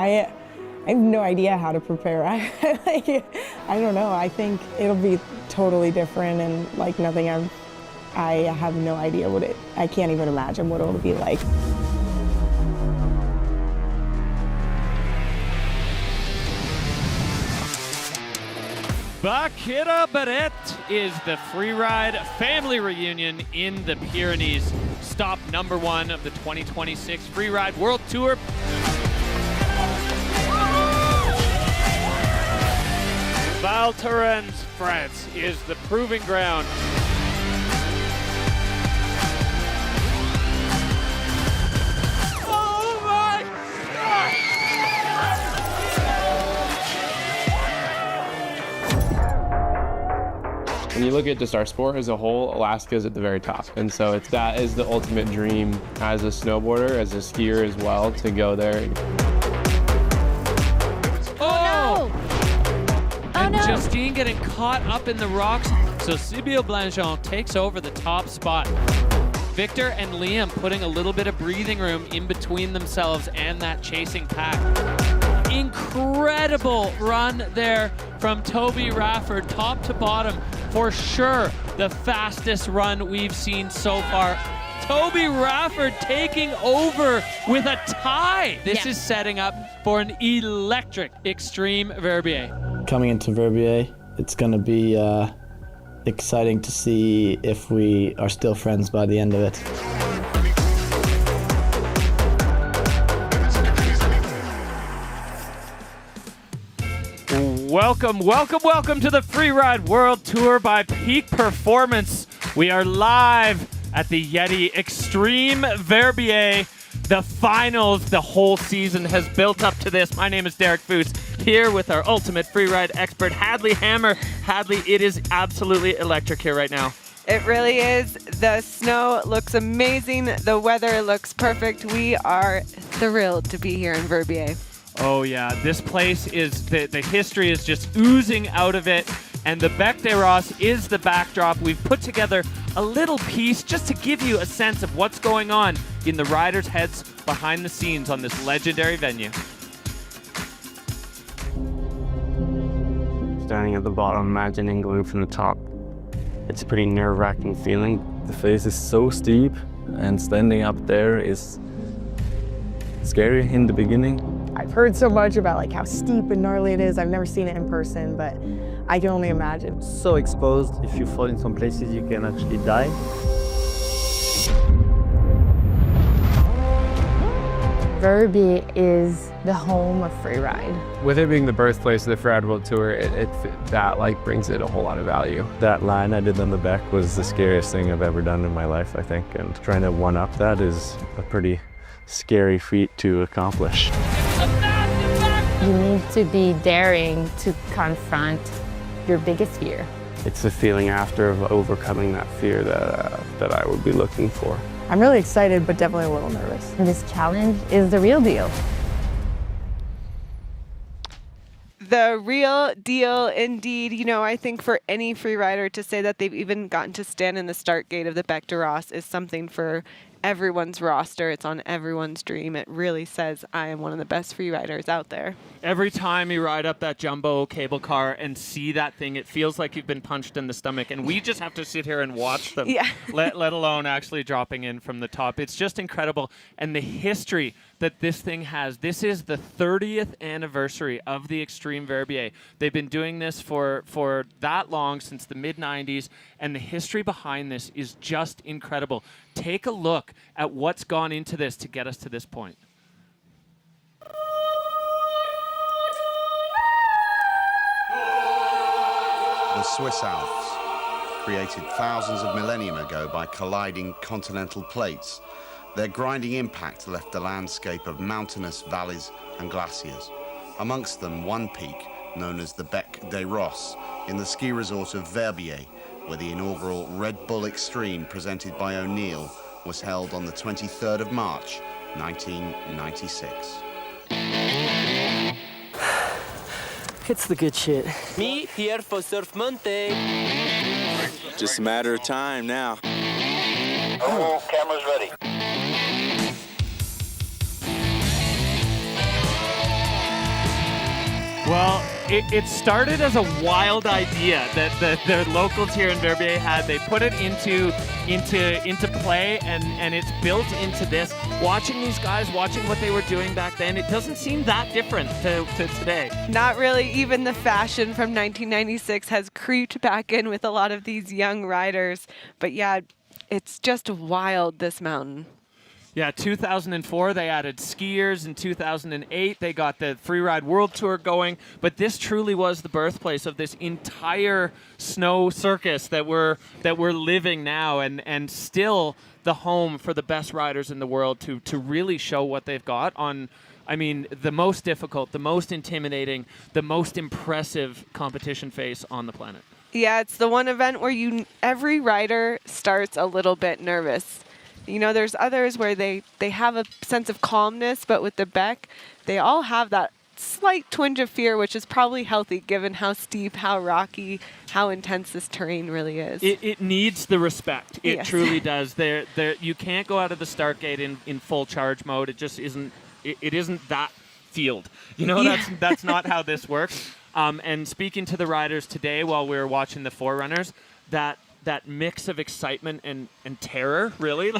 I have no idea how to prepare. I don't know. I think it'll be totally different and like nothing I have no idea I can't even imagine what it'll be like. Bakira Barret is the Freeride family reunion in the Pyrenees. Stop number 1 of the 2026 Freeride World Tour. Val Thorens, France is the proving ground. Oh my God! When you look at just our sport as a whole, Alaska is at the very top. And so that is the ultimate dream as a snowboarder, as a skier as well, to go there. And Justine getting caught up in the rocks. So Sybille Blanchon takes over the top spot. Victor and Liam putting a little bit of breathing room in between themselves and that chasing pack. Incredible run there from Toby Rafford, top to bottom. For sure, the fastest run we've seen so far. Toby Rafford taking over with a tie. This is setting up for an electric Xtreme Verbier. Coming into Verbier, it's going to be exciting to see if we are still friends by the end of it. Welcome to the Freeride World Tour by Peak Performance. We are live at the YETI Xtreme Verbier. The finals, the whole season has built up to this. My name is Derek Foose, here with our ultimate freeride expert, Hadley Hammer. Hadley, it is absolutely electric here right now. It really is. The snow looks amazing. The weather looks perfect. We are thrilled to be here in Verbier. Oh yeah, this place is, the history is just oozing out of it, and the Bec des Rosses is the backdrop. We've put together a little piece just to give you a sense of what's going on in the riders' heads behind the scenes on this legendary venue. Standing at the bottom, imagining going from the top. It's a pretty nerve-wracking feeling. The face is so steep, and standing up there is scary in the beginning. I've heard so much about like how steep and gnarly it is. I've never seen it in person, but I can only imagine. So exposed, if you fall in some places, you can actually die. Verbier is the home of freeride. With it being the birthplace of the Freeride World Tour, that like brings it a whole lot of value. That line I did on the back was the scariest thing I've ever done in my life, I think. And trying to one-up that is a pretty scary feat to accomplish. You need to be daring to confront your biggest fear. It's the feeling after of overcoming that fear that I would be looking for. I'm really excited, but definitely a little nervous. And this challenge is the real deal. The real deal indeed. You know, I think for any freerider to say that they've even gotten to stand in the start gate of the Bec des Rosses is something for everyone's roster. It's on everyone's dream. It really says I am one of the best freeriders out there. Every time you ride up that jumbo cable car and see that thing, it feels like you've been punched in the stomach, and we just have to sit here and watch them, let alone actually dropping in from the top. It's just incredible. And the history that this thing has. This is the 30th anniversary of the Xtreme Verbier. They've been doing this for that long, since the mid-90s, and the history behind this is just incredible. Take a look at what's gone into this to get us to this point. The Swiss Alps, created thousands of millennium ago by colliding continental plates, their grinding impact left a landscape of mountainous valleys and glaciers. Amongst them, one peak known as the Bec des Rosses in the ski resort of Verbier, where the inaugural Red Bull Xtreme presented by O'Neill was held on the 23rd of March, 1996. It's the good shit. Me here for Surf Monte. Just a matter of time now. Oh, camera's ready. Well, it started as a wild idea that the locals here in Verbier had. They put it into play, and it's built into this. Watching these guys, watching what they were doing back then, it doesn't seem that different to today. Not really. Even the fashion from 1996 has creeped back in with a lot of these young riders. But yeah, it's just wild, this mountain. Yeah, 2004, they added skiers. In 2008, they got the Freeride World Tour going. But this truly was the birthplace of this entire snow circus that we're living now, and still the home for the best riders in the world to really show what they've got on, I mean, the most difficult, the most intimidating, the most impressive competition face on the planet. Yeah, it's the one event where every rider starts a little bit nervous. You know, there's others where they have a sense of calmness, but with the Beck, they all have that slight twinge of fear, which is probably healthy given how steep, how rocky, how intense this terrain really is. It needs the respect. It Yes. truly does. You can't go out of the start gate in full charge mode. It just isn't. It isn't that field. You know, Yeah. that's not how this works. And speaking to the riders today while we were watching the Forerunners, that mix of excitement and terror really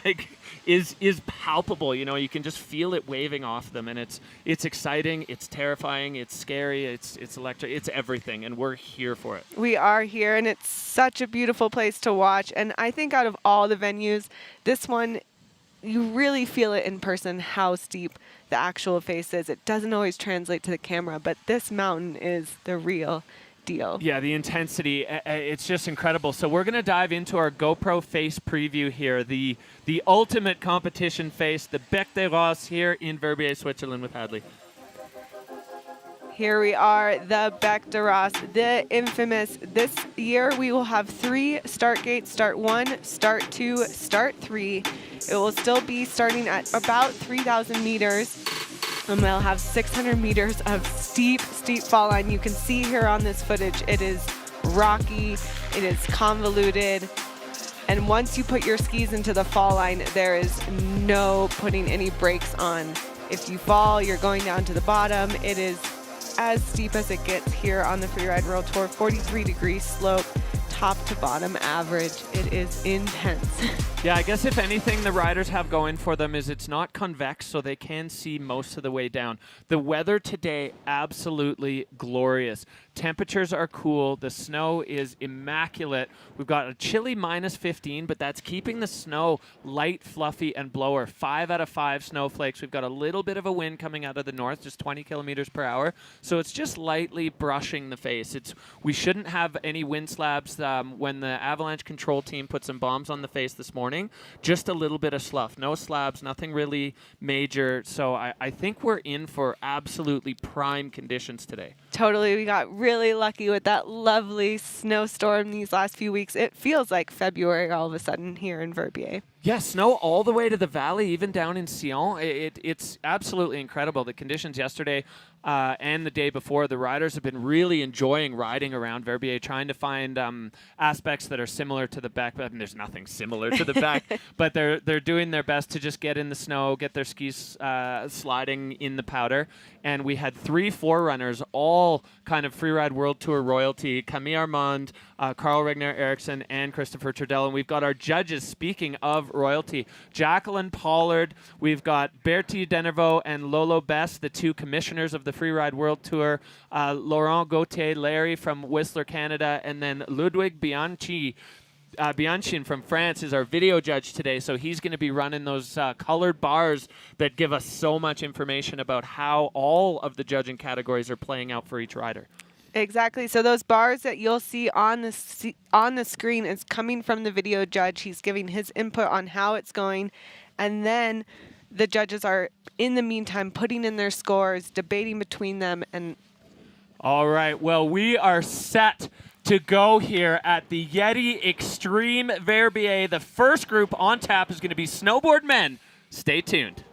is palpable. You know, you can just feel it waving off them, and it's exciting, it's terrifying, it's scary, it's electric, it's everything, and we're here for it. We are here, and it's such a beautiful place to watch. And I think out of all the venues, this one, you really feel it in person how steep the actual face is. It doesn't always translate to the camera, but this mountain is the real deal. Yeah, the intensity, it's just incredible. So we're going to dive into our GoPro face preview here, the ultimate competition face, the Bec des Roses here in Verbier, Switzerland with Hadley. Here we are, the Bec des Roses, the infamous. This year we will have 3 start gates, start 1, start 2, start 3. It will still be starting at about 3,000 meters. And we'll have 600 meters of steep fall line. You can see here on this footage, it is rocky, it is convoluted. And once you put your skis into the fall line, there is no putting any brakes on. If you fall, you're going down to the bottom. It is as steep as it gets here on the Freeride World Tour, 43-degree slope, top to bottom average. It is intense. Yeah, I guess if anything the riders have going for them is it's not convex, so they can see most of the way down. The weather today, absolutely glorious. Temperatures are cool. The snow is immaculate. We've got a chilly -15, but that's keeping the snow light, fluffy, and blower. 5 out of 5 snowflakes. We've got a little bit of a wind coming out of the north, just 20 kilometers per hour. So it's just lightly brushing the face. We shouldn't have any wind slabs when the avalanche control team put some bombs on the face this morning. Just a little bit of slough. No slabs, nothing really major. So I think we're in for absolutely prime conditions today. Totally. We got really lucky with that lovely snowstorm these last few weeks. It feels like February all of a sudden here in Verbier. Yeah, snow all the way to the valley, even down in Sion. It's absolutely incredible. The conditions yesterday and the day before, the riders have been really enjoying riding around Verbier, trying to find aspects that are similar to the Bec. I mean, there's nothing similar to the Bec, but they're doing their best to just get in the snow, get their skis sliding in the powder. And we had 3 Forerunners, all kind of Freeride World Tour royalty: Camille Armand, Carl Regner Eriksson, and Christopher Trudell. And we've got our judges, speaking of royalty, Jacqueline Pollard, we've got Bertie Denervaux and Lolo Bess, the 2 commissioners of the Freeride World Tour, Laurent Gauthier-Larry from Whistler, Canada, and then Ludwig Bianchi. Bianchin from France is our video judge today, so he's going to be running those colored bars that give us so much information about how all of the judging categories are playing out for each rider. Exactly. So those bars that you'll see on the screen is coming from the video judge. He's giving his input on how it's going, and then the judges are, in the meantime, putting in their scores, debating between them. And all right. Well, we are set to go here at the YETI Xtreme Verbier. The first group on tap is going to be Snowboard Men. Stay tuned.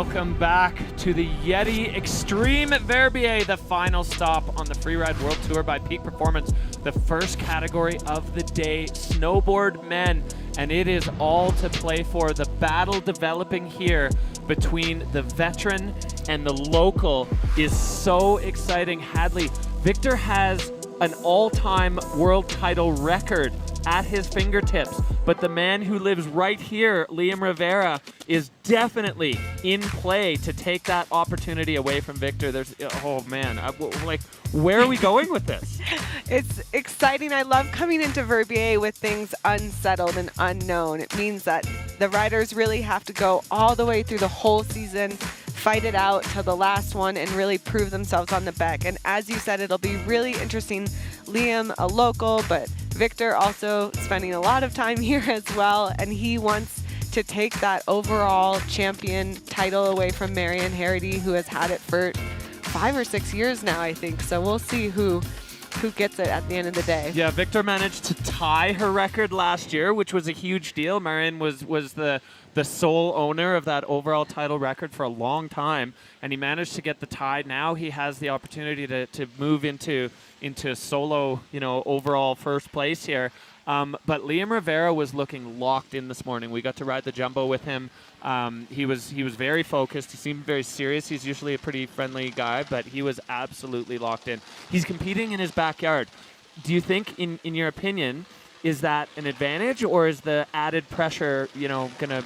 Welcome back to the YETI Xtreme at Verbier, the final stop on the Freeride World Tour by Peak Performance. The first category of the day, snowboard men, and it is all to play for. The battle developing here between the veteran and the local is so exciting. Hadley, Victor has an all-time world title record at his fingertips, but the man who lives right here, Liam Rivera, is definitely in play to take that opportunity away from Victor. There's, oh man, like, where are we going with this? It's exciting. I love coming into Verbier with things unsettled and unknown. It means that the riders really have to go all the way through the whole season, fight it out till the last one, and really prove themselves on the back. And as you said, it'll be really interesting. Liam, a local, but Victor also spending a lot of time here as well, and he wants to take that overall champion title away from Marion Harity, who has had it for 5 or 6 years now, I think. So we'll see who gets it at the end of the day. Yeah, Victor managed to tie her record last year, which was a huge deal. Marion was the sole owner of that overall title record for a long time, and he managed to get the tie. Now he has the opportunity to move into solo, overall first place here. But Liam Rivera was looking locked in this morning. We got to ride the jumbo with him. He was very focused. He seemed very serious. He's usually a pretty friendly guy, but he was absolutely locked in. He's competing in his backyard. Do you think, in your opinion, is that an advantage, or is the added pressure, gonna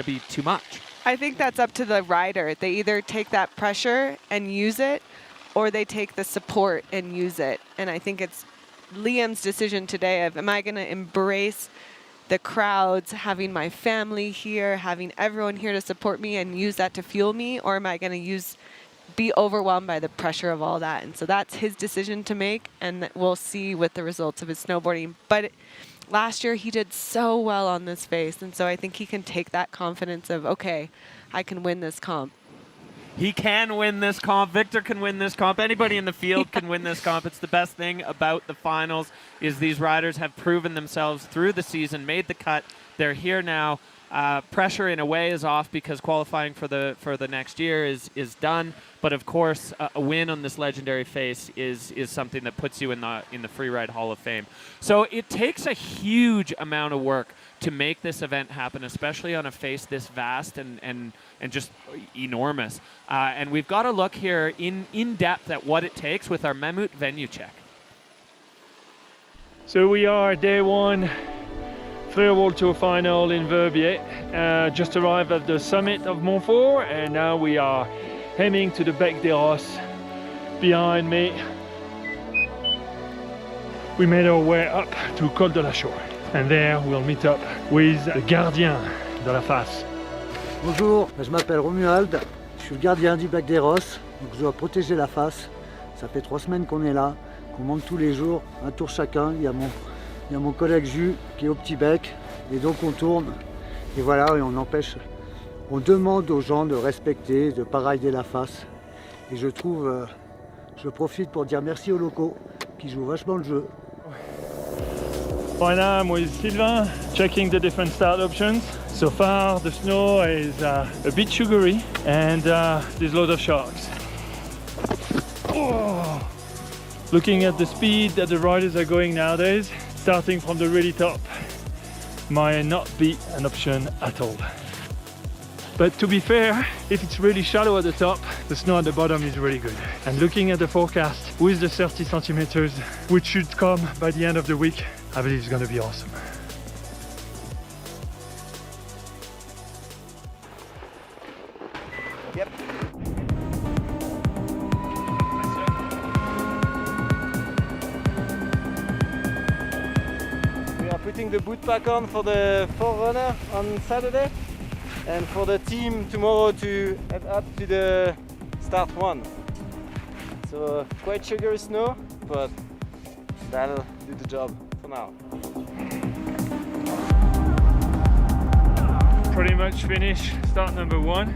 be too much? I think that's up to the rider. They either take that pressure and use it, or they take the support and use it. And I think it's Liam's decision today of, am I going to embrace the crowds, having my family here, having everyone here to support me and use that to fuel me, or am I going to be overwhelmed by the pressure of all that? And so that's his decision to make, and we'll see with the results of his snowboarding. But last year he did so well on this face, and so I think he can take that confidence of, okay, I can win this comp. He can win this comp. Victor can win this comp. Anybody in the field can win this comp. It's the best thing about the finals is these riders have proven themselves through the season, made the cut. They're here now. Pressure in a way is off because qualifying for the next year is done. But of course, a win on this legendary face is something that puts you in the Freeride Hall of Fame. So it takes a huge amount of work to make this event happen, especially on a face this vast and just enormous. And we've got to look here in depth at what it takes with our Mammut venue check. So we are day one, Freeride World Tour final in Verbier. Just arrived at the summit of Montfort, and now we are heading to the Bec des Rosses behind me. We made our way up to Col de la Chaux, and there we'll meet up with the gardien de la face. Bonjour, je m'appelle Romuald, je suis le gardien du Bec des Rosses, donc je dois protéger la face. Ça fait 3 semaines qu'on est là, qu'on monte tous les jours, un tour chacun. Il y a mon collègue Jus qui est au petit bec, et donc on tourne, et voilà, et on demande aux gens de respecter, de ne pas rider la face. Et je profite pour dire merci aux locaux qui jouent vachement le jeu. Right now I'm with Sylvain, checking the different start options. So far the snow is a bit sugary, and there's a lot of sharks. Oh. Looking at the speed that the riders are going nowadays, starting from the really top, might not be an option at all. But to be fair, if it's really shallow at the top, the snow at the bottom is really good. And looking at the forecast with the 30 centimeters, which should come by the end of the week, I believe it's going to be awesome. Yep. We are putting the boot pack on for the forerunner on Saturday, and for the team tomorrow to head up to the start one. So quite sugary snow, but that'll do the job for now. Pretty much finished start number 1.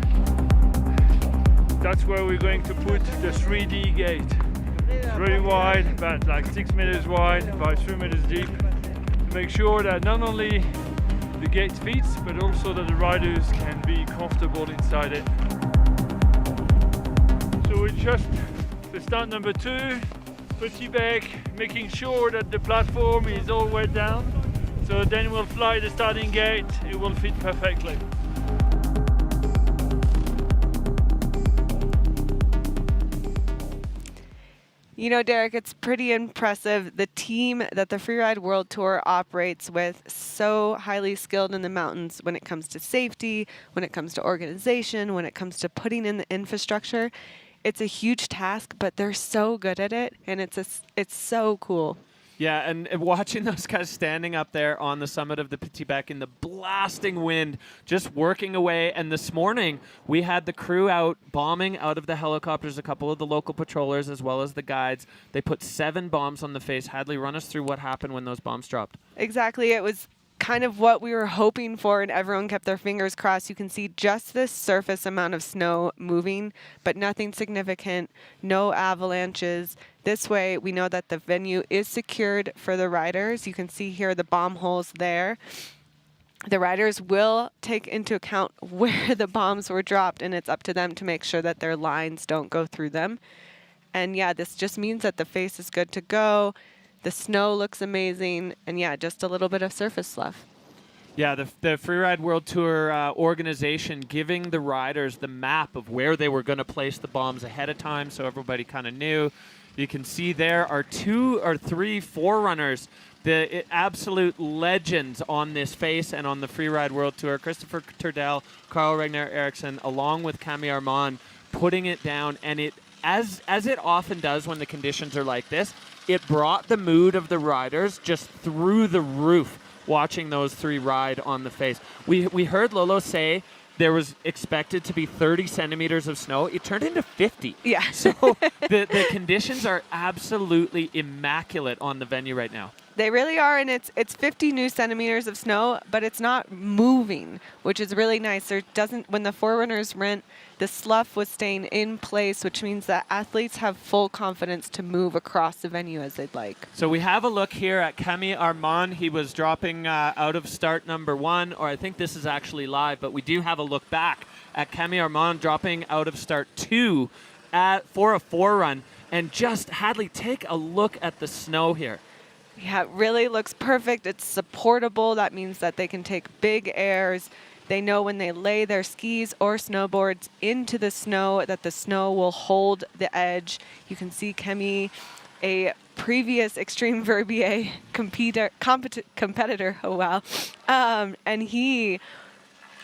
That's where we're going to put the 3D gate. It's really wide, about like 6 meters wide, about 3 meters deep, to make sure that not only the gate fits, but also that the riders can be comfortable inside it. just the stunt number 2, Petit Bec, making sure that the platform is all the way down. So then we'll fly the starting gate, it will fit perfectly. You know, Derek, it's pretty impressive. The team that the Freeride World Tour operates with, so highly skilled in the mountains when it comes to safety, when it comes to organization, when it comes to putting in the infrastructure. It's a huge task, but they're so good at it, and it's so cool. Yeah, and watching those guys standing up there on the summit of the Petit Bec in the blasting wind, just working away. And this morning, we had the crew out bombing out of the helicopters, a couple of the local patrollers as well as the guides. They put 7 bombs on the face. Hadley, run us through what happened when those bombs dropped. Exactly. It was kind of what we were hoping for, and everyone kept their fingers crossed. You can see just this surface amount of snow moving, but nothing significant, no avalanches. This way, we know that the venue is secured for the riders. You can see here the bomb holes there. The riders will take into account where the bombs were dropped, and it's up to them to make sure that their lines don't go through them. And yeah, this just means that the face is good to go. The snow looks amazing, and yeah, just a little bit of surface left. Yeah, the Freeride World Tour organization giving the riders the map of where they were going to place the bombs ahead of time, so everybody kind of knew. You can see there are 2 or 3 forerunners, the absolute legends on this face and on the Freeride World Tour. Christopher Turdell, Carl Regner Eriksson, along with Camille Armand, putting it down, and it, as it often does when the conditions are like this, it brought the mood of the riders just through the roof watching those 3 ride on the face. We heard Lolo say there was expected to be 30 centimeters of snow. It turned into 50. Yeah. So the conditions are absolutely immaculate on the venue right now. They really are, and it's 50 new centimeters of snow, but it's not moving, which is really nice. When the forerunners went, the slough was staying in place, which means that athletes have full confidence to move across the venue as they'd like. So we have a look here at Camille Armand. He was dropping out of start number 1, or I think this is actually live, but we do have a look back at Camille Armand dropping out of start 2 for a 4 run. And just, Hadley, take a look at the snow here. Yeah, it really looks perfect. It's supportable. That means that they can take big airs. They know when they lay their skis or snowboards into the snow that the snow will hold the edge. You can see Kemi, a previous Xtreme Verbier competitor. Oh, wow. And he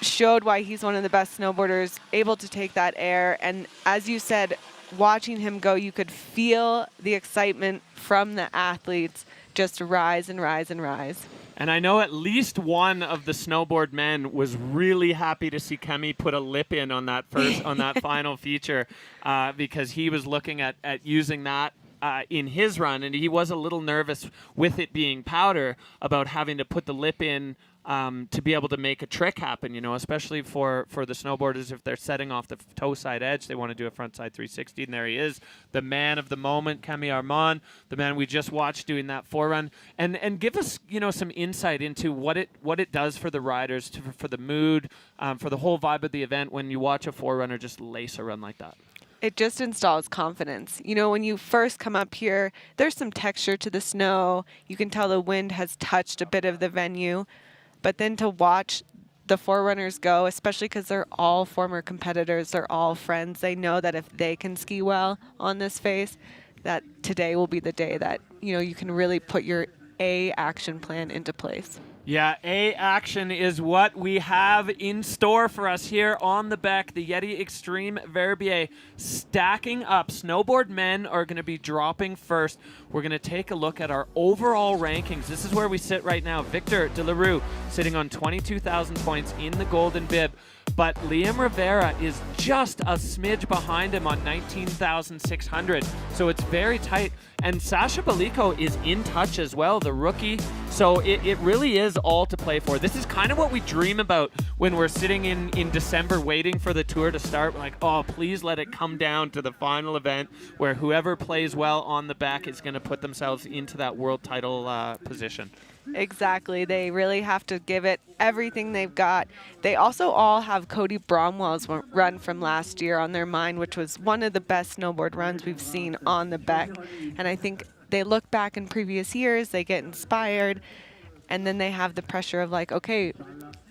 showed why he's one of the best snowboarders, able to take that air. And as you said, watching him go, you could feel the excitement from the athletes just rise and rise and rise. And I know at least one of the snowboard men was really happy to see Kemi put a lip in on that final feature because he was looking at using that in his run, and he was a little nervous with it being powder about having to put the lip in to be able to make a trick happen, especially for the snowboarders. If they're setting off the toe side edge, they want to do a front side 360, and there he is, the man of the moment, Camille Armand, the man we just watched doing that 4 run, and give us some insight into what it does for the riders, for the mood, for the whole vibe of the event when you watch a 4 runner just lace a run like that. It just installs confidence. When you first come up here, there's some texture to the snow. You can tell the wind has touched a bit of the venue. But then to watch the forerunners go, especially because they're all former competitors, they're all friends, they know that if they can ski well on this face, that today will be the day that, you can really put your A action plan into place. Yeah, A action is what we have in store for us here on the Bec. The YETI Xtreme Verbier stacking up. Snowboard men are going to be dropping first. We're going to take a look at our overall rankings. This is where we sit right now. Victor De La Rue sitting on 22,000 points in the golden bib. But Liam Rivera is just a smidge behind him on 19,600. So it's very tight. And Sasha Baliko is in touch as well, the rookie. So it really is all to play for. This is kind of what we dream about when we're sitting in December waiting for the tour to start. We're like, oh, please let it come down to the final event where whoever plays well on the back is going to put themselves into that world title position. Exactly. They really have to give it everything they've got. They also all have Cody Bromwell's run from last year on their mind, which was one of the best snowboard runs we've seen on the Beck. And I think they look back in previous years, they get inspired, and then they have the pressure of like, okay,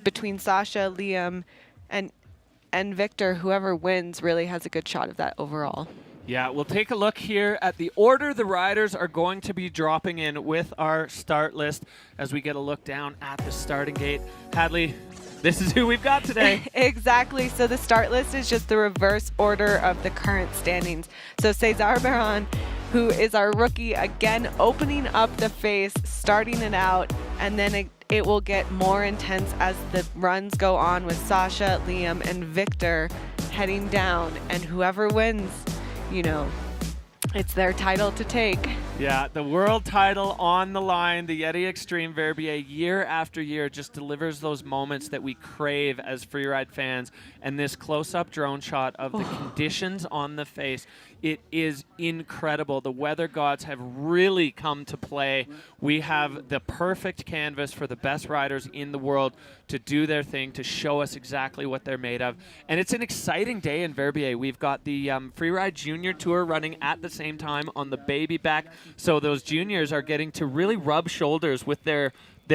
between Sasha, Liam, and Victor, whoever wins really has a good shot of that overall. Yeah, we'll take a look here at the order the riders are going to be dropping in with our start list as we get a look down at the starting gate. Hadley, this is who we've got today. Exactly. So the start list is just the reverse order of the current standings. So Cesar Baran, who is our rookie, again opening up the face, starting it out, and then it will get more intense as the runs go on with Sasha, Liam, and Victor heading down. And whoever wins, you know, it's their title to take. Yeah, the world title on the line. The YETI Xtreme Verbier year after year just delivers those moments that we crave as Freeride fans. And this close-up drone shot of the conditions on the face, it is incredible. The weather gods have really come to play. We have the perfect canvas for the best riders in the world to do their thing, to show us exactly what they're made of. And it's an exciting day in Verbier. We've got the Freeride Junior Tour running at the same time on the baby back. So those juniors are getting to really rub shoulders with their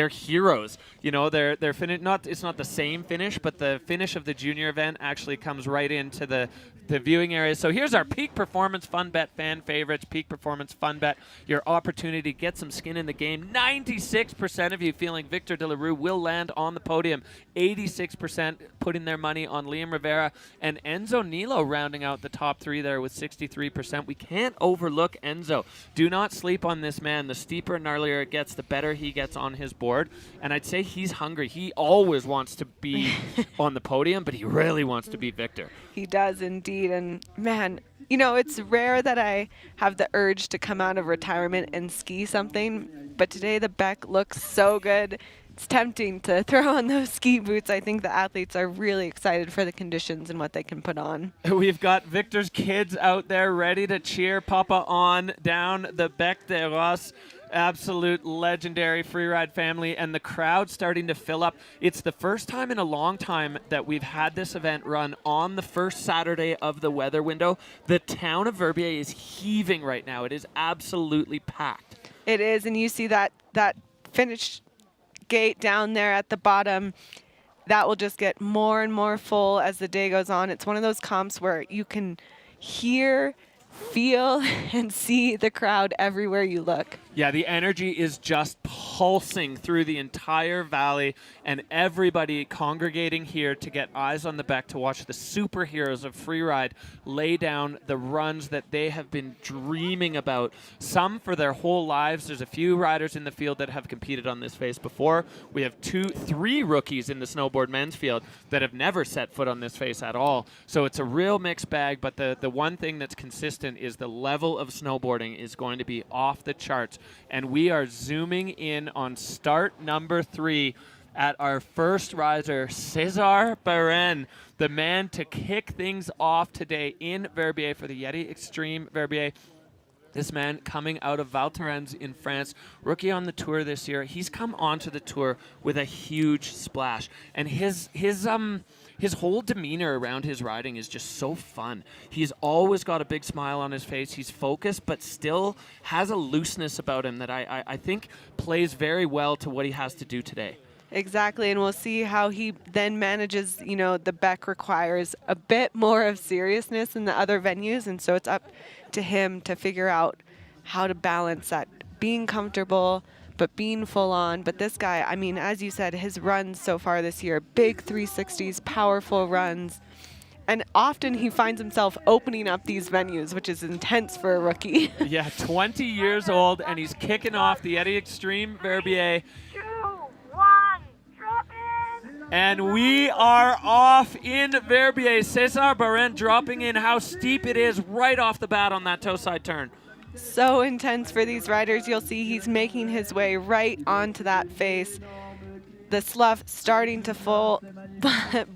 heroes. You know, they're it's not the same finish, but the finish of the junior event actually comes right into the viewing area. So here's our Peak Performance Fun Bet fan favorites. Peak Performance Fun Bet, your opportunity to get some skin in the game. 96% of you feeling Victor de la Rue will land on the podium. 86% putting their money on Liam Rivera and Enzo Nilo rounding out the top three there with 63%. We can't overlook Enzo. Do not sleep on this man. The steeper and gnarlier it gets, the better he gets on his board. And I'd say he's hungry. He always wants to be on the podium, but he really wants to beat Victor. He does indeed. And man, you know, it's rare that I have the urge to come out of retirement and ski something, but today the Beck looks so good. It's tempting to throw on those ski boots. I think the athletes are really excited for the conditions and what they can put on. We've got Victor's kids out there ready to cheer Papa on down the Bec de Ross. Absolute legendary Freeride family, and the crowd starting to fill up. It's the first time in a long time that we've had this event run on the first Saturday of the weather window. The town of Verbier is heaving right now. It is absolutely packed. It is, and you see that finish gate down there at the bottom. That will just get more and more full as the day goes on. It's one of those comps where you can hear, feel, and see the crowd everywhere you look. Yeah, the energy is just pulsing through the entire valley, and everybody congregating here to get eyes on the Beck to watch the superheroes of Freeride lay down the runs that they have been dreaming about, some for their whole lives. There's a few riders in the field that have competed on this face before. We have 3 rookies in the snowboard men's field that have never set foot on this face at all. So it's a real mixed bag, but the one thing that's consistent is the level of snowboarding is going to be off the charts. And we are zooming in on start number 3 at our first riser, Cesar Baren, the man to kick things off today in Verbier for the YETI Xtreme Verbier. This man coming out of Val Thorens in France, rookie on the tour this year. He's come onto the tour with a huge splash, and his whole demeanor around his riding is just so fun. He's always got a big smile on his face. He's focused, but still has a looseness about him that I think plays very well to what he has to do today. Exactly, and we'll see how he then manages, you know, the Beck requires a bit more of seriousness than the other venues, and so it's up to him to figure out how to balance that, being comfortable, but being full on. But this guy, I mean, as you said, his runs so far this year, big 360s, powerful runs, and often he finds himself opening up these venues, which is intense for a rookie. Yeah, 20 years old, and he's kicking off the YETI Xtreme Verbier. And we are off in Verbier. Cesar Baren dropping in. How steep it is right off the bat on that toe side turn. So intense for these riders. You'll see he's making his way right onto that face. The slough starting to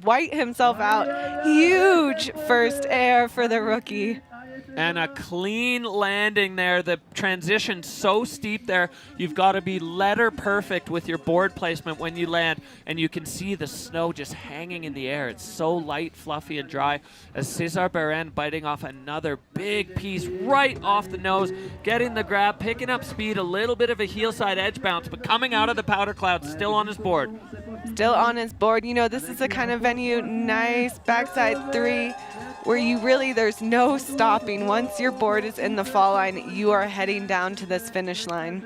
white himself out. Huge first air for the rookie. And a clean landing there. The transition so steep there. You've got to be letter perfect with your board placement when you land. And you can see the snow just hanging in the air. It's so light, fluffy, and dry. As César Barén biting off another big piece right off the nose, getting the grab, picking up speed, a little bit of a heel side edge bounce, but coming out of the powder cloud, still on his board. Still on his board. You know, this is the kind of venue, nice backside 3, where you really, there's no stopping. Once your board is in the fall line, you are heading down to this finish line.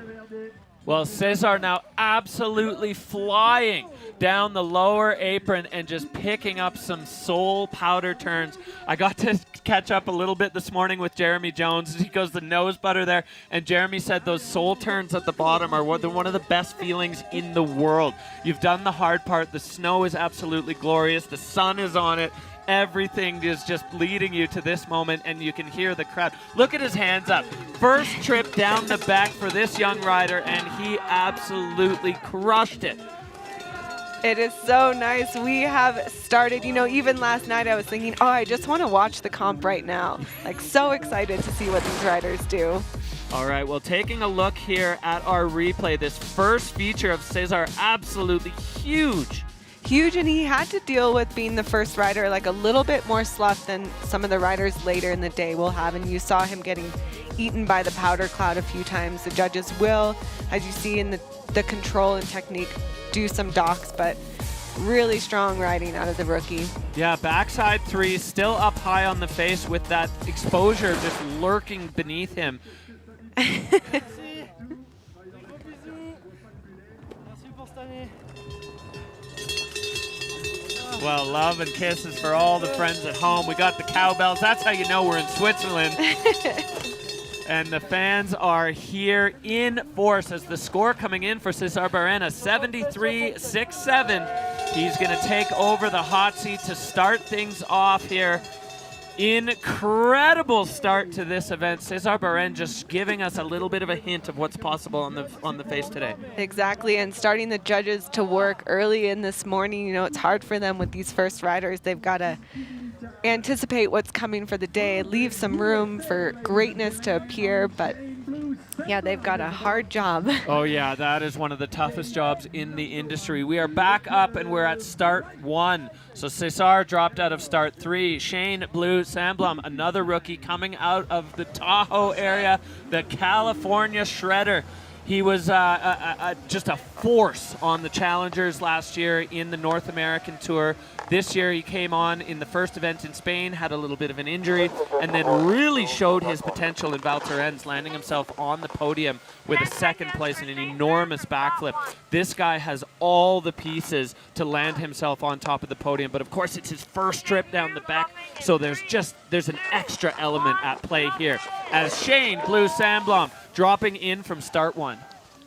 Well, César now absolutely flying down the lower apron and just picking up some soul powder turns. I got to catch up a little bit this morning with Jeremy Jones. He goes the nose butter there, and Jeremy said those soul turns at the bottom are one of the best feelings in the world. You've done the hard part. The snow is absolutely glorious. The sun is on it. Everything is just leading you to this moment, and you can hear the crowd. Look at his hands up. First trip down the back for this young rider, and he absolutely crushed it. It is so nice. We have started, you know, even last night I was thinking, oh, I just want to watch the comp right now. Like, so excited to see what these riders do. All right, well, taking a look here at our replay, this first feature of César, absolutely huge. Huge, and he had to deal with being the first rider, like a little bit more slough than some of the riders later in the day will have, and you saw him getting eaten by the powder cloud a few times. The judges will, as you see in the control and technique, do some docks, but really strong riding out of the rookie. Yeah, backside 3, still up high on the face with that exposure just lurking beneath him. Well, love and kisses for all the friends at home. We got the cowbells. That's how you know we're in Switzerland. And the fans are here in force as the score coming in for César Barén, 73-6-7. He's going to take over the hot seat to start things off here. Incredible start to this event. César Barén just giving us a little bit of a hint of what's possible on the face today. Exactly, and starting the judges to work early in this morning. You know, it's hard for them with these first riders. They've got to anticipate what's coming for the day, leave some room for greatness to appear, but yeah, they've got a hard job. Oh yeah, that is one of the toughest jobs in the industry. We are back up and we're at start 1. So César dropped out of start 3. Shane Blue Sandblom, another rookie coming out of the Tahoe area, the California Shredder. He was just a force on the Challengers last year in the North American Tour. This year he came on in the first event in Spain, had a little bit of an injury, and then really showed his potential in Val Thorens, landing himself on the podium with a second place and an enormous backflip. This guy has all the pieces to land himself on top of the podium, but of course it's his first trip down the back, so there's an extra element at play here. As Shane Blue Sandblom dropping in from start 1.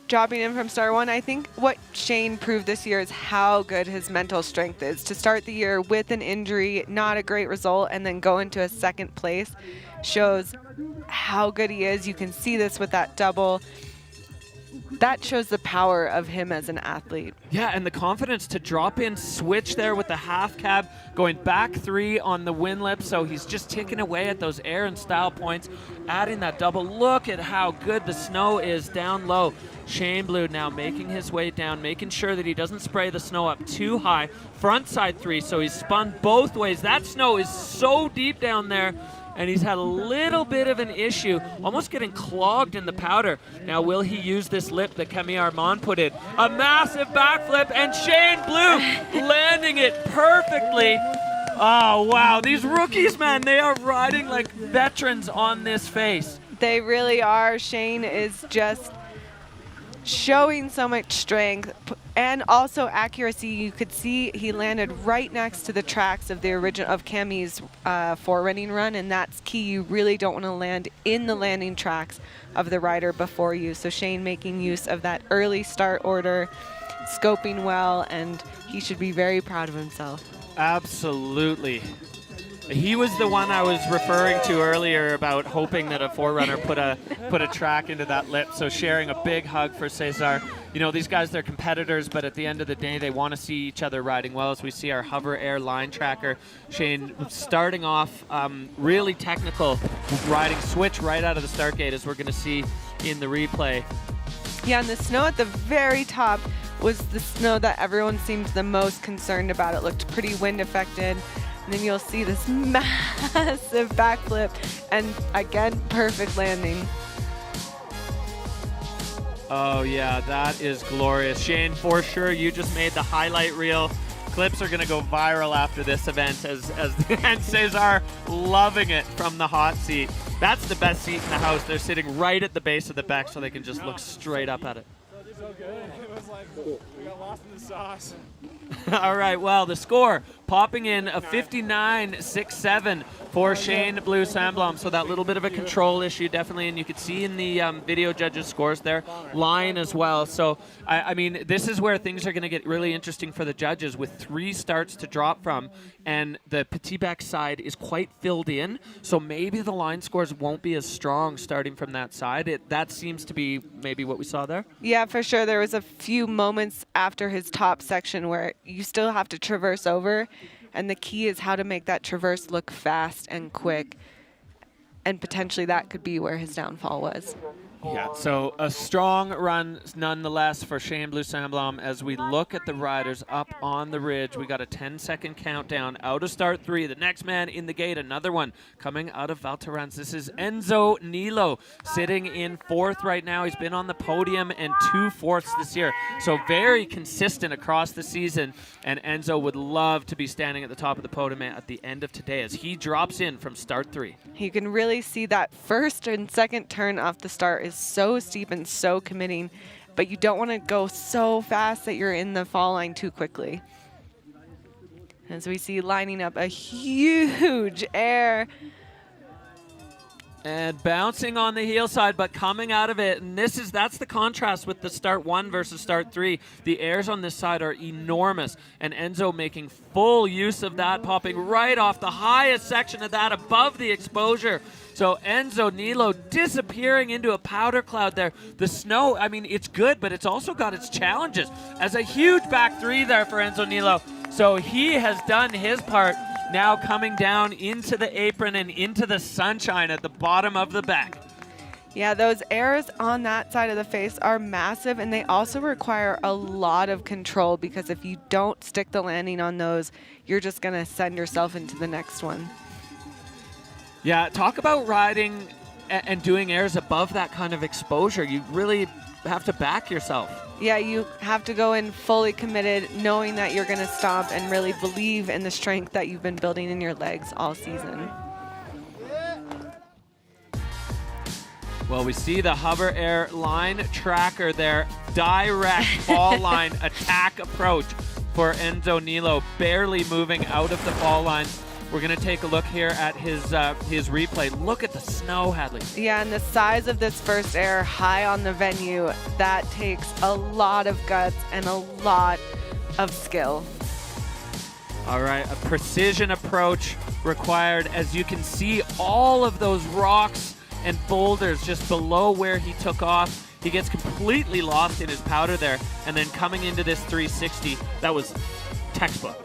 Dropping in from start 1, I think what Shane proved this year is how good his mental strength is. To start the year with an injury, not a great result, and then go into a second place shows how good he is. You can see this with that double. That shows the power of him as an athlete. Yeah, and the confidence to drop in, switch there with the half cab, going back 3 on the win lip, so he's just ticking away at those air and style points, adding that double. Look at how good the snow is down low. Shane Blue now making his way down, making sure that he doesn't spray the snow up too high. Front side 3, so he's spun both ways. That snow is so deep down there, and he's had a little bit of an issue, almost getting clogged in the powder. Now, will he use this lip that Camille Armand put in? A massive backflip, and Shane Blue landing it perfectly. Oh, wow. These rookies, man, they are riding like veterans on this face. They really are. Shane is just showing so much strength and also accuracy. You could see he landed right next to the tracks of the original of Cammie's forerunning run, and that's key. You really don't want to land in the landing tracks of the rider before you. So Shane making use of that early start order, scoping well, and he should be very proud of himself. Absolutely. He was the one I was referring to earlier about hoping that a forerunner put a track into that lip. So sharing a big hug for Cesar. You know, these guys, they're competitors, but at the end of the day, they want to see each other riding well. As we see our hover air line tracker, Shane, starting off really technical, riding switch right out of the start gate, as we're going to see in the replay. Yeah, and the snow at the very top was the snow that everyone seemed the most concerned about. It looked pretty wind affected. And then you'll see this massive backflip and again, perfect landing. Oh yeah, that is glorious. Shane, for sure, you just made the highlight reel. Clips are gonna go viral after this event as and Cesar loving it from the hot seat. That's the best seat in the house. They're sitting right at the base of the back so they can just look straight up at it. So good. It was like we got lost in the sauce. All right, well, the score popping in a 59.67 for Shane Blue Sandblom. So that little bit of a control issue, definitely, and you could see in the video judges' scores there, line as well. So, I mean, this is where things are going to get really interesting for the judges with 3 starts to drop from, and the Petit Bec side is quite filled in, so maybe the line scores won't be as strong starting from that side. That seems to be maybe what we saw there. Yeah, for sure. There was a few moments after his top section where you still have to traverse over, and the key is how to make that traverse look fast and quick, and potentially that could be where his downfall was. Yeah, so a strong run nonetheless for Shane Blue Sandblom as we look at the riders up on the ridge. We got a 10-second countdown out of start 3. The next man in the gate, another one coming out of Val Thorens. This is Enzo Nilo sitting in 4th right now. He's been on the podium and 2 fourths this year. So very consistent across the season. And Enzo would love to be standing at the top of the podium at the end of today as he drops in from start 3. You can really see that first and second turn off the start is so steep and so committing, but you don't want to go so fast that you're in the fall line too quickly. As we see lining up a huge air. And bouncing on the heel side, but coming out of it. And that's the contrast with the start 1 versus start 3. The airs on this side are enormous. And Enzo making full use of that, popping right off the highest section of that above the exposure. So Enzo Nilo disappearing into a powder cloud there. The snow, I mean, it's good, but it's also got its challenges. As a huge back 3 there for Enzo Nilo. So he has done his part. Now coming down into the apron and into the sunshine at the bottom of the back. Yeah, those airs on that side of the face are massive, and they also require a lot of control, because if you don't stick the landing on those, you're just going to send yourself into the next one. Yeah, talk about riding and doing airs above that kind of exposure. You really have to back yourself. Yeah, you have to go in fully committed, knowing that you're going to stop and really believe in the strength that you've been building in your legs all season. Well, we see the hover air line tracker there. Direct fall line attack approach for Enzo Nilo, barely moving out of the fall line. We're going to take a look here at his replay. Look at the snow, Hadley. Yeah, and the size of this first air high on the venue, that takes a lot of guts and a lot of skill. All right, a precision approach required. As you can see, all of those rocks and boulders just below where he took off. He gets completely lost in his powder there. And then coming into this 360, that was textbook.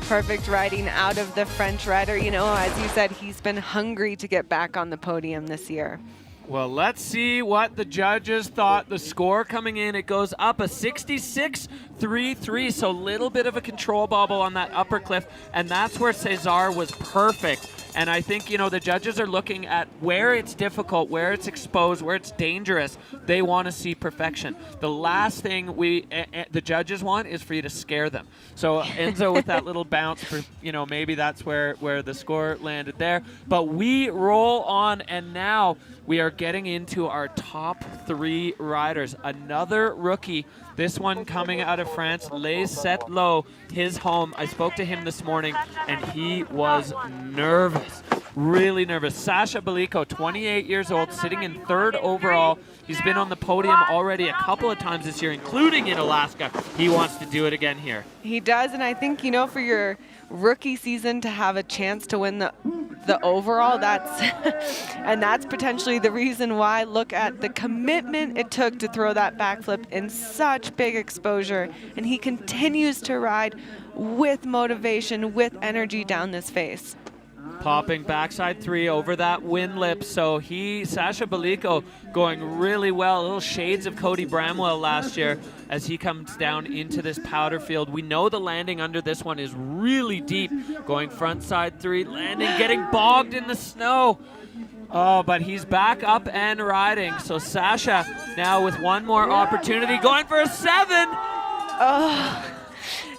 Perfect riding out of the French rider. You know, as you said, he's been hungry to get back on the podium this year. Well, let's see what the judges thought. The score coming in, it goes up a 66.33, so a little bit of a control bobble on that upper cliff, and that's where Cesar was perfect. And I think, you know, the judges are looking at where it's difficult, where it's exposed, where it's dangerous. They want to see perfection. The last thing the judges want is for you to scare them. So Enzo with that little bounce, for, you know, maybe that's where the score landed there. But we roll on, and now we are getting into our top 3 riders. Another rookie. This one coming out of France, Les Setlo, his home. I spoke to him this morning, and he was nervous. really nervous. Sasha Beliko, 28 years old, sitting in 3rd overall. He's been on the podium already a couple of times this year, including in Alaska. He wants to do it again here. He does, and I think, you know, for your rookie season to have a chance to win the overall, that's potentially the reason why. Look at the commitment it took to throw that backflip in such big exposure, and he continues to ride with motivation, with energy down this face. Popping backside 3 over that wind lip. So Sasha Beliko going really well. Little shades of Cody Bramwell last year as he comes down into this powder field. We know the landing under this one is really deep. Going front side 3, landing, getting bogged in the snow. Oh, but he's back up and riding. So Sasha now with one more opportunity, going for a 7. Oh.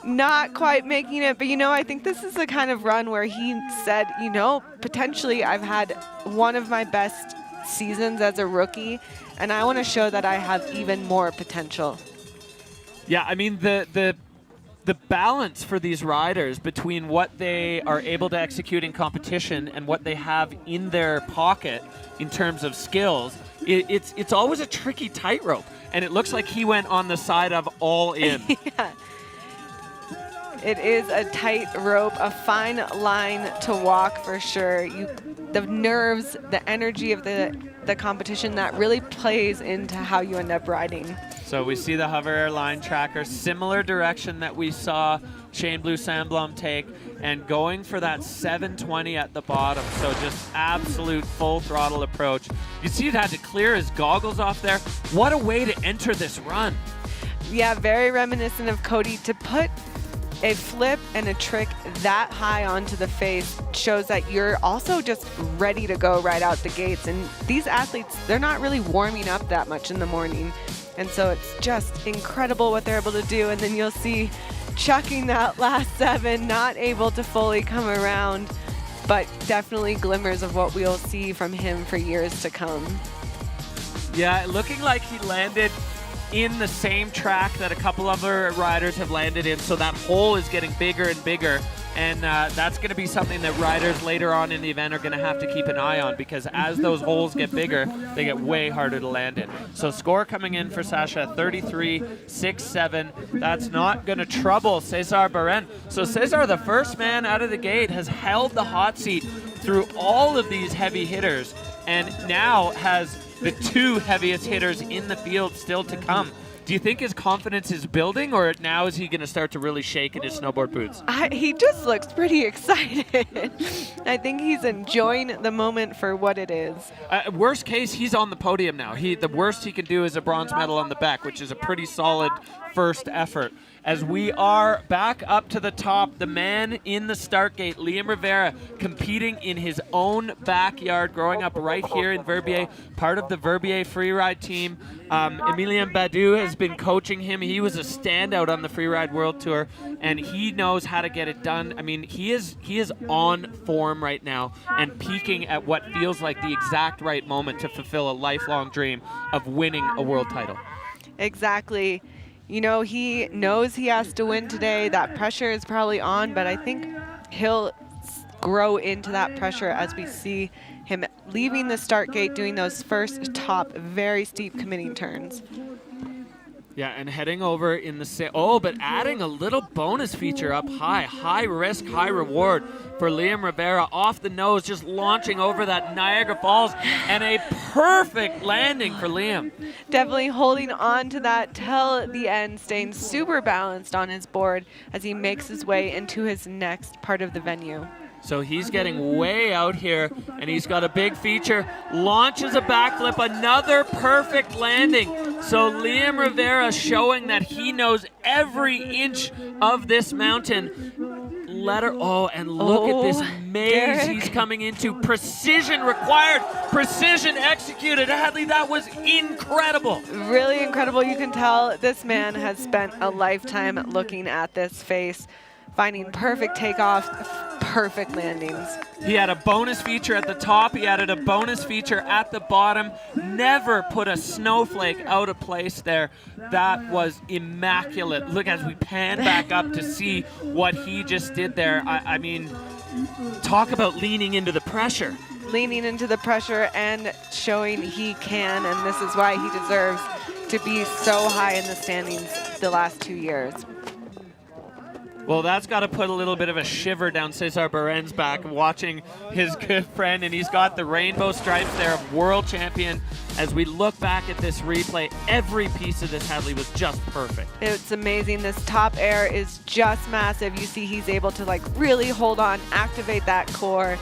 Not quite making it, but you know, I think this is the kind of run where he said, you know, potentially I've had one of my best seasons as a rookie, and I want to show that I have even more potential. Yeah, I mean, the balance for these riders between what they are able to execute in competition and what they have in their pocket in terms of skills, it's always a tricky tightrope, and it looks like he went on the side of all in. Yeah. It is a tight rope, a fine line to walk for sure. The nerves, the energy of the competition, that really plays into how you end up riding. So we see the Hover Air line tracker, similar direction that we saw Shane Blue Sandblom take, and going for that 720 at the bottom. So just absolute full throttle approach. You see it had to clear his goggles off there. What a way to enter this run. Yeah, very reminiscent of Cody. To put a flip and a trick that high onto the face shows that you're also just ready to go right out the gates. And these athletes, they're not really warming up that much in the morning. And so it's just incredible what they're able to do. And then you'll see chucking that last 7, not able to fully come around, but definitely glimmers of what we'll see from him for years to come. Yeah, looking like he landed in the same track that a couple other riders have landed in, so that hole is getting bigger and bigger, and that's going to be something that riders later on in the event are going to have to keep an eye on, because as those holes get bigger, they get way harder to land in. So score coming in for Sasha, 33.67. That's not going to trouble Cesar Baren. So Cesar, the first man out of the gate, has held the hot seat through all of these heavy hitters, and now has the 2 heaviest hitters in the field still to come. Do you think his confidence is building, or now is he going to start to really shake in his snowboard boots? He just looks pretty excited. I think he's enjoying the moment for what it is. Worst case, he's on the podium now. The worst he can do is a bronze medal on the back, which is a pretty solid first effort. As we are back up to the top, the man in the start gate, Liam Rivera, competing in his own backyard, growing up right here in Verbier, part of the Verbier Freeride team. Emilien Badu has been coaching him. He was a standout on the Freeride World Tour, and he knows how to get it done. I mean, he is on form right now and peaking at what feels like the exact right moment to fulfill a lifelong dream of winning a world title. Exactly. You know, he knows he has to win today. That pressure is probably on, but I think he'll grow into that pressure as we see him leaving the start gate, doing those first top, very steep committing turns. Yeah, and heading over in the but adding a little bonus feature up high. High risk, high reward for Liam Rivera. Off the nose, just launching over that Niagara Falls, and a perfect landing for Liam. Definitely holding on to that till the end, staying super balanced on his board as he makes his way into his next part of the venue. So he's getting way out here, and he's got a big feature. Launches a backflip, another perfect landing. So Liam Rivera showing that he knows every inch of this mountain. And look at this maze Derek. he's coming into. Precision required, precision executed. Hadley, that was incredible. Really incredible. You can tell this man has spent a lifetime looking at this face, finding perfect takeoff, perfect landings. He had a bonus feature at the top. He added a bonus feature at the bottom. Never put a snowflake out of place there. That was immaculate. Look as we pan back up to see what he just did there. I mean, talk about leaning into the pressure. Leaning into the pressure and showing he can, and this is why he deserves to be so high in the standings the last 2 years. Well, that's got to put a little bit of a shiver down Cesar Beren's back watching his good friend, and he's got the rainbow stripes there of world champion. As we look back at this replay, every piece of this, Hadley, was just perfect. It's amazing. This top air is just massive. You see he's able to like really hold on, activate that core.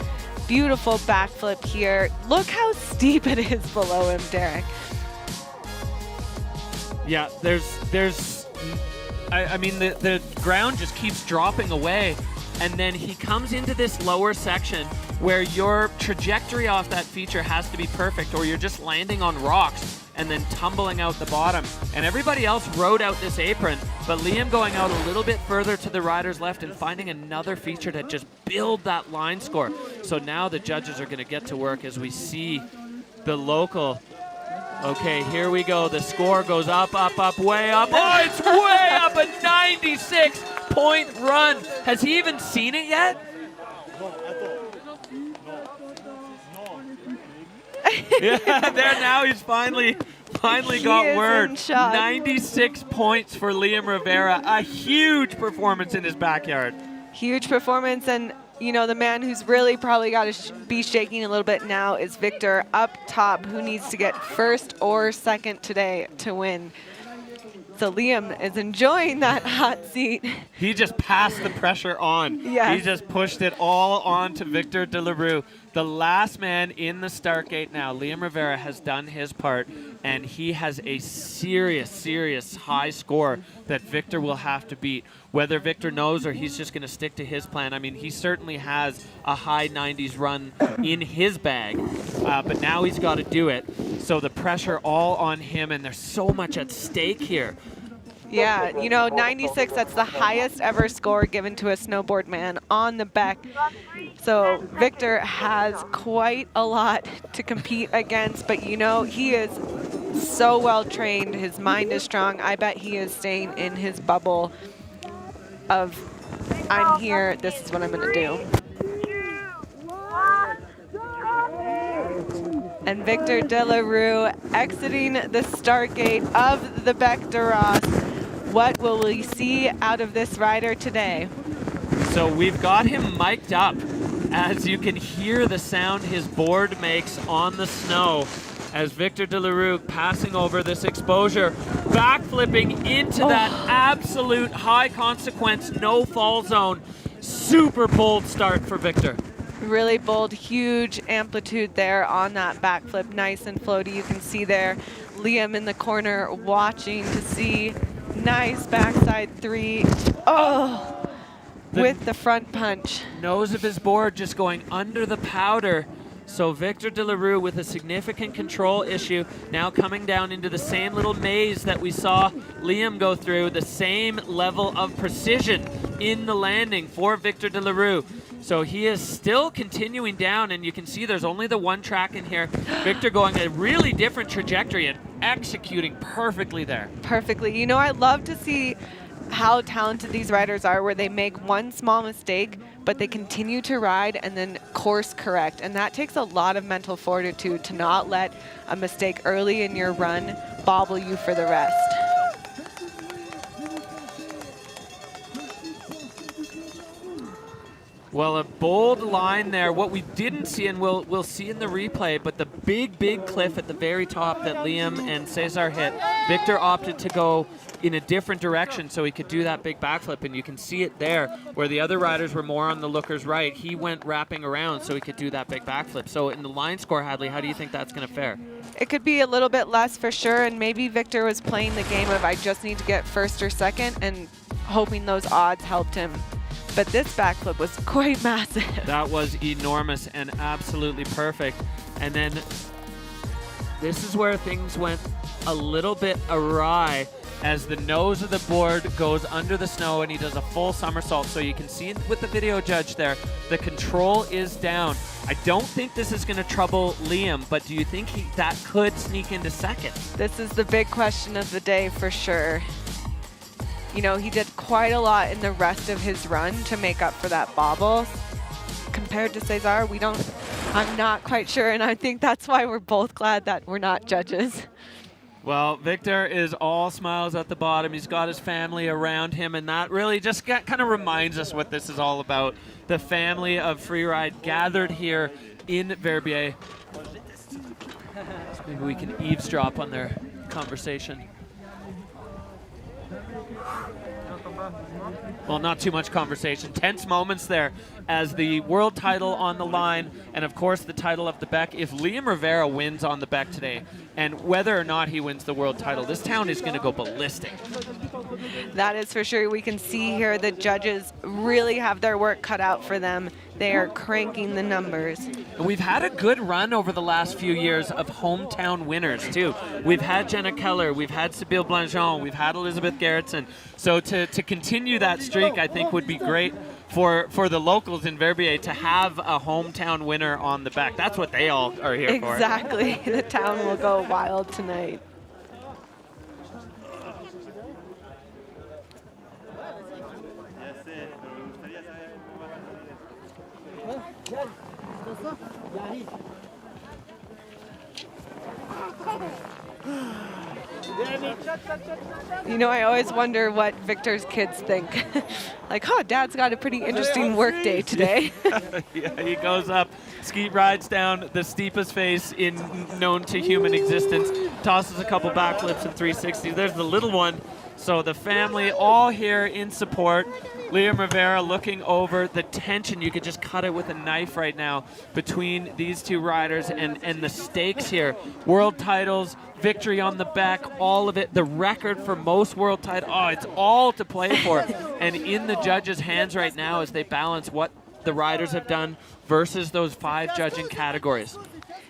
Beautiful backflip here. Look how steep it is below him, Derek. Yeah, I mean, the ground just keeps dropping away, and then he comes into this lower section where your trajectory off that feature has to be perfect, or you're just landing on rocks and then tumbling out the bottom. And everybody else rode out this apron, but Liam going out a little bit further to the rider's left and finding another feature to just build that line score. So now the judges are going to get to work as we see the local. Okay, here we go. The score goes up, up, up, way up. Oh, it's way up, a 96-point run. Has he even seen it yet? Yeah, there now he's finally got word. 96 points for Liam Rivera. A huge performance in his backyard. Huge performance, and you know, the man who's really probably got to be shaking a little bit now is Victor up top, who needs to get first or second today to win. So Liam is enjoying that hot seat. He just passed the pressure on. Yes. He just pushed it all on to Victor De La Rue. The last man in the start gate now. Liam Rivera has done his part, and he has a serious high score that Victor will have to beat. Whether Victor knows or he's just going to stick to his plan. I mean, he certainly has a high 90s run in his bag, but now he's got to do it. So the pressure all on him, and there's so much at stake here. Yeah, you know, 96, that's the highest ever score given to a snowboard man on the Beck. So Victor has quite a lot to compete against, but you know, he is so well trained. His mind is strong. I bet he is staying in his bubble of, I'm here, this is what I'm going to do. And Victor De La Rue exiting the start gate of the Bec de Ross. What will we see out of this rider today? So we've got him mic'd up, as you can hear the sound his board makes on the snow as Victor De La Rue passing over this exposure, backflipping into that absolute high consequence, no fall zone. Super bold start for Victor. Really bold, huge amplitude there on that backflip, nice and floaty. You can see there Liam in the corner watching to see. Nice backside three. Oh, with the front punch. Nose of his board just going under the powder. So Victor De La Rue with a significant control issue, now coming down into the same little maze that we saw Liam go through, the same level of precision in the landing for Victor De La Rue. So he is still continuing down, and you can see there's only the one track in here. Victor going a really different trajectory and executing perfectly there. Perfectly. You know, I love to see how talented these riders are, where they make one small mistake, but they continue to ride and then course correct. And that takes a lot of mental fortitude to not let a mistake early in your run bobble you for the rest. Well, a bold line there. What we didn't see, and we'll see in the replay, but the big cliff at the very top that Liam and Cesar hit, Victor opted to go in a different direction so he could do that big backflip, and you can see it there where the other riders were more on the looker's right. He went wrapping around so he could do that big backflip. So in the line score, Hadley, how do you think that's going to fare? It could be a little bit less for sure, and maybe Victor was playing the game of I just need to get first or second and hoping those odds helped him. But this backflip was quite massive. That was enormous and absolutely perfect. And then this is where things went a little bit awry as the nose of the board goes under the snow and he does a full somersault. So you can see with the video judge there, the control is down. I don't think this is going to trouble Liam, but do you think that could sneak into second? This is the big question of the day for sure. You know, he did quite a lot in the rest of his run to make up for that bobble. compared to Cesar, I'm not quite sure, and I think that's why we're both glad that we're not judges. Well, Victor is all smiles at the bottom. He's got his family around him, and that really just kind of reminds us what this is all about. The family of Freeride gathered here in Verbier. So maybe we can eavesdrop on their conversation. Well, not too much conversation. Tense moments there as the world title on the line, and of course the title of the Beck. If Liam Rivera wins on the Beck today, and whether or not he wins the world title, this town is going to go ballistic. That is for sure. We can see here the judges really have their work cut out for them. They are cranking the numbers. And we've had a good run over the last few years of hometown winners, too. We've had Jenna Keller, we've had Sybille Blanchon, we've had Elizabeth Gerritsen. So to continue that streak, I think, would be great for the locals in Verbier to have a hometown winner on the back. That's what they all are here for. Exactly. The town will go wild tonight. You know, I always wonder what Victor's kids think. Like, oh, Dad's got a pretty interesting work day today. Yeah, he goes up, rides down the steepest face known to human existence, tosses a couple backflips and 360s. There's the little one. So the family all here in support. Liam Rivera looking over the tension. You could just cut it with a knife right now between these two riders and the stakes here. World titles, victory on the back, all of it. The record for most world titles. Oh, it's all to play for. And in the judges' hands right now as they balance what the riders have done versus those 5 judging categories.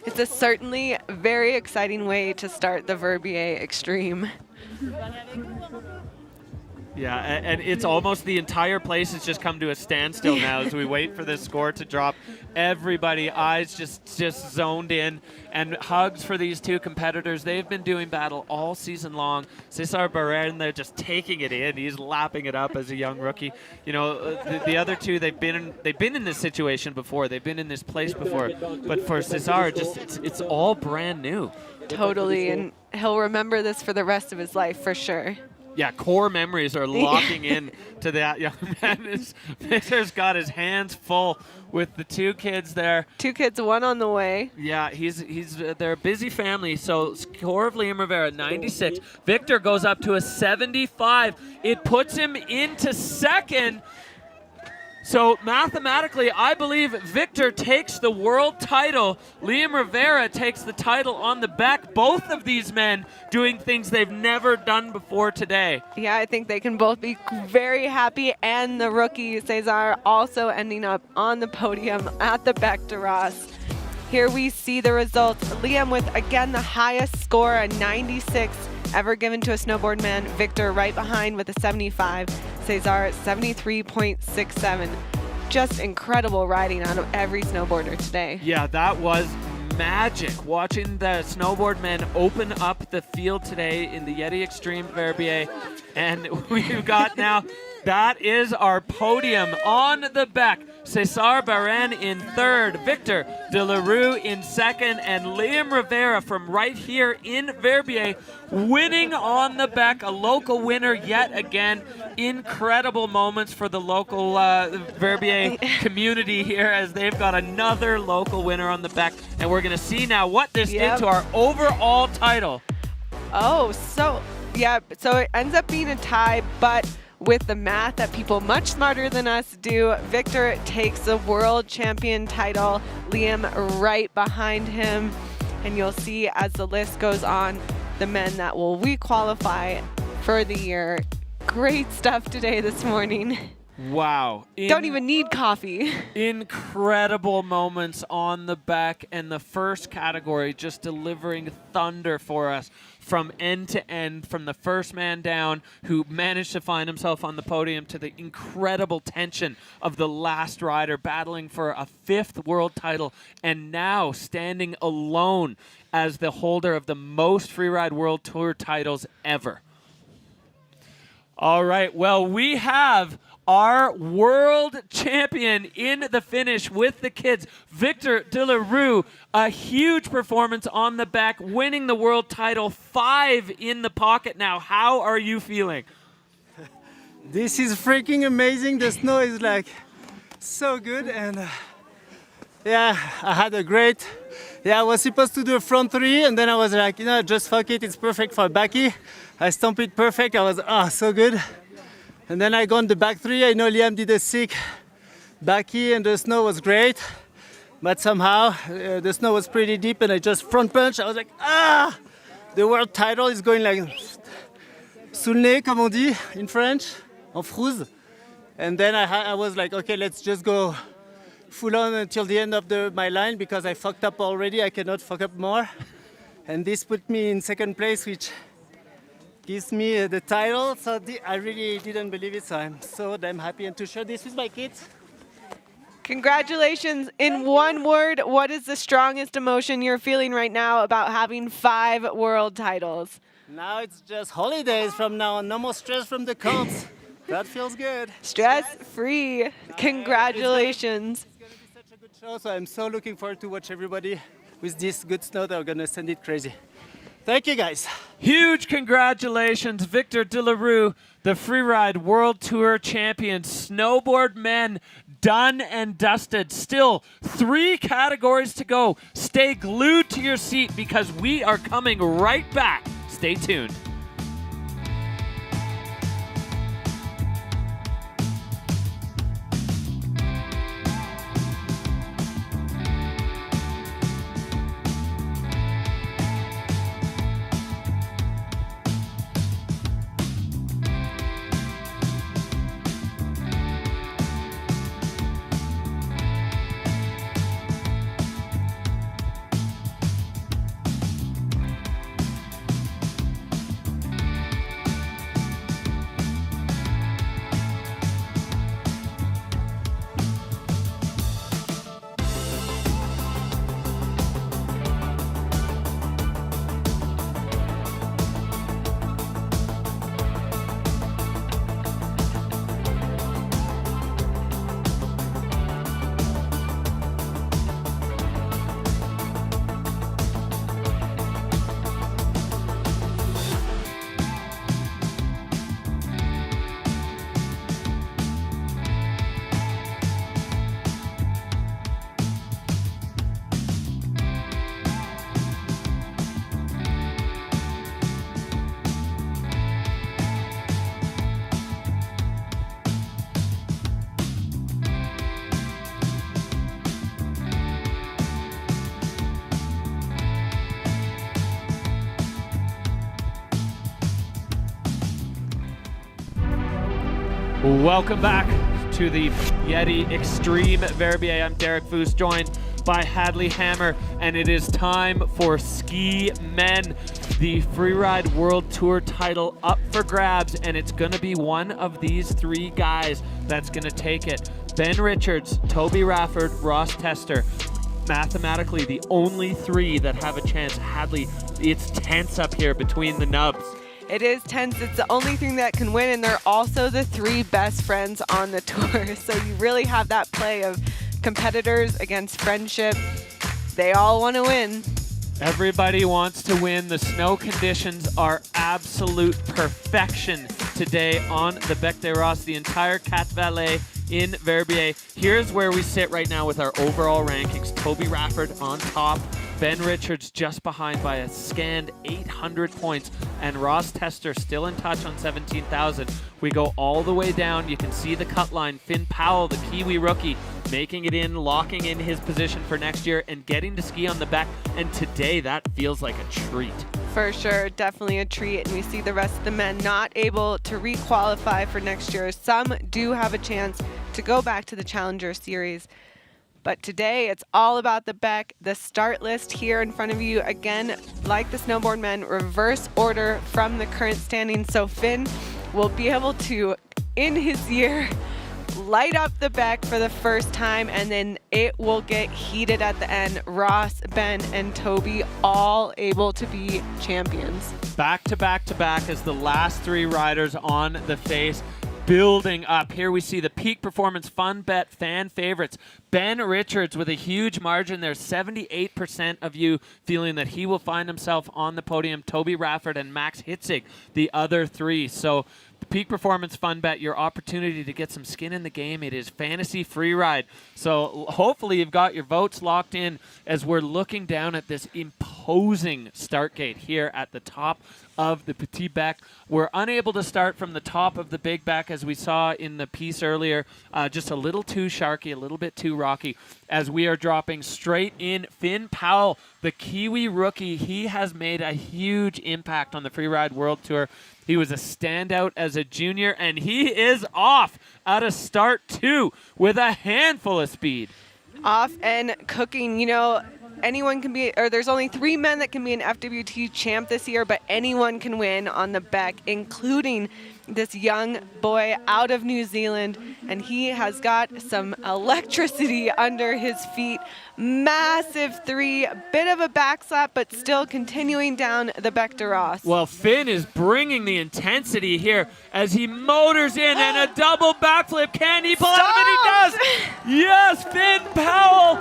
It's a certainly very exciting way to start the Verbier Xtreme. Yeah, and it's almost the entire place has just come to a standstill now as we wait for this score to drop. Everybody, eyes just zoned in, and hugs for these two competitors. They've been doing battle all season long. Cesar Barrera, they're just taking it in. He's lapping it up as a young rookie. You know, the other two, they've been in this situation before. They've been in this place before. But for Cesar, it's all brand new. Totally, and he'll remember this for the rest of his life for sure. Yeah, core memories are locking in to that young man. Victor's got his hands full with the 2 kids there. 2 kids, 1 on the way. Yeah, they're a busy family. So score of Liam Rivera, 96. Victor goes up to a 75. It puts him into second. So mathematically, I believe Victor takes the world title. Liam Rivera takes the title on the back. Both of these men doing things they've never done before today. Yeah, I think they can both be very happy. And the rookie, Cesar, also ending up on the podium at the Bec de Ross. Here we see the results. Liam with, again, the highest score, a 96 ever given to a snowboard man. Victor right behind with a 75. Cesar 73.67. Just incredible riding out of every snowboarder today. Yeah, that was magic. Watching the snowboard men open up the field today in the YETI Xtreme Verbier. And we've got now, that is our podium on the back. Cesar Barren in third, Victor de la Rue in second, and Liam Rivera from right here in Verbier winning on the back, a local winner yet again. Incredible moments for the local Verbier community here as they've got another local winner on the back, and we're going to see now what this did to our overall title. Oh, so it ends up being a tie, but with the math that people much smarter than us do, Victor takes the world champion title. Liam right behind him. And you'll see as the list goes on, the men that will re-qualify for the year. Great stuff today this morning. Wow. Don't even need coffee. Incredible moments on the back, and the first category just delivering thunder for us from end to end, from the first man down who managed to find himself on the podium to the incredible tension of the last rider battling for a 5th world title, and now standing alone as the holder of the most Freeride World Tour titles ever. All right, well, we have our world champion in the finish with the kids, Victor de la Rue. A huge performance on the back, winning the world title, 5 in the pocket now. How are you feeling? This is freaking amazing. The snow is like so good, and yeah, I had a great, I was supposed to do a front 3, and then I was like, just fuck it, it's perfect for backy. I stomped it perfect, I was, so good. And then I got the back 3, I know Liam did a sick backy, and the snow was great. But somehow, the snow was pretty deep, and I just front punch, I was like, the world title is going like, sous le nez, comme on dit, in French, en frouze. And then I was like, okay, let's just go full on until the end of my line, because I fucked up already, I cannot fuck up more. And this put me in second place, which gives me the title. So I really didn't believe it, so I'm so damn happy and to share this with my kids. Congratulations. In one word, what is the strongest emotion you're feeling right now about having 5 world titles? Now it's just holidays from now on, no more stress from the comps. That feels good. Stress-free. Congratulations. Show, so I'm so looking forward to watch everybody with this good snow. They're gonna send it crazy. Thank you, guys. Huge congratulations, Victor de la Rue, the Freeride World Tour champion. Snowboard men done and dusted. Still 3 categories to go. Stay glued to your seat because we are coming right back. Stay tuned. Welcome back to the YETI Xtreme Verbier. I'm Derek Foos, joined by Hadley Hammer, and it is time for Ski Men, the Freeride World Tour title up for grabs, and it's going to be one of these 3 guys that's going to take it. Ben Richards, Toby Rafford, Ross Tester. Mathematically, the only 3 that have a chance. Hadley, it's tense up here between the nubs. It is tense. It's the only thing that can win, and they're also the 3 best friends on the tour. So you really have that play of competitors against friendship. They all want to win. Everybody wants to win. The snow conditions are absolute perfection today on the Bec des Rosses, the entire Quatre Vallées in Verbier. Here's where we sit right now with our overall rankings. Toby Rafford on top. Ben Richards just behind by a scanned 800 points, and Ross Tester still in touch on 17,000. We go all the way down. You can see the cut line. Finn Powell, the Kiwi rookie, making it in, locking in his position for next year and getting to ski on the back. And today, that feels like a treat. For sure, definitely a treat. And we see the rest of the men not able to re-qualify for next year. Some do have a chance to go back to the Challenger Series. But today, it's all about the Bec. The start list here in front of you, again, like the snowboard men, reverse order from the current standing. So Finn will be able to, in his year, light up the Bec for the first time, and then it will get heated at the end. Ross, Ben, and Toby all able to be champions. Back to back to back as the last 3 riders on the face. building up. Here we see the Peak Performance Fun Bet fan favorites. Ben Richards with a huge margin there. 78% of you feeling that he will find himself on the podium. Toby Rafford and Max Hitzig, the other three. So the Peak Performance Fun Bet, your opportunity to get some skin in the game. It is Fantasy Freeride. So hopefully you've got your votes locked in as we're looking down at this imposing start gate here at the top of the Petit Bec. We're unable to start from the top of the Big Bec as we saw in the piece earlier. Just a little too sharky, a little bit too rocky as we are dropping straight in. Finn Powell, the Kiwi rookie, he has made a huge impact on the Freeride World Tour. He was a standout as a junior, and he is off at a start two with a handful of speed. Off and cooking. You know, anyone can be, or there's only 3 men that can be an FWT champ this year, but anyone can win on the Bec, including this young boy out of New Zealand, and he has got some electricity under his feet. Massive three, bit of a backslap, but still continuing down the Bec de Ross. Well, Finn is bringing the intensity here as he motors in and a double backflip. Can he pull out of it? He does! Yes, Finn Powell!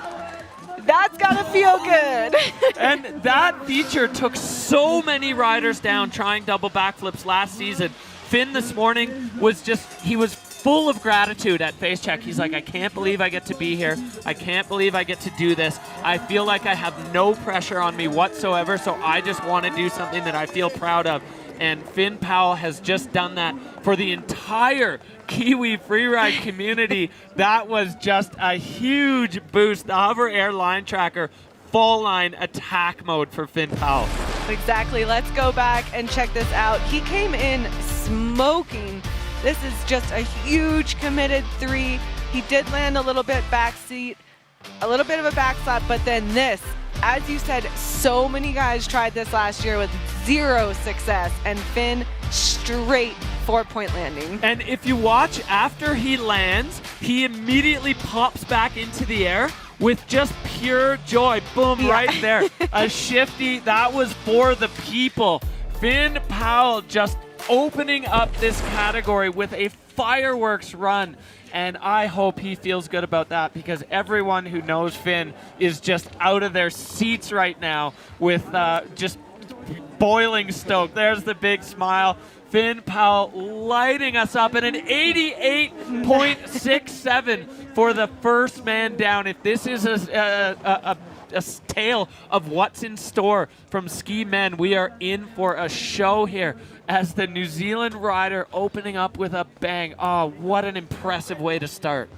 That's gotta feel good. And that feature took so many riders down trying double backflips last season. Finn this morning was he was full of gratitude at face check. He's like, I can't believe I get to be here. I can't believe I get to do this. I feel like I have no pressure on me whatsoever, so I just want to do something that I feel proud of. And Finn Powell has just done that for the entire Kiwi freeride community. That was just a huge boost. The Hover Air line tracker, full line attack mode for Finn Powell. Exactly. Let's go back and check this out. He came in smoking. This is just a huge committed three. He did land a little bit backseat, a little bit of a backslap, but then this, as you said, so many guys tried this last year with 0 success, and Finn straight 4-point landing. And if you watch, after he lands, he immediately pops back into the air with just pure joy. Boom, yeah. Right there. A shifty, that was for the people. Finn Powell just opening up this category with a fireworks run. And I hope he feels good about that, because everyone who knows Finn is just out of their seats right now with just boiling stoked. There's the big smile. Finn Powell lighting us up at an 88.67 for the first man down. If this is a tale of what's in store from ski men, we are in for a show here as the New Zealand rider opening up with a bang. Oh, what an impressive way to start.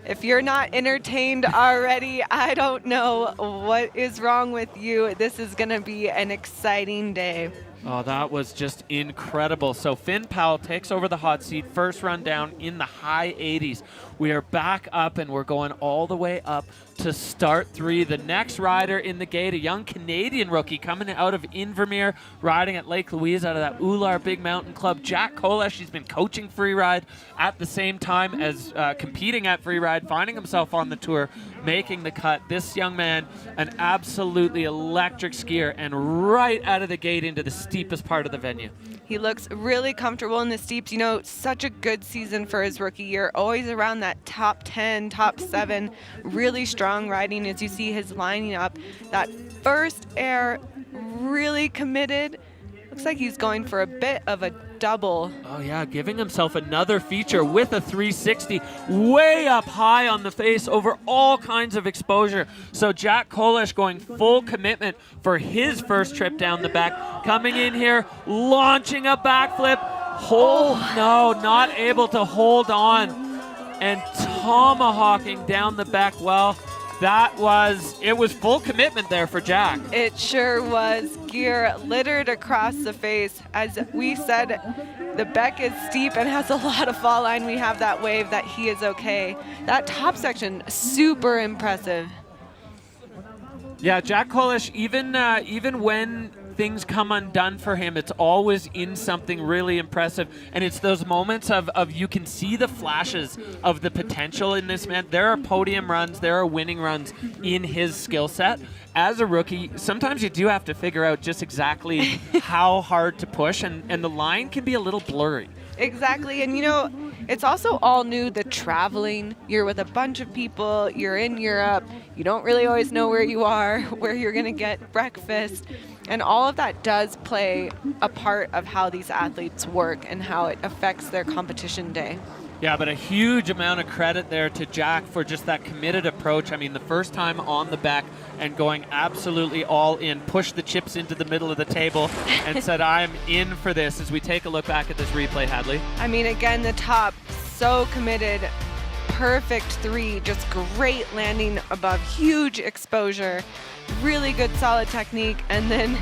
If you're not entertained already, I don't know what is wrong with you. This is going to be an exciting day. Oh, that was just incredible. So Finn Powell takes over the hot seat, first run down in the high 80s. We are back up, and we're going all the way up to start three. The next rider in the gate, a young Canadian rookie coming out of Verbier, riding at Lake Louise out of that Ular Big Mountain Club. Jack Kolesh, he's been coaching freeride at the same time as competing at freeride, finding himself on the tour, making the cut. This young man, an absolutely electric skier, and right out of the gate into the steepest part of the venue. He looks really comfortable in the steeps. You know, such a good season for his rookie year. Always around that top 10, top 7. Really strong riding as you see his lining up. That first air, really committed. Looks like he's going for a bit of a double. Oh yeah, giving himself another feature with a 360 way up high on the face over all kinds of exposure. So Jack Kolesh going full commitment for his first trip down the back. Coming in here, launching a backflip. No, not able to hold on. And tomahawking down the back. Well, it was full commitment there for Jack. It sure was. Gear littered across the face. As we said, the Bec is steep and has a lot of fall line. We have that wave that he is okay. That top section, super impressive. Yeah, Jack Kolesh, even when things come undone for him, it's always in something really impressive. And it's those moments of you can see the flashes of the potential in this man. There are podium runs, there are winning runs in his skill set. As a rookie, sometimes you do have to figure out just exactly how hard to push, and the line can be a little blurry. Exactly, and you know, It's also all new, the traveling. You're with a bunch of people, you're in Europe, you don't really always know where you are, where you're gonna get breakfast. And all of that does play a part of how these athletes work and how it affects their competition day. Yeah, but a huge amount of credit there to Jack for just that committed approach. I mean, the first time on the back and going absolutely all in, pushed the chips into the middle of the table and said, I'm in for this, as we take a look back at this replay, Hadley. I mean, again, the top, so committed, perfect 3, just great landing above, huge exposure, really good solid technique, and then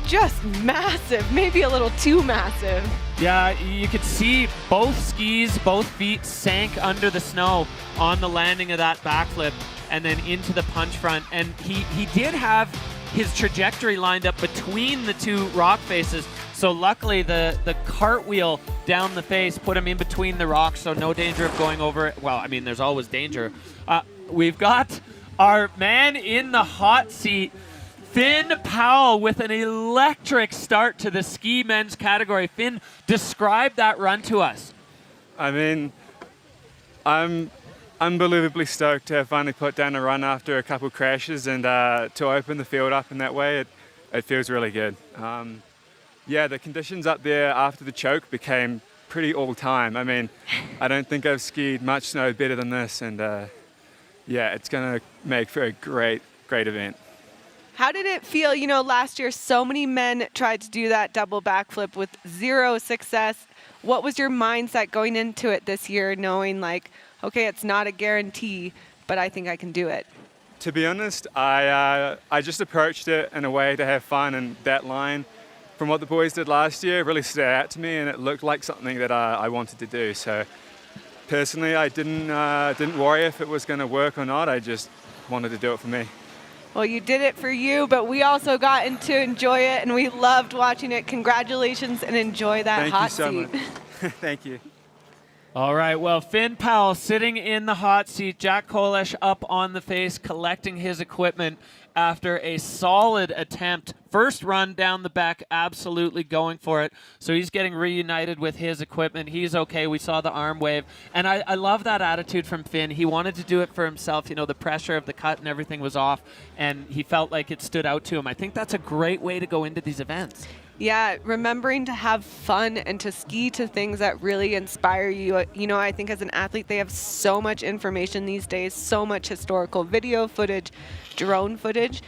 just massive, maybe a little too massive. Yeah, you could see both skis, both feet sank under the snow on the landing of that backflip and then into the punch front. And he did have his trajectory lined up between the 2 rock faces. So luckily the cartwheel down the face put him in between the rocks, so no danger of going over it. Well, I mean, there's always danger. We've got our man in the hot seat, Finn Powell, with an electric start to the ski men's category. Finn, describe that run to us. I mean, I'm unbelievably stoked to have finally put down a run after a couple crashes, and to open the field up in that way, it feels really good. Yeah, the conditions up there after the choke became pretty all-time. I mean, I don't think I've skied much snow better than this, and yeah, it's going to make for a great event. How did it feel? You know, last year so many men tried to do that double backflip with 0 success. What was your mindset going into it this year, knowing like, okay, it's not a guarantee, but I think I can do it? To be honest, I just approached it in a way to have fun, and that line from what the boys did last year really stood out to me, and it looked like something that I wanted to do. So personally, I didn't worry if it was going to work or not. I just wanted to do it for me. Well, you did it for you, but we also got to enjoy it, and we loved watching it. Congratulations, and enjoy that hot seat. Thank you so much. Thank you. All right, well, Finn Powell sitting in the hot seat, Jack Kolesh up on the face, collecting his equipment after a solid attempt. First run down the back, absolutely going for it. So he's getting reunited with his equipment. He's okay. We saw the arm wave. And I love that attitude from Finn. He wanted to do it for himself. You know, the pressure of the cut and everything was off, and he felt like it stood out to him. I think that's a great way to go into these events. Yeah, remembering to have fun and to ski to things that really inspire you. You know, I think as an athlete, they have so much information these days, so much historical video footage, drone footage,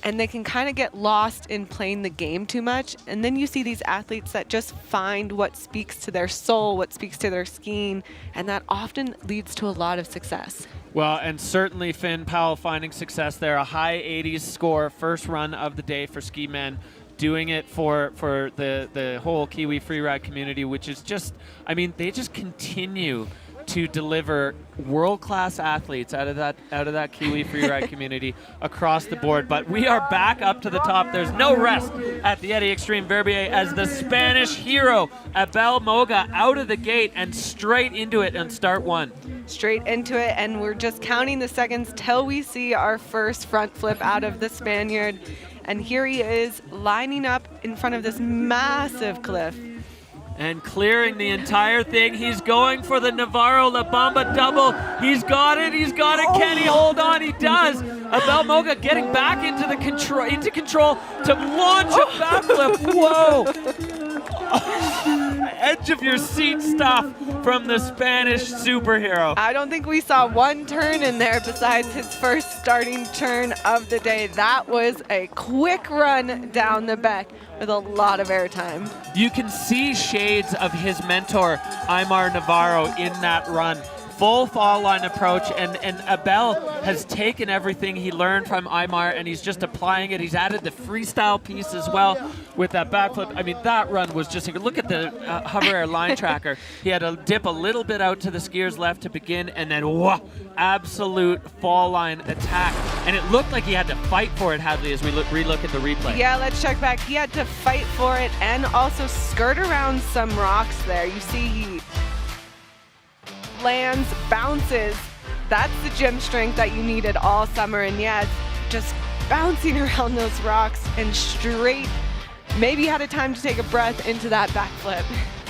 and they can kind of get lost in playing the game too much. And then you see these athletes that just find what speaks to their soul, what speaks to their skiing, and that often leads to a lot of success. Well, and certainly Finn Powell finding success there. A high 80s score, first run of the day for ski men. Doing it for the whole Kiwi freeride community, which is just, I mean, they just continue to deliver world-class athletes out of that Kiwi freeride community across the board. But we are back up to the top. There's no rest at the YETI Xtreme Verbier as the Spanish hero Abel Moga out of the gate and straight into it on start 1. Straight into it, and we're just counting the seconds till we see our first front flip out of the Spaniard. And here he is lining up in front of this massive cliff. And clearing the entire thing. He's going for the Navarro La Bamba double. He's got it. He's got it. Can he hold on? He does. Abel Moga getting back into control to launch a backflip. Whoa. Edge of your seat stuff from the Spanish superhero. I don't think we saw one turn in there besides his first starting turn of the day. That was a quick run down the back with a lot of airtime. You can see shades of his mentor, Aymar Navarro, in that run. Full fall line approach, and Abel has taken everything he learned from Aymar and he's just applying it. He's added the freestyle piece as well with that backflip. I mean, that run was just, look at the hover air line tracker. He had to dip a little bit out to the skier's left to begin, and then whoa, absolute fall line attack. And it looked like he had to fight for it, Hadley, as we re-look at the replay. Yeah, let's check back. He had to fight for it and also skirt around some rocks there. You see he lands, bounces. That's the gym strength that you needed all summer. And yeah, just bouncing around those rocks and straight. Maybe had a time to take a breath into that backflip.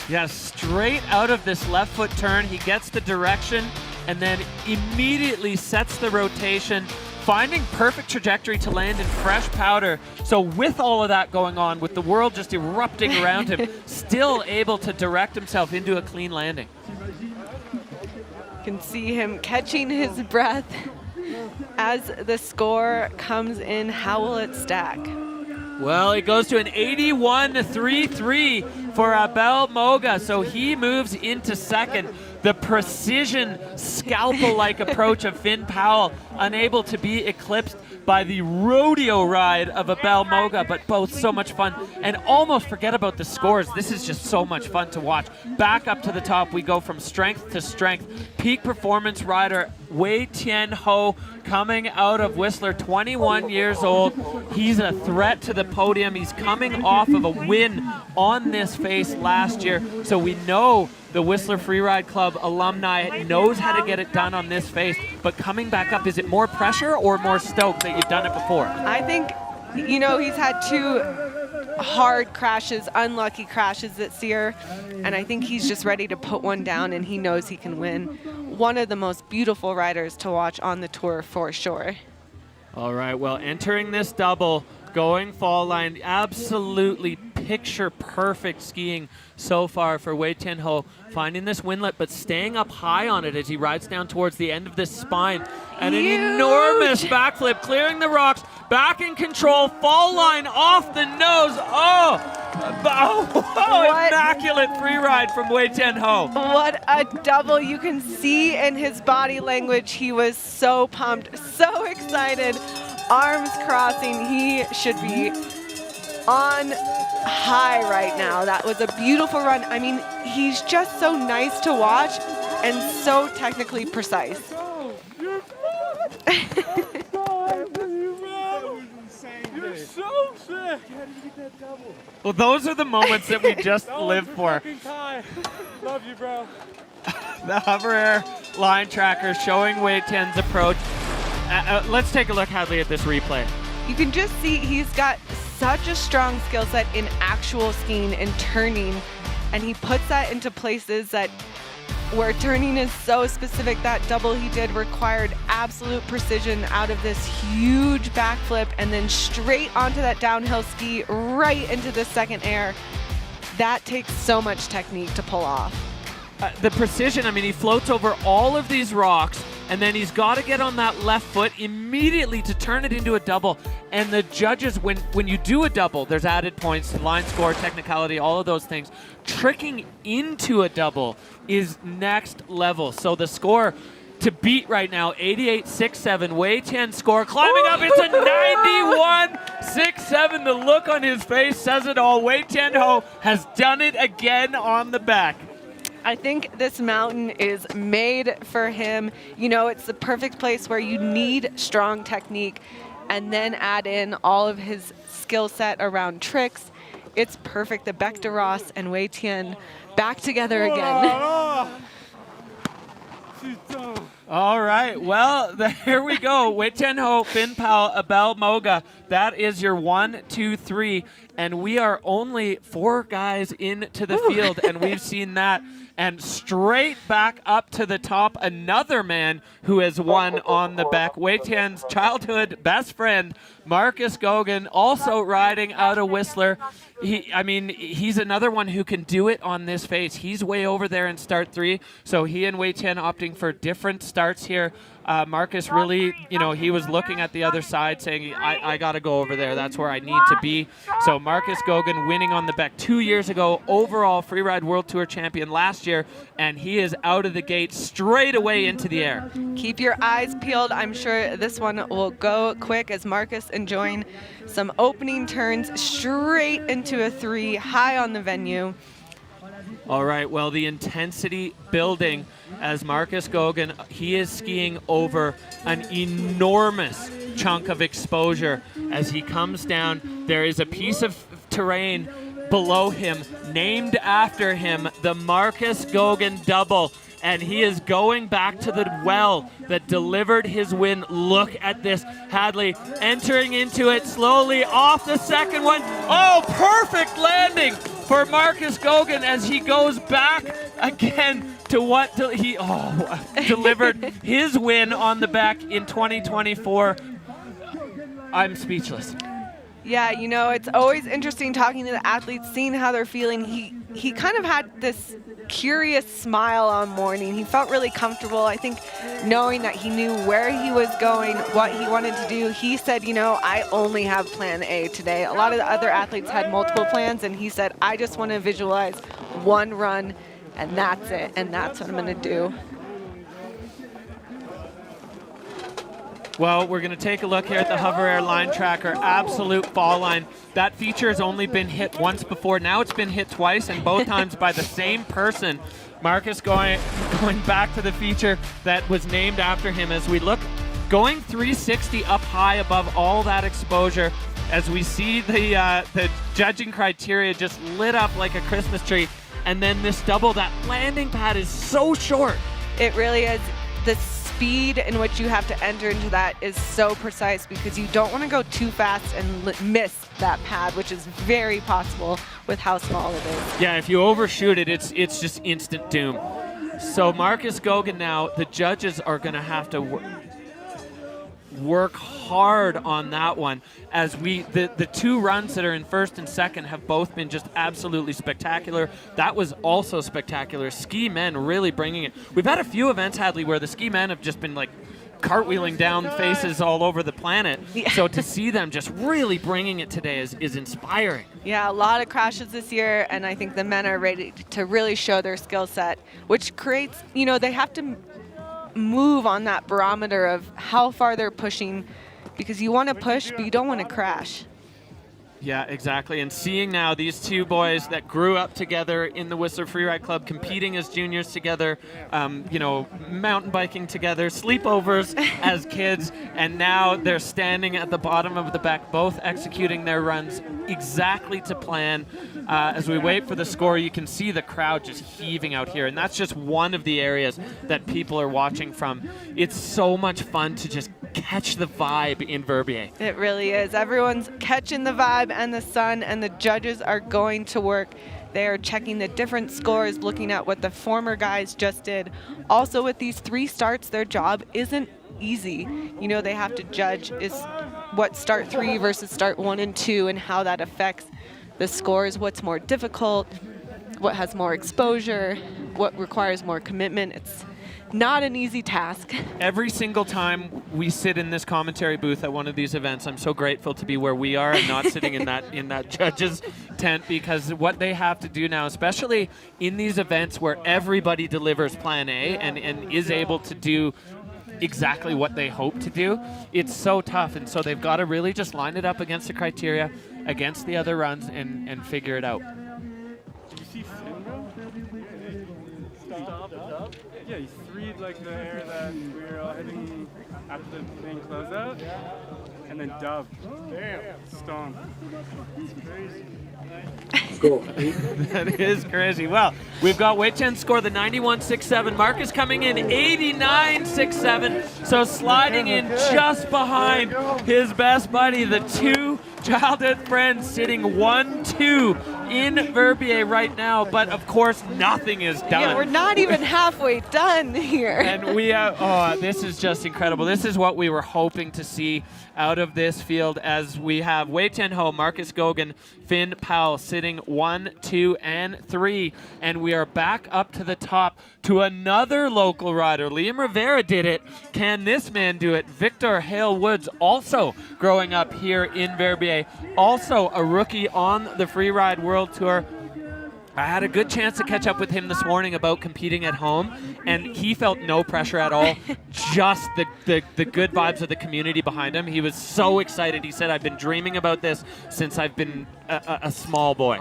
Yeah, straight out of this left foot turn, he gets the direction and then immediately sets the rotation, finding perfect trajectory to land in fresh powder. So with all of that going on, with the world just erupting around him, still able to direct himself into a clean landing. You can see him catching his breath as the score comes in. How will it stack? Well, it goes to an 81-3-3 for Abel Moga, so he moves into second. The precision scalpel-like approach of Finn Powell, unable to be eclipsed by the rodeo ride of Abel Moga, but both so much fun. And almost forget about the scores. This is just so much fun to watch. Back up to the top, we go from strength to strength. Peak performance rider Wei Tian Ho coming out of Whistler, 21 years old. He's a threat to the podium. He's coming off of a win on this face last year, so we know the Whistler Freeride Club alumni knows how to get it done on this face, but coming back up, is it more pressure or more stoked that you've done it before? I think, you know, he's had 2 hard crashes, unlucky crashes this year, and I think he's just ready to put one down, and he knows he can win. One of the most beautiful riders to watch on the tour for sure. All right, well, entering this double, going fall line, absolutely picture perfect skiing so far for Wei Tian Ho, finding this windlet but staying up high on it as he rides down towards the end of this spine. And an enormous backflip, clearing the rocks, back in control, fall line off the nose. Oh, immaculate free ride from Wei Tian Ho. What a double. You can see in his body language he was so pumped, so excited, arms crossing. He should be on high right now. That was a beautiful run. I mean, he's just so nice to watch and so technically precise. You're so sick. Well, those are the moments that we just live for. Love you, bro. The hover air line tracker showing Wei Tian's approach. Let's take a look, Hadley, at this replay. You can just see he's got such a strong skill set in actual skiing and turning, and he puts that into places that where turning is so specific. That double he did required absolute precision out of this huge backflip and then straight onto that downhill ski right into the second air. That takes so much technique to pull off. The precision, I mean, he floats over all of these rocks, and then he's got to get on that left foot immediately to turn it into a double. And the judges, when you do a double, there's added points, line score, technicality, all of those things. Tricking into a double is next level. So the score to beat right now, 88.67. Wei Tian score climbing up. It's a 91.67. The look on his face says it all. Wei Tian Ho has done it again on the back. I think this mountain is made for him. You know, it's the perfect place where you need strong technique and then add in all of his skill set around tricks. It's perfect. The Bec de Ross and Wei Tian back together again. All right, well, here we go. Wei Tian Ho, Finn Powell, Abel Moga. That is your 1, 2, 3. And we are only 4 guys into the field, and we've seen that. And straight back up to the top, another man who has won on the Bec. Wei Tian's childhood best friend, Marcus Goguen, also riding out of Whistler. He's another one who can do it on this face. He's way over there in start 3, so he and Wei Tian opting for different starts here. Marcus really, he was looking at the other side saying, I got to go over there. That's where I need to be. So Marcus Goguen winning on the Bec 2 years ago, overall Freeride World Tour champion last year, and he is out of the gate straight away into the air. Keep your eyes peeled. I'm sure this one will go quick as Marcus enjoying some opening turns straight into a 3 high on the venue. All right, well, the intensity building as Marcus Goguen, he is skiing over an enormous chunk of exposure. As he comes down, there is a piece of terrain below him named after him, the Marcus Goguen double. And he is going back to the well that delivered his win. Look at this. Hadley entering into it slowly off the second one. Oh, perfect landing for Marcus Gogan as he goes back again to what he delivered his win on the back in 2024. I'm speechless. Yeah, you know, it's always interesting talking to the athletes, seeing how they're feeling. He kind of had this curious smile on morning. He felt really comfortable, I think, knowing that he knew where he was going, what he wanted to do. He said, you know, I only have plan A today. A lot of the other athletes had multiple plans, and he said, I just want to visualize one run, and that's it, and that's what I'm going to do. Well, we're going to take a look here at the Hover Air line tracker, absolute fall line. That feature has only been hit once before. Now it's been hit twice, and both times by the same person. Marcus going back to the feature that was named after him as we look, going 360 up high above all that exposure as we see the judging criteria just lit up like a Christmas tree. And then this double, that landing pad is so short. It really is. The speed in which you have to enter into that is so precise because you don't want to go too fast and miss that pad, which is very possible with how small it is. Yeah, if you overshoot it, it's just instant doom. So Marcus Gogan now, the judges are going to have to work hard on that one as the two runs that are in first and second have both been just absolutely spectacular. That was also spectacular. Ski men really bringing it. We've had a few events, Hadley, where the ski men have just been like cartwheeling down faces all over the planet. Yeah. So to see them just really bringing it today is inspiring. Yeah, a lot of crashes this year, and I think the men are ready to really show their skill set, which creates, you know, they have to move on that barometer of how far they're pushing, because you want to push, but you don't want to crash. Yeah, exactly. And seeing now these two boys that grew up together in the Whistler Freeride Club, competing as juniors together, you know, mountain biking together, sleepovers as kids, and now they're standing at the bottom of the back, both executing their runs exactly to plan. As we wait for the score, you can see the crowd just heaving out here, and that's just one of the areas that people are watching from. It's so much fun to just catch the vibe in Verbier. It really is. Everyone's catching the vibe and the sun, and the judges are going to work. They are checking the different scores, looking at what the former guys just did. Also, with these 3 starts, their job isn't easy. You know, they have to judge is what start 3 versus start 1 and 2 and how that affects the scores, what's more difficult, what has more exposure, what requires more commitment. It's not an easy task. Every single time we sit in this commentary booth at one of these events, I'm so grateful to be where we are and not sitting in that judges tent, because what they have to do now, especially in these events where everybody delivers plan A and is able to do exactly what they hope to do, it's so tough. And so they've got to really just line it up against the criteria, against the other runs, and figure it out. You see Stop. Yeah, he threed like the air that we were heading after the main closeout, and then dove. Damn. Stone. It's crazy. Cool. That is crazy. Well, we've got Wei Chen score the 91.67. Marcus coming in 89.67. So sliding in just behind his best buddy, the two childhood friends, sitting 1-2 in Verbier right now. But of course, nothing is done. Yeah, we're not even halfway done here. And we this is just incredible. This is what we were hoping to see out of this field, as we have Wei Chen Ho, Marcus Gogan, Finn Powell sitting 1, 2, and 3. And we are back up to the top to another local rider. Liam Rivera did it. Can this man do it? Victor Hale Woods, also growing up here in Verbier, also a rookie on the Freeride World Tour. I had a good chance to catch up with him this morning about competing at home, and he felt no pressure at all, just the good vibes of the community behind him. He was so excited. He said, I've been dreaming about this since I've been a small boy.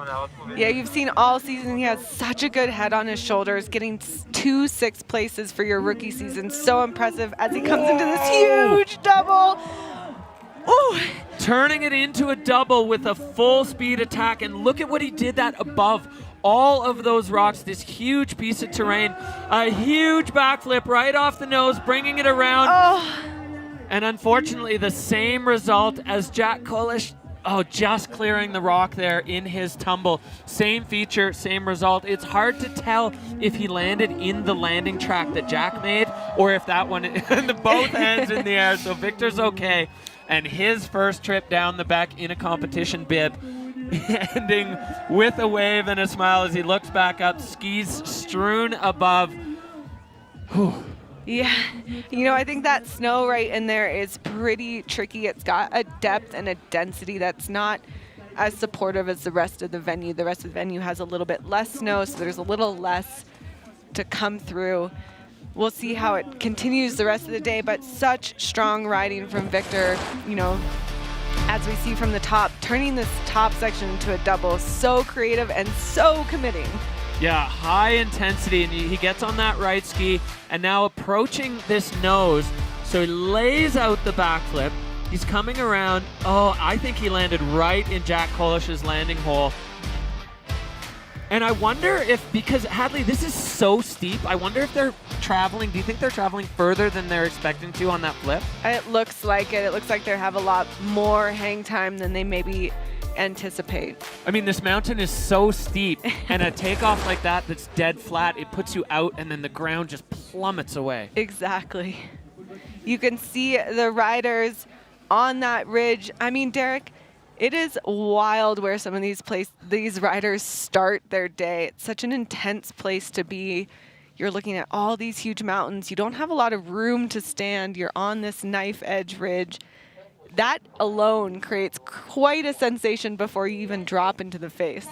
Yeah, you've seen all season he has such a good head on his shoulders, getting 2 6th places for your rookie season. So impressive as he comes into this huge double. Ooh. Turning it into a double with a full speed attack, and look at what he did that above all of those rocks, this huge piece of terrain, a huge backflip right off the nose, bringing it around. Oh. And unfortunately, the same result as Jack Kolish. Oh, just clearing the rock there in his tumble. Same feature, same result. It's hard to tell if he landed in the landing track that Jack made or if that one, both hands in the air. So Victor's okay. And his first trip down the back in a competition bib, ending with a wave and a smile as he looks back up, skis strewn above. Whew. Yeah, you know, I think that snow right in there is pretty tricky. It's got a depth and a density that's not as supportive as the rest of the venue. The rest of the venue has a little bit less snow, so there's a little less to come through. We'll see how it continues the rest of the day, but such strong riding from Victor, you know, as we see from the top, turning this top section into a double. So creative and so committing. Yeah, high intensity, and he gets on that right ski, and now approaching this nose, so he lays out the backflip. He's coming around. Oh, I think he landed right in Jack Kolish's landing hole. And I wonder if, because Hadley, this is so steep, I wonder if they're traveling, do you think they're traveling further than they're expecting to on that flip? It looks like it. It looks like they have a lot more hang time than they maybe anticipate. I mean, this mountain is so steep, and a takeoff like that that's dead flat, it puts you out, and then the ground just plummets away. Exactly. You can see the riders on that ridge. I mean, Derek, it is wild where some of these riders start their day. It's such an intense place to be. You're looking at all these huge mountains. You don't have a lot of room to stand. You're on this knife edge ridge. That alone creates quite a sensation before you even drop into the face.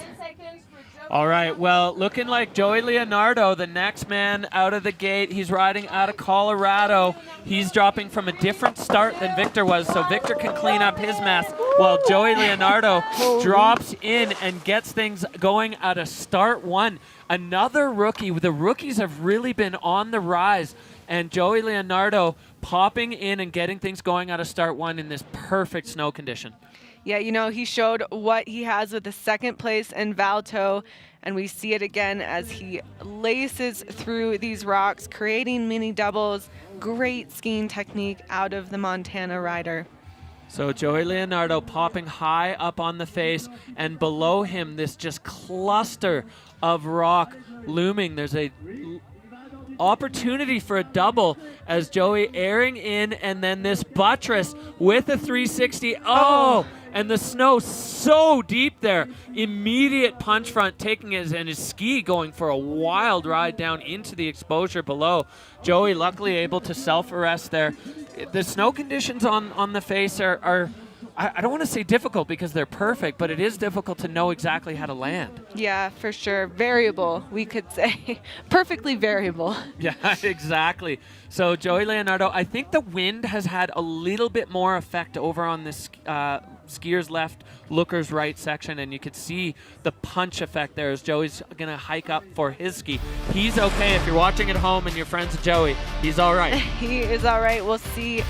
All right, well, looking like Joey Leonardo, the next man out of the gate. He's riding out of Colorado. He's dropping from a different start than Victor was, so Victor can clean up his mess while Joey Leonardo drops in and gets things going at a start one. Another rookie. The rookies have really been on the rise, and Joey Leonardo popping in and getting things going out of start one in this perfect snow condition. Yeah, you know, he showed what he has with the second place in Valto, and we see it again as he laces through these rocks, creating mini doubles. Great skiing technique out of the Montana rider. So Joey Leonardo popping high up on the face, and below him this just cluster of rock looming. There's a opportunity for a double as Joey airing in, and then this buttress with a 360. Oh! And the snow so deep there. Immediate punch front taking his ski going for a wild ride down into the exposure below. Joey luckily able to self-arrest there. The snow conditions on the face are I don't want to say difficult because they're perfect, but it is difficult to know exactly how to land. Yeah, for sure. Variable, we could say. Perfectly variable. Yeah, exactly. So Joey Leonardo, I think the wind has had a little bit more effect over on this skier's left, looker's right section, and you could see the punch effect there as Joey's going to hike up for his ski. He's okay. If you're watching at home and you're friends with Joey, he's all right. He is all right. We'll see.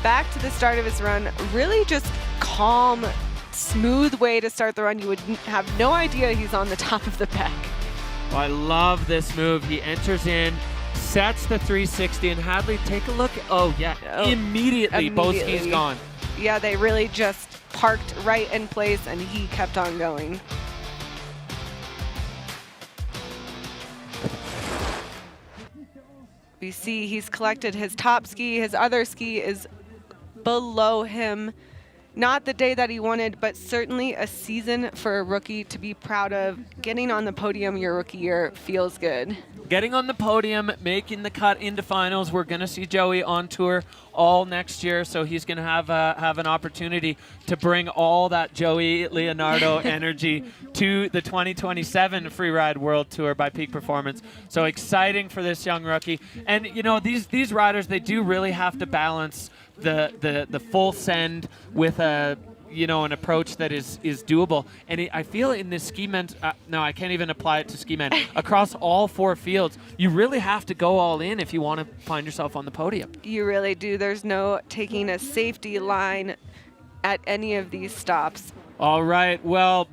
Back to the start of his run, really just calm, smooth way to start the run. You would have no idea he's on the top of the pack. Well, I love this move. He enters in, sets the 360, and Hadley, take a look. Oh, yeah, immediately both skis gone. Yeah, they really just parked right in place, and he kept on going. We see he's collected his top ski. His other ski is below him. Not the day that he wanted, but certainly a season for a rookie to be proud of. Getting on the podium your rookie year feels good. Getting on the podium, making the cut into finals. We're going to see Joey on tour all next year, so he's going to have an opportunity to bring all that Joey Leonardo energy to the 2027 Freeride World Tour by Peak Performance. So exciting for this young rookie. And, you know, these riders, they do really have to balance the full send with an approach that is doable. And I feel in this ski men, no, I can't even apply it to ski men. Across all four fields, you really have to go all in if you want to find yourself on the podium. You really do. There's no taking a safety line at any of these stops. All right, well,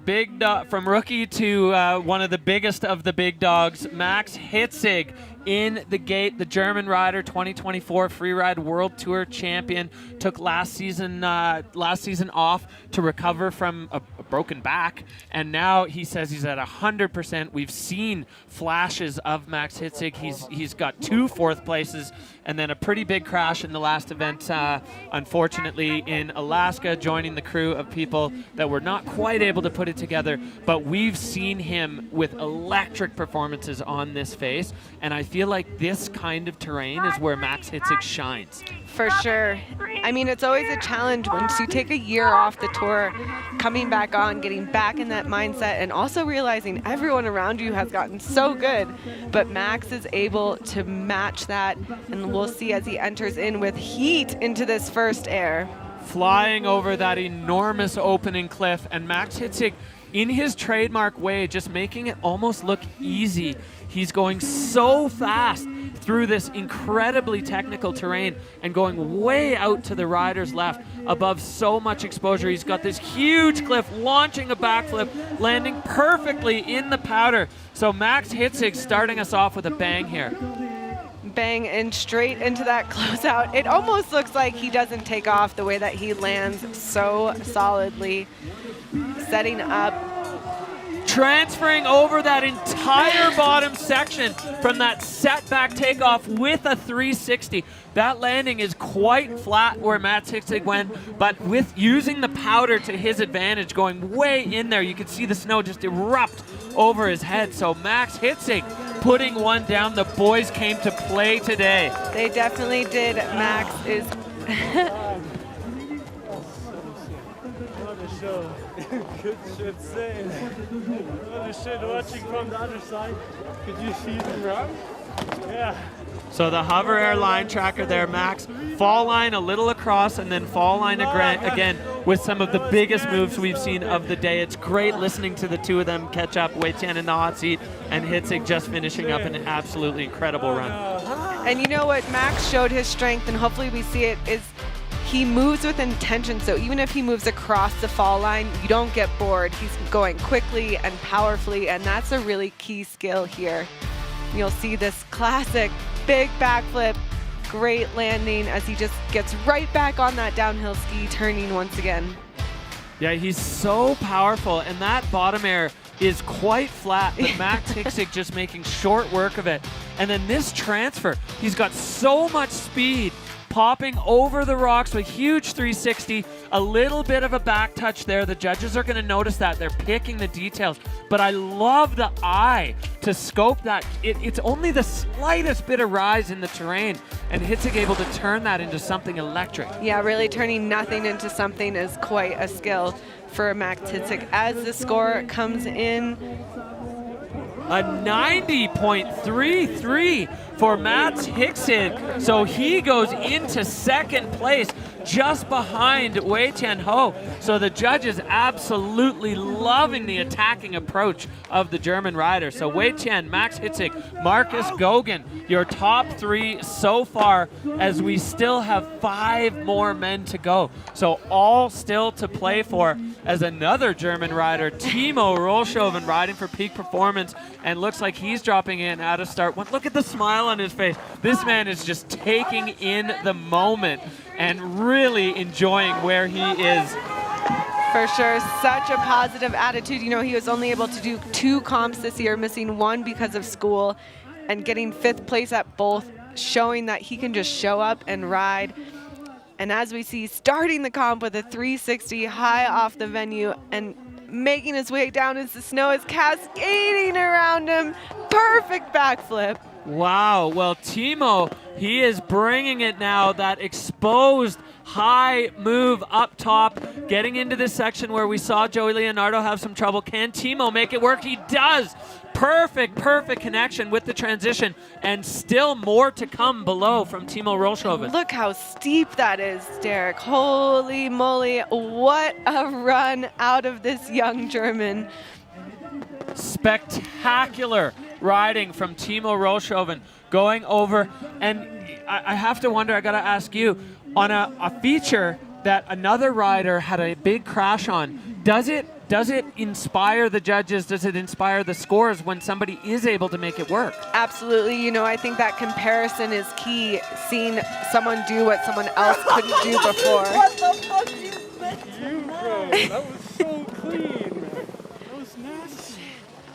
from rookie to one of the biggest of the big dogs, Max Hitzig in the gate. The German rider, 2024 Freeride World Tour champion, took last season off to recover from a broken back, and now he says he's at 100%. We've seen flashes of Max Hitzig. He's got 2 fourth places and then a pretty big crash in the last event, unfortunately, in Alaska, joining the crew of people that were not quite able to put it together. But we've seen him with electric performances on this face, and I feel like this kind of terrain is where Max Hitzig shines. For sure. I mean, it's always a challenge once you take a year off the tour, coming back on, getting back in that mindset, and also realizing everyone around you has gotten so good. But Max is able to match that, and we'll see as he enters in with heat into this first air. Flying over that enormous opening cliff, and Max Hitzig, in his trademark way, just making it almost look easy. He's going so fast through this incredibly technical terrain and going way out to the rider's left above so much exposure. He's got this huge cliff, launching a backflip, landing perfectly in the powder. So Max Hitzig starting us off with a bang here. Bang, and straight into that closeout. It almost looks like he doesn't take off the way that he lands so solidly. Setting up. Transferring over that entire bottom section from that setback takeoff with a 360. That landing is quite flat where Max Hitzig went, but with using the powder to his advantage, going way in there, you can see the snow just erupt over his head. So Max Hitzig putting one down. The boys came to play today. They definitely did. Max is... Good shit, same. What a shit, watching from the other side. Could you see them run? Yeah. So the hover air line tracker there, Max. Fall line a little across and then fall line again with some of the biggest moves we've seen of the day. It's great listening to the two of them catch up. Wei-Tian in the hot seat and Hitzig just finishing up an absolutely incredible run. And you know what? Max showed his strength, and hopefully we see it, is he moves with intention. So even if he moves across the fall line, you don't get bored. He's going quickly and powerfully, and that's a really key skill here. You'll see this classic big backflip, great landing as he just gets right back on that downhill ski, turning once again. Yeah, he's so powerful, and that bottom air is quite flat, but Max Hitzig just making short work of it. And then this transfer, he's got so much speed, popping over the rocks with huge 360, a little bit of a back touch there. The judges are going to notice that. They're picking the details. But I love the eye to scope that. It's only the slightest bit of rise in the terrain, and Hitzig able to turn that into something electric. Yeah, really turning nothing into something is quite a skill for Max Hitzig. As the score comes in, a 90.33 for Max Hitzig. So he goes into second place just behind Wei-Tian Ho. So the judges absolutely loving the attacking approach of the German rider. So Wei-Tian, Max Hitzig, Marcus Gogan, your top 3 so far, as we still have 5 more men to go. So all still to play for, as another German rider, Timo Rollshoven, riding for peak performance, and looks like he's dropping in at a start. Look at the smile on his face. This man is just taking in the moment and really enjoying where he is. For sure, such a positive attitude. You know, he was only able to do 2 comps this year, missing 1 because of school, and getting 5th place at both, showing that he can just show up and ride. And as we see, starting the comp with a 360 high off the venue and making his way down as the snow is cascading around him. Perfect backflip. Wow, well, Timo, he is bringing it now, that exposed high move up top, getting into this section where we saw Joey Leonardo have some trouble. Can Timo make it work? He does. Perfect connection with the transition, and still more to come below from Timo Rollshoven. Look how steep that is, Derek. Holy moly, what a run out of this young German. Spectacular riding from Timo Rollshoven, going over, and I have to wonder, I gotta ask you, on a feature that another rider had a big crash on, does it does it inspire the judges? Does it inspire the scorers when somebody is able to make it work? Absolutely. You know, I think that comparison is key, seeing someone do what someone else couldn't do before. What the fuck you bro? That was so clean. That was nasty.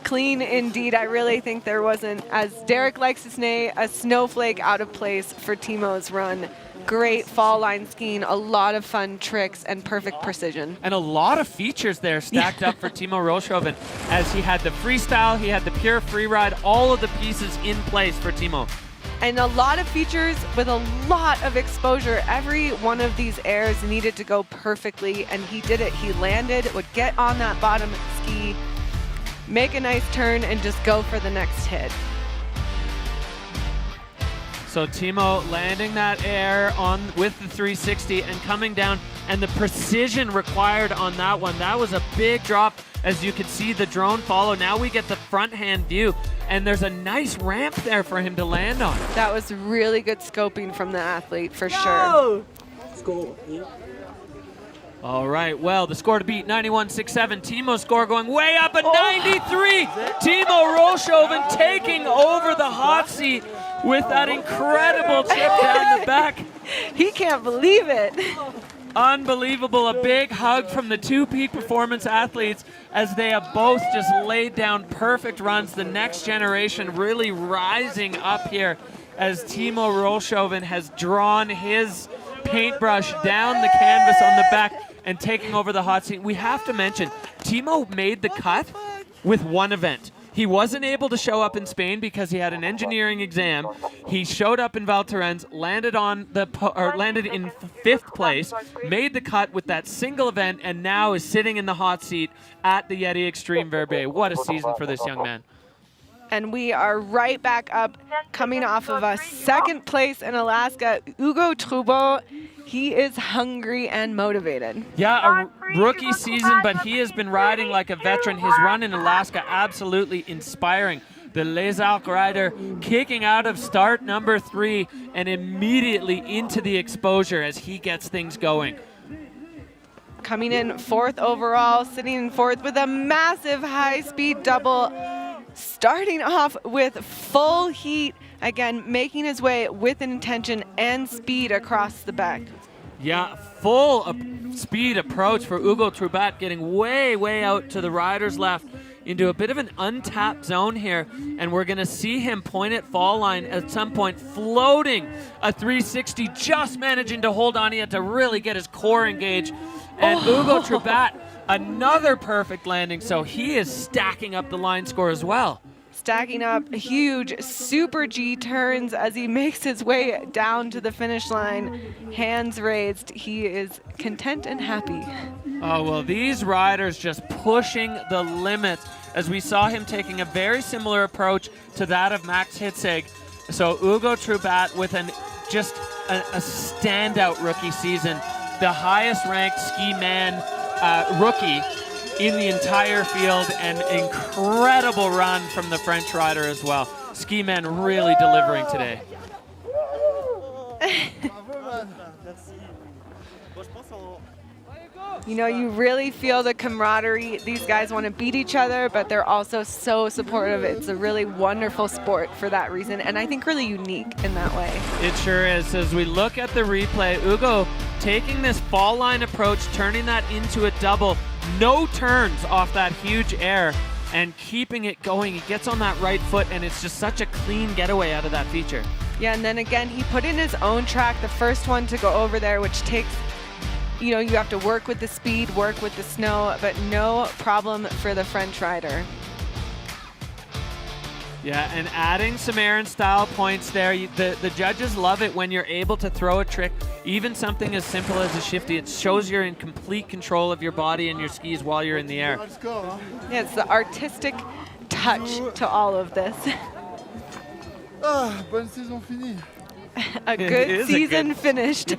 Clean indeed. I really think there wasn't, as Derek likes to say, a snowflake out of place for Timo's run. Great fall line skiing, a lot of fun tricks, and perfect precision. And a lot of features there stacked up for Timo Roelschoven, as he had the freestyle, he had the pure free ride, all of the pieces in place for Timo. And a lot of features with a lot of exposure. Every one of these airs needed to go perfectly, and he did it. He landed, would get on that bottom ski, make a nice turn, and just go for the next hit. So Timo landing that air on with the 360 and coming down, and the precision required on that one. That was a big drop, as you could see the drone follow. Now we get the front hand view, and there's a nice ramp there for him to land on. That was really good scoping from the athlete, for sure. Score. All right, well, the score to beat, 91.67. Timo's score going way up at 93. Timo Roelschoven taking over the hot seat with that incredible chip down the back. He can't believe it. Unbelievable. A big hug from the two peak performance athletes, as they have both just laid down perfect runs. The next generation really rising up here, as Timo Roelschoven has drawn his paintbrush down the canvas on the back and taking over the hot seat. We have to mention, Timo made the cut with one event. He wasn't able to show up in Spain because he had an engineering exam. He showed up in Val Thorens, landed in 5th place, made the cut with that single event, and now is sitting in the hot seat at the YETI Xtreme Verbier. What a season for this young man. And we are right back up, coming off of a 2nd place in Alaska. Hugo Troubaud, he is hungry and motivated. Yeah, a rookie season, but he has been riding like a veteran. His run in Alaska, absolutely inspiring. The Les Arcs rider kicking out of start number 3 and immediately into the exposure as he gets things going. Coming in 4th overall, sitting in 4th with a massive high-speed double, starting off with full heat, again, making his way with intention and speed across the back. Yeah, full speed approach for Hugo Troubaud, getting way, way out to the rider's left into a bit of an untapped zone here, and we're going to see him point at fall line at some point, floating a 360, just managing to hold on. He had to really get his core engaged, and Hugo Troubaud, another perfect landing, so he is stacking up the line score as well. Stacking up huge super G turns as he makes his way down to the finish line. Hands raised, he is content and happy. Oh, well, these riders just pushing the limits, as we saw him taking a very similar approach to that of Max Hitzeg. So Hugo Troubaud with just a standout rookie season, the highest ranked ski man rookie in the entire field, and incredible run from the French rider as well. Ski man really delivering today. You know, you really feel the camaraderie. These guys want to beat each other, but they're also so supportive. It's a really wonderful sport for that reason, and I think really unique in that way. It sure is. As we look at the replay, Hugo taking this fall line approach, turning that into a double, no turns off that huge air, and keeping it going. He gets on that right foot, and it's just such a clean getaway out of that feature. Yeah, and then again, he put in his own track, the first one to go over there, which takes, you know, you have to work with the speed, work with the snow, but no problem for the French rider. Yeah, and adding some Aaron style points there. The judges love it when you're able to throw a trick, even something as simple as a shifty. It shows you're in complete control of your body and your skis while you're in the air. Yeah, it's the artistic touch to all of this. Ah, bonne saison finie. A good season finished.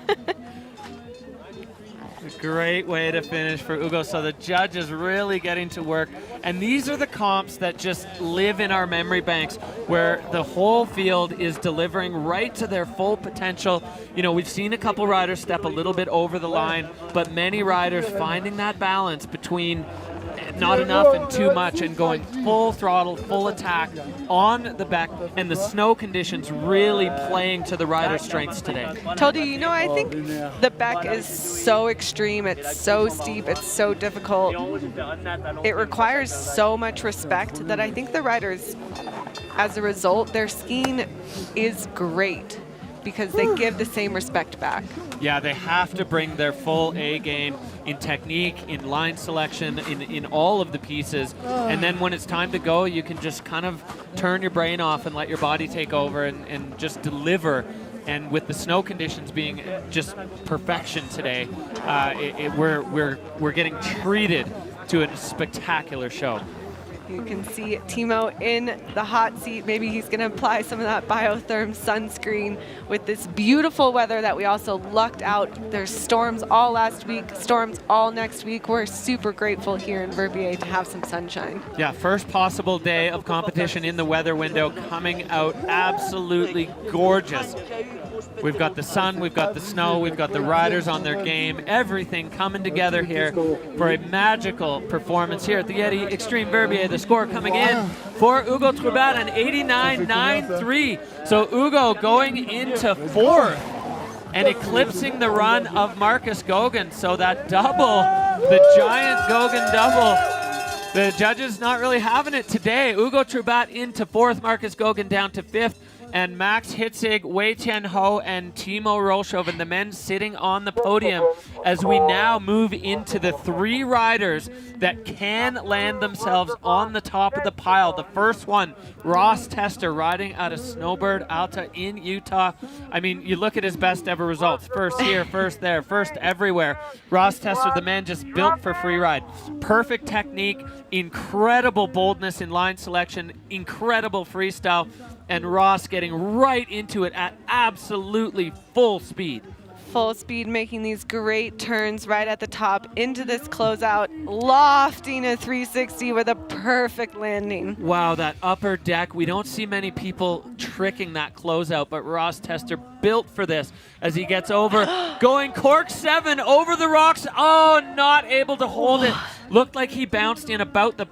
A great way to finish for Hugo. So the judge is really getting to work. And these are the comps that just live in our memory banks, where the whole field is delivering right to their full potential. You know, we've seen a couple riders step a little bit over the line, but many riders finding that balance between not enough and too much, and going full throttle, full attack on the back, and the snow conditions really playing to the rider's strengths today. Tody, I think the Beck is so extreme, it's so steep, it's so difficult. It requires so much respect that I think the riders, as a result, their skiing is great because they give the same respect back. Yeah, they have to bring their full A game in technique, in line selection, in all of the pieces. And then when it's time to go, you can just kind of turn your brain off and let your body take over and just deliver. And with the snow conditions being just perfection today, we're getting treated to a spectacular show. You can see Timo in the hot seat. Maybe he's going to apply some of that biotherm sunscreen with this beautiful weather that we also lucked out. There's storms all last week, storms all next week. We're super grateful here in Verbier to have some sunshine. Yeah, first possible day of competition in the weather window coming out absolutely gorgeous. We've got the sun, we've got the snow, we've got the riders on their game, everything coming together here for a magical performance here at the YETI Xtreme Verbier. The score coming in for Ugo Trubat, an 89.93. So Ugo going into fourth and eclipsing the run of Marcus Goguen. So that double, the giant Goguen double, the judges not really having it today. Ugo Trubat into fourth, Marcus Goguen down to fifth. And Max Hitzig, Wei Tian Ho, and Timo Rollshoven, the men sitting on the podium as we now move into the three riders that can land themselves on the top of the pile. The first one, Ross Tester, riding out of Snowboard Alta in Utah. I mean, you look at his best ever results. First here, first there, first everywhere. Ross Tester, the man just built for freeride. Perfect technique, incredible boldness in line selection, incredible freestyle. And Ross getting right into it at absolutely full speed. Full speed, making these great turns right at the top into this closeout, lofting a 360 with a perfect landing. Wow, that upper deck. We don't see many people tricking that closeout, but Ross Tester built for this as he gets over, going cork 7 over the rocks. Oh, not able to hold it. Looked like he bounced in about the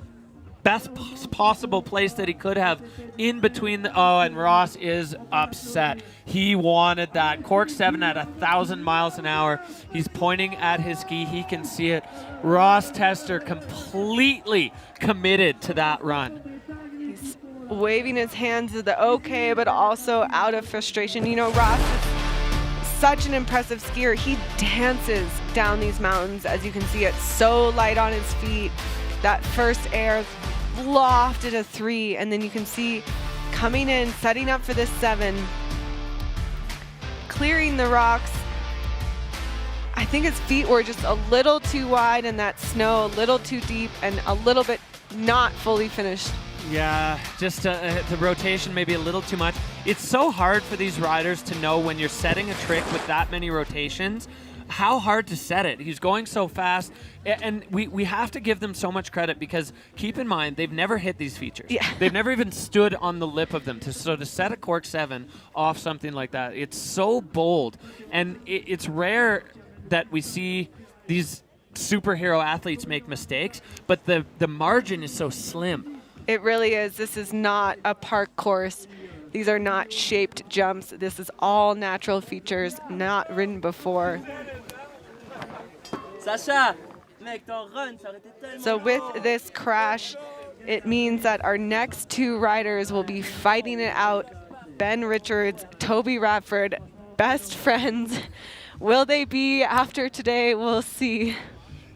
best possible place that he could have in between the, and Ross is upset. He wanted that. Cork 7 at 1,000 miles an hour. He's pointing at his ski. He can see it. Ross Tester completely committed to that run. He's waving his hands at the okay, but also out of frustration. Ross is such an impressive skier. He dances down these mountains. As you can see, it's so light on his feet. That first air lofted a 3, and then you can see coming in, setting up for this 7, clearing the rocks. I think his feet were just a little too wide and that snow a little too deep and a little bit not fully finished. Yeah, just the rotation maybe a little too much. It's so hard for these riders to know when you're setting a trick with that many rotations, how hard to set it. He's going so fast, and we have to give them so much credit because keep in mind, they've never hit these features. Yeah. They've never even stood on the lip of them. So to set a cork 7 off something like that, it's so bold. And it's rare that we see these superhero athletes make mistakes, but the margin is so slim. It really is. This is not a park course. These are not shaped jumps. This is all natural features, not ridden before. Sacha, so with this crash, it means that our next two riders will be fighting it out. Ben Richards, Toby Radford, best friends. Will they be after today? We'll see.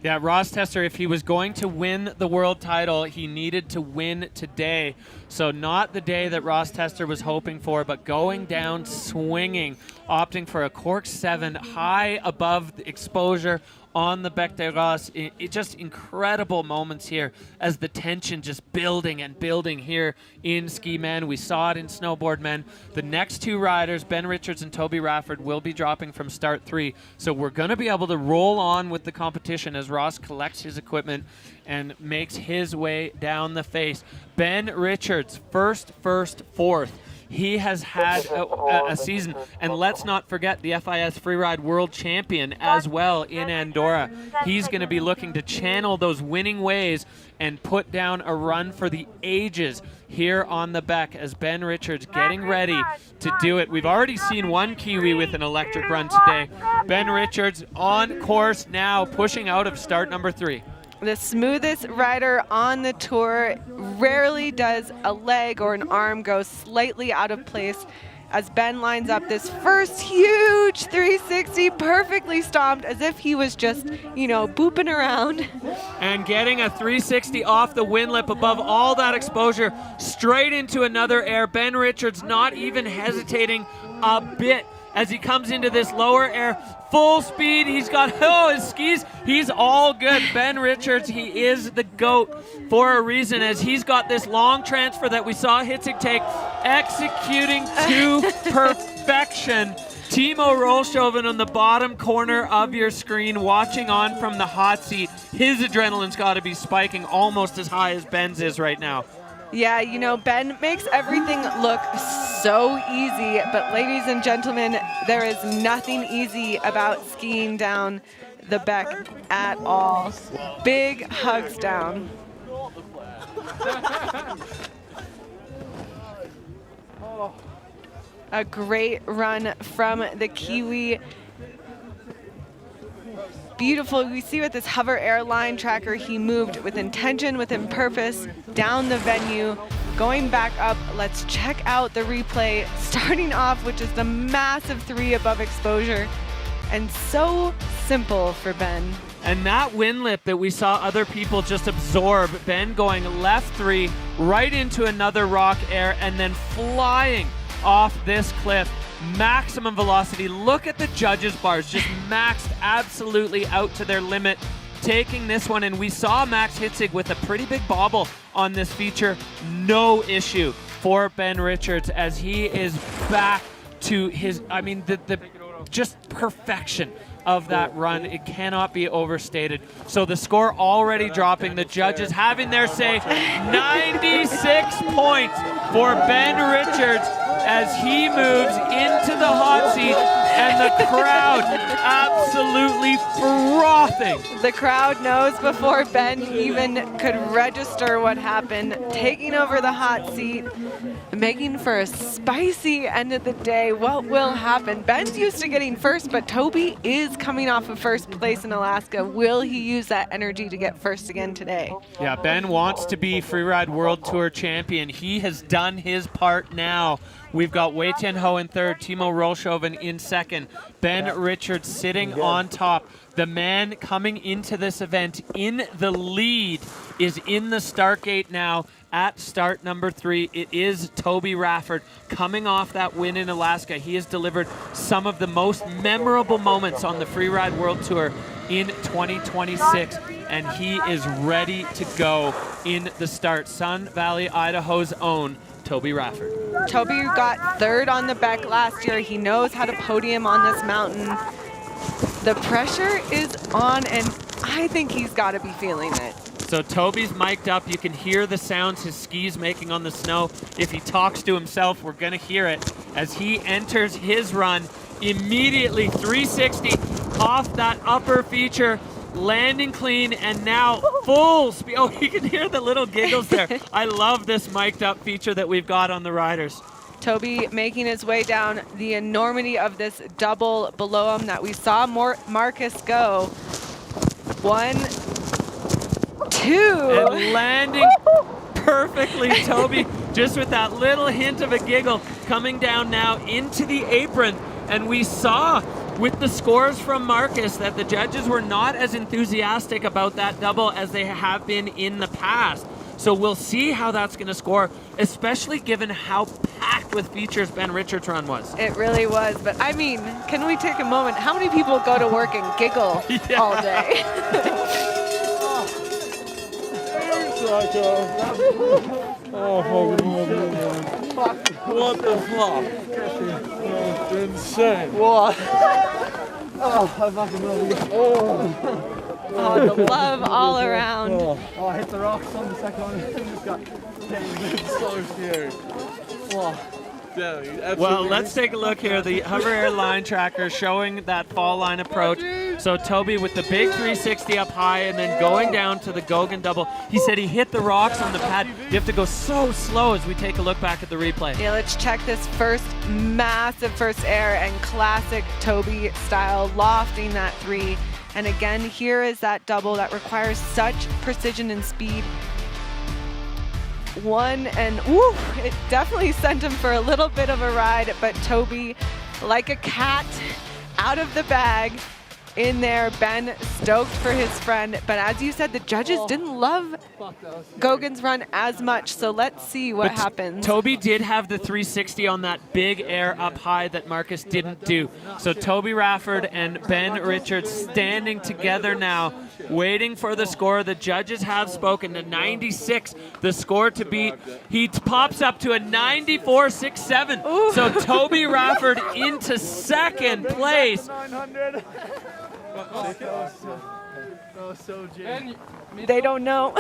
Yeah, Ross Tester, if he was going to win the world title, he needed to win today. So not the day that Ross Tester was hoping for, but going down swinging, opting for a cork 7 high above the exposure on the Bec des Rosses. It just incredible moments here as the tension just building and building here in ski men. We saw it in snowboard men. The next two riders, Ben Richards and Toby Radford, will be dropping from start 3. So we're going to be able to roll on with the competition as Ross collects his equipment and makes his way down the face. Ben Richards, first, fourth. He has had a season. And let's not forget the FIS Freeride World Champion as well in Andorra. He's going to be looking to channel those winning ways and put down a run for the ages here on the Beck as Ben Richards getting ready to do it. We've already seen one Kiwi with an electric run today. Ben Richards on course now, pushing out of start number 3. The smoothest rider on the tour. Rarely does a leg or an arm go slightly out of place as Ben lines up this first huge 360, perfectly stomped as if he was just, you know, booping around. And getting a 360 off the wind lip above all that exposure, straight into another air. Ben Richards not even hesitating a bit as he comes into this lower air. Full speed, he's got, his skis, he's all good. Ben Richards, he is the GOAT for a reason as he's got this long transfer that we saw Hitzig take, executing to perfection. Timo Rollshoven on the bottom corner of your screen, watching on from the hot seat. His adrenaline's got to be spiking almost as high as Ben's is right now. Yeah, you know, Ben makes everything look so easy, but ladies and gentlemen, there is nothing easy about skiing down the Beck at all. Big hugs down. A great run from the Kiwi. Beautiful. We see with this hover airline tracker, he moved with intention, with purpose, down the venue, going back up. Let's check out the replay, starting off, which is the massive 3 above exposure. And so simple for Ben. And that wind lip that we saw other people just absorb, Ben going left 3, right into another rock air, and then flying off this cliff. Maximum velocity. Look at the judges' bars, just maxed absolutely out to their limit, taking this one. And we saw Max Hitzig with a pretty big bobble on this feature. No issue for Ben Richards as he is back to his, I mean, the just perfection of that run. It cannot be overstated. So the score already dropping, the judges having their say. 96 points for Ben Richards as he moves into the hot seat, and the crowd absolutely frothing. The crowd knows before Ben even could register what happened, taking over the hot seat, making for a spicy end of the day. What will happen? Ben's used to getting first, but Toby is coming off of first place in Alaska. Will he use that energy to get first again today? Yeah, Ben wants to be Freeride World Tour champion. He has done his part now. We've got Wei Tianho in third, Timo Rollshoven in second, Ben Richards sitting on top. The man coming into this event in the lead is in the start gate now at start number 3. It is Toby Rafford coming off that win in Alaska. He has delivered some of the most memorable moments on the Freeride World Tour in 2026, and he is ready to go in the start. Sun Valley, Idaho's own Toby Rafford. Toby got third on the Beck last year. He knows how to podium on this mountain. The pressure is on, and I think he's got to be feeling it. So Toby's mic'd up. You can hear the sounds his skis making on the snow. If he talks to himself, we're going to hear it as he enters his run. Immediately 360 off that upper feature, landing clean, and now full speed. Oh, you can hear the little giggles there. I love this mic'd up feature that we've got on the riders. Toby making his way down the enormity of this double below him that we saw Marcus go. 1, 2. And landing perfectly, Toby, just with that little hint of a giggle, coming down now into the apron. And we saw with the scores from Marcus that the judges were not as enthusiastic about that double as they have been in the past. So we'll see how that's going to score, especially given how packed with features Ben Richards' run was. It really was, but I mean, can we take a moment? How many people go to work and giggle all day? What the fuck? Insane. What? Oh, I fucking love you. Oh, the love all around. Oh, I hit the rocks on the second one. It just got so scary. Wow. Well, let's take a look here. The hover air line tracker showing that fall line approach. So Toby with the big 360 up high and then going down to the Gogan double. He said he hit the rocks on the pad. You have to go so slow as we take a look back at the replay. Yeah, let's check this first massive first air and classic Toby style, lofting that 3. And again, here is that double that requires such precision and speed. 1 and woo, it definitely sent him for a little bit of a ride, but Toby, like a cat, out of the bag in there. Ben stoked for his friend, but as you said, the judges didn't love Gogan's run as much, so let's see what happens. Toby did have the 360 on that big air up high that Marcus didn't do. So Toby Rafford and Ben Richards standing together now, waiting for the score. The judges have spoken to 96, the score to beat. He pops up to a 94.67. So Toby Rafford into second place. They don't know.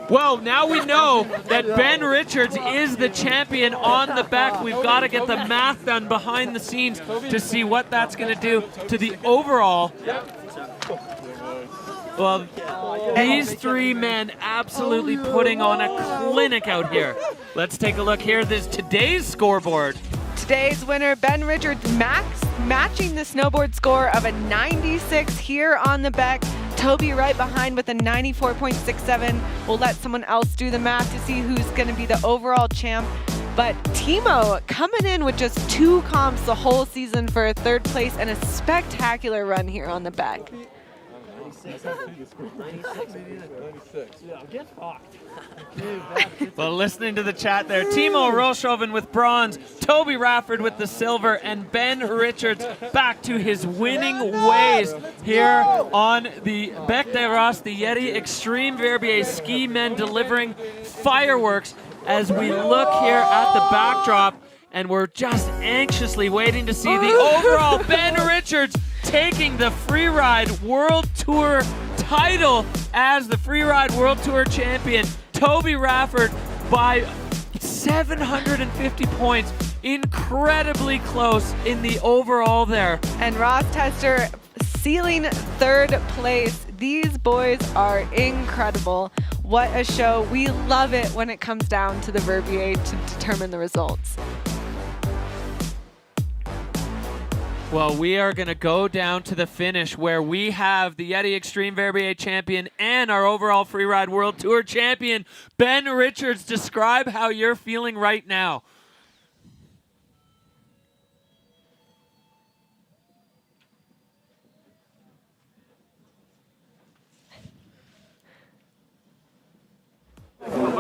Well, now we know that Ben Richards is the champion on the back. We've got to get the math done behind the scenes to see what that's going to do to the overall. Well, these 3 men absolutely putting on a clinic out here. Let's take a look here. This today's scoreboard. Today's winner, Ben Richards, matching the snowboard score of a 96 here on the back. Toby right behind with a 94.67. We'll let someone else do the math to see who's going to be the overall champ. But Timo coming in with just 2 comps the whole season for a 3rd place and a spectacular run here on the back. Well, listening to the chat there, Timo Rolshoven with bronze, Toby Rafford with the silver, and Ben Richards back to his winning ways here on the Bec des Roses, the YETI Xtreme Verbier ski men delivering fireworks as we look here at the backdrop, and we're just anxiously waiting to see the overall Ben Richards taking the Freeride World Tour title as the Freeride World Tour champion. Toby Rafford by 750 points, incredibly close in the overall there. And Ross Tester sealing 3rd place. These boys are incredible. What a show. We love it when it comes down to the Verbier to determine the results. Well, we are going to go down to the finish where we have the YETI Xtreme Verbier champion and our overall Freeride World Tour champion, Ben Richards. Describe how you're feeling right now.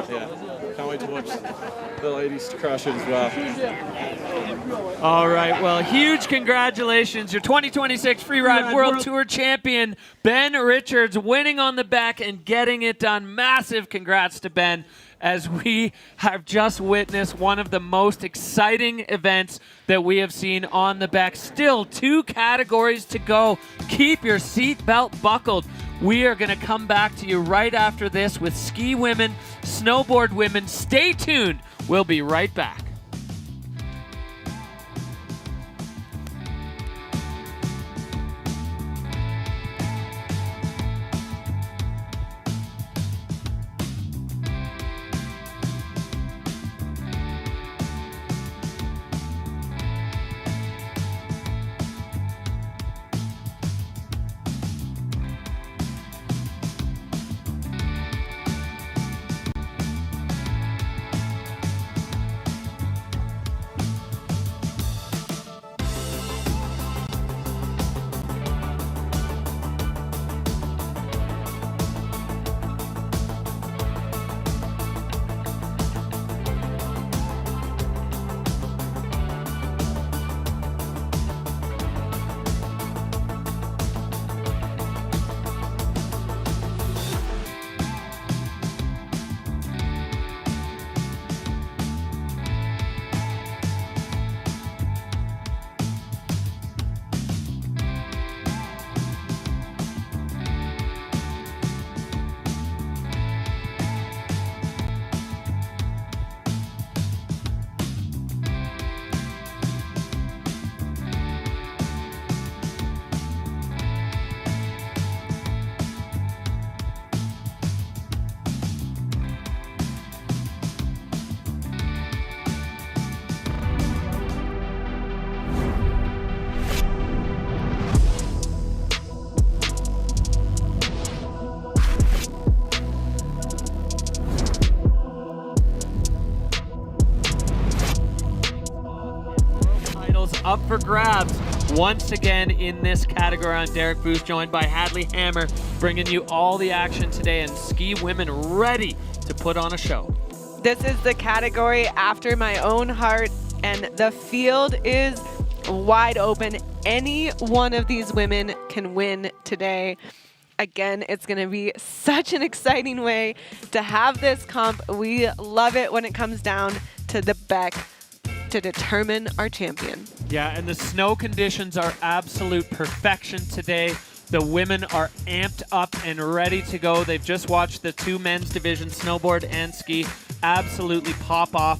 Yeah, can't wait to watch the ladies crush it as well. All right, well, huge congratulations. Your 2026 Freeride World Tour champion, Ben Richards, winning on the back and getting it done. Massive congrats to Ben, as we have just witnessed one of the most exciting events that we have seen on the back. Still 2 categories to go. Keep your seatbelt buckled. We are going to come back to you right after this with ski women, snowboard women. Stay tuned. We'll be right back. up for grabs once again in this category. I'm Derek Booth, joined by Hadley Hammer, bringing you all the action today, and ski women ready to put on a show. This is the category after my own heart, and the field is wide open. Any one of these women can win today. Again, it's going to be such an exciting way to have this comp. We love it when it comes down to the Beck to determine our champion. Yeah, and the snow conditions are absolute perfection today. The women are amped up and ready to go. They've just watched the two men's division, snowboard and ski, absolutely pop off.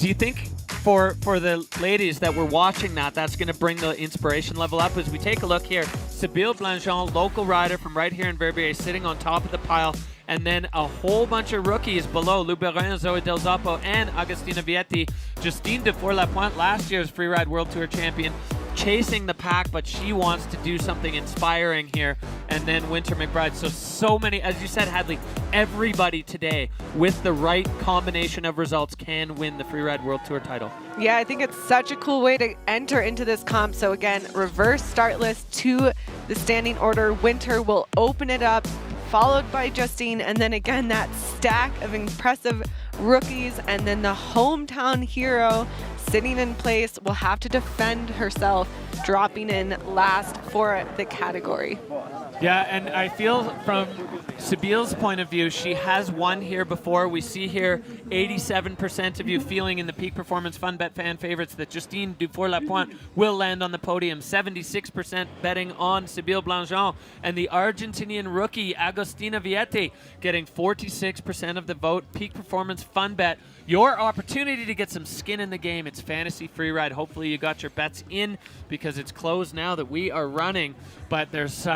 Do you think for the ladies that were watching that's going to bring the inspiration level up? As we take a look here, Sybille Blanchon, local rider from right here in Verbier, sitting on top of the pile, and then a whole bunch of rookies below, Lou Berin, Zoe Del Zoppo, and Agostina Vietti. Justine Dufour-Lapointe, last year's Freeride World Tour champion, chasing the pack, but she wants to do something inspiring here. And then Winter McBride. So many, as you said, Hadley, everybody today with the right combination of results can win the Freeride World Tour title. Yeah, I think it's such a cool way to enter into this comp. So again, reverse start list to the standing order. Winter will open it up, followed by Justine, and then again that stack of impressive rookies, and then the hometown hero sitting in place will have to defend herself, dropping in last for the category. Yeah, and I feel from Sybille's point of view, she has won here before. We see here 87% of you feeling in the Peak Performance Fun Bet fan favorites that Justine Dufour-Lapointe will land on the podium. 76% betting on Sybille Blanchon, and the Argentinian rookie Agostina Vietti getting 46% of the vote. Peak Performance Fun Bet, your opportunity to get some skin in the game. It's Fantasy Freeride. Hopefully you got your bets in, because it's closed now that we are running, but there's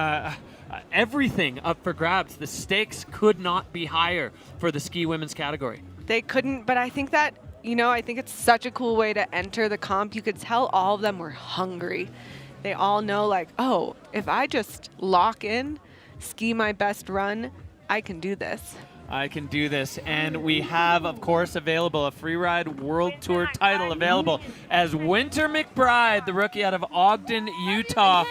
everything up for grabs. The stakes could not be higher for the ski women's category. They couldn't, but I think that, I think it's such a cool way to enter the comp. You could tell all of them were hungry. They all know, like, oh, if I just lock in, ski my best run, I can do this. I can do this. And we have, of course, available a Freeride World Tour title available as Winter McBride, the rookie out of Ogden, Utah,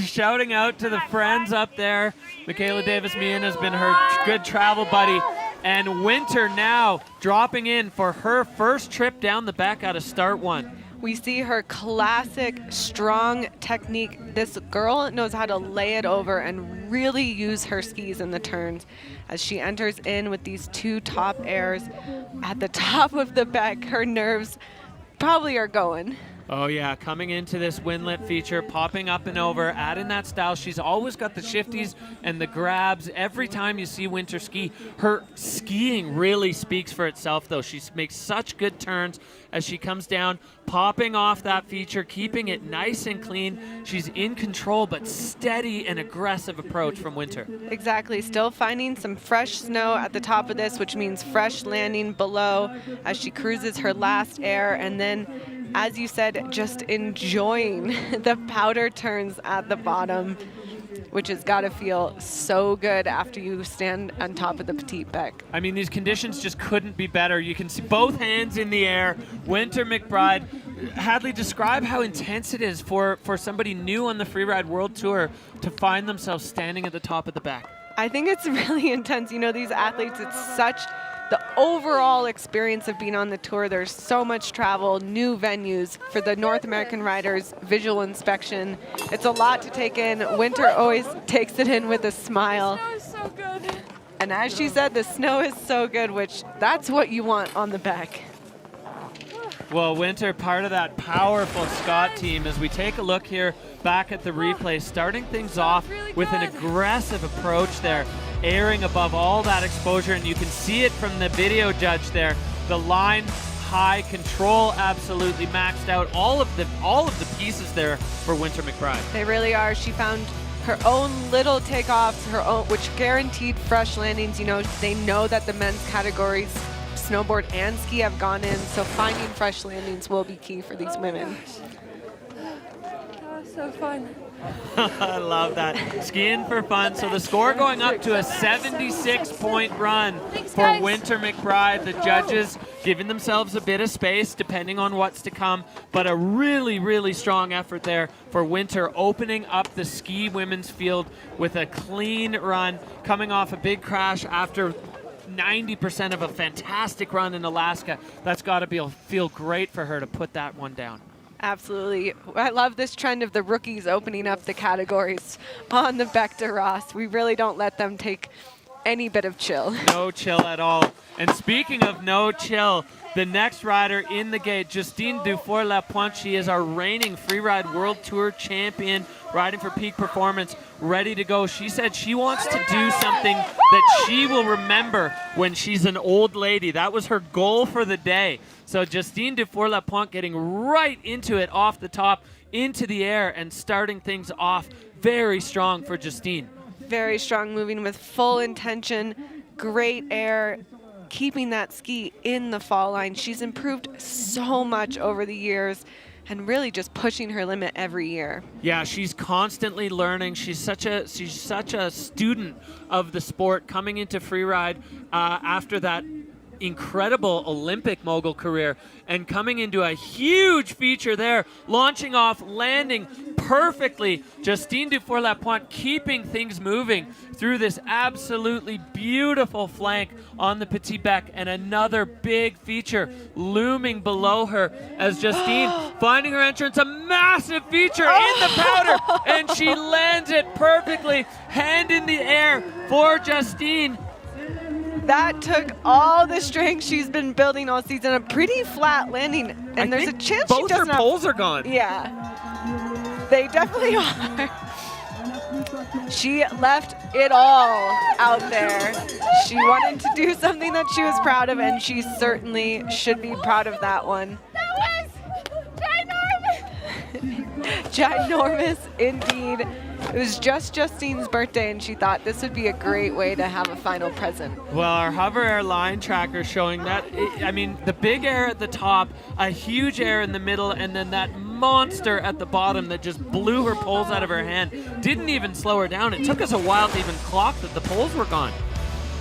shouting out to the friends up there. Michaela Davis-Meehan has been her good travel buddy. And Winter now dropping in for her first trip down the back out of start one. We see her classic strong technique. This girl knows how to lay it over and really use her skis in the turns as she enters in with these two top airs at the top of the back. Her nerves probably are going. Oh yeah, coming into this windlet feature, popping up and over, adding that style. She's always got the shifties and the grabs. Every time you see Winter ski, her skiing really speaks for itself though. She makes such good turns as she comes down, popping off that feature, keeping it nice and clean. She's in control, but steady and aggressive approach from Winter. Exactly, still finding some fresh snow at the top of this, which means fresh landing below as she cruises her last air, and then, as you said, just enjoying the powder turns at the bottom, which has got to feel so good after you stand on top of the Petite Bec. I mean, these conditions just couldn't be better. You can see both hands in the air. Winter McBride. Hadley, describe how intense it is for somebody new on the Freeride World Tour to find themselves standing at the top of the back. I think it's really intense. These athletes, it's such the overall experience of being on the tour. There's so much travel, new venues for the North American riders, visual inspection. It's a lot to take in. Winter always takes it in with a smile. The snow is so good. And as she said, the snow is so good, which that's what you want on the back. Well, Winter, part of that powerful Scott team, as we take a look here back at the replay, starting things off with an aggressive approach there, airing above all that exposure, and you can see it from the video judge there. The line, high control, absolutely maxed out. All of the pieces there for Winter McBride. They really are. She found her own little takeoffs, which guaranteed fresh landings. They know that the men's categories, snowboard and ski, have gone in, so finding fresh landings will be key for these women. That was so fun. I love that. Skiing for fun. So the score going up to a 76-point run for Winter McBride. The judges giving themselves a bit of space depending on what's to come, but a really, really strong effort there for Winter, opening up the ski women's field with a clean run, coming off a big crash after 90% of a fantastic run in Alaska. That's got to feel great for her to put that one down. Absolutely. I love this trend of the rookies opening up the categories on the Bec de Ross. We really don't let them take any bit of chill. No chill at all. And speaking of no chill, the next rider in the gate, Justine Dufour-Lapointe. She is our reigning Freeride World Tour champion, riding for peak performance, ready to go. She said she wants to do something that she will remember when she's an old lady. That was her goal for the day. So Justine Dufour-Lapointe getting right into it off the top, into the air, and starting things off very strong for Justine. Very strong, moving with full intention, great air, keeping that ski in the fall line. She's improved so much over the years and really just pushing her limit every year. Yeah, she's constantly learning. She's such a student of the sport, coming into freeride after that incredible Olympic mogul career and coming into a huge feature there, launching off, landing perfectly. Justine Dufour-Lapointe keeping things moving through this absolutely beautiful flank on the Petit Bec, and another big feature looming below her as Justine finding her entrance, a massive feature in the powder, and she lands it perfectly, hand in the air for Justine. That took all the strength she's been building all season. A pretty flat landing, and there's a chance she doesn't both her poles are gone. Yeah, they definitely are. She left it all out there. She wanted to do something that she was proud of, and she certainly should be proud of that one. That was ginormous. Ginormous indeed. It was just Justine's birthday, and she thought this would be a great way to have a final present. Well, our hover air line tracker showing that, I mean, the big air at the top, a huge air in the middle, and then that monster at the bottom that just blew her poles out of her hand. Didn't even slow her down. It took us a while to even clock that the poles were gone.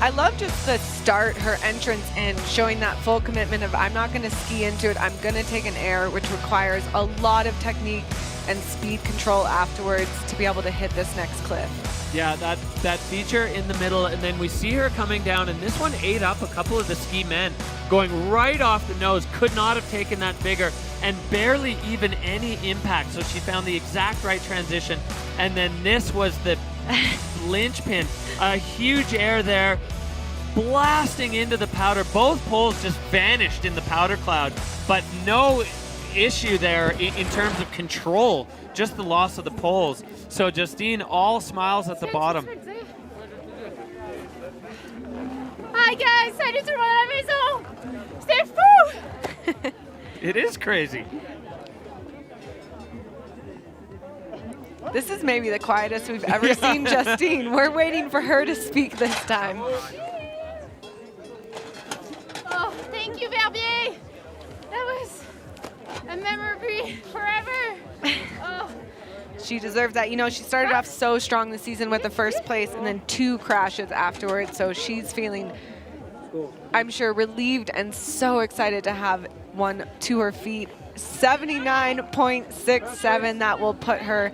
I love just the start, her entrance in, showing that full commitment of I'm not going to ski into it, I'm going to take an air, which requires a lot of technique and speed control afterwards to be able to hit this next cliff. Yeah, that feature in the middle, and then we see her coming down, and this one ate up a couple of the ski men, going right off the nose, could not have taken that bigger, and barely even any impact, so she found the exact right transition, and then this was the linchpin, a huge air there, blasting into the powder. Both poles just vanished in the powder cloud, but no issue there in terms of control, just the loss of the poles. So Justine all smiles at the bottom. Hi guys, salut tout le monde à la maison. C'est fou. It is crazy. This is maybe the quietest we've ever seen Justine. We're waiting for her to speak this time. Oh, thank you, Verbier. That was a memory forever. Oh. She deserves that. You know, she started off so strong this season with the first place and then 2 crashes afterwards. So she's feeling, I'm sure, relieved and so excited to have one to her feet. 79.67. That will put her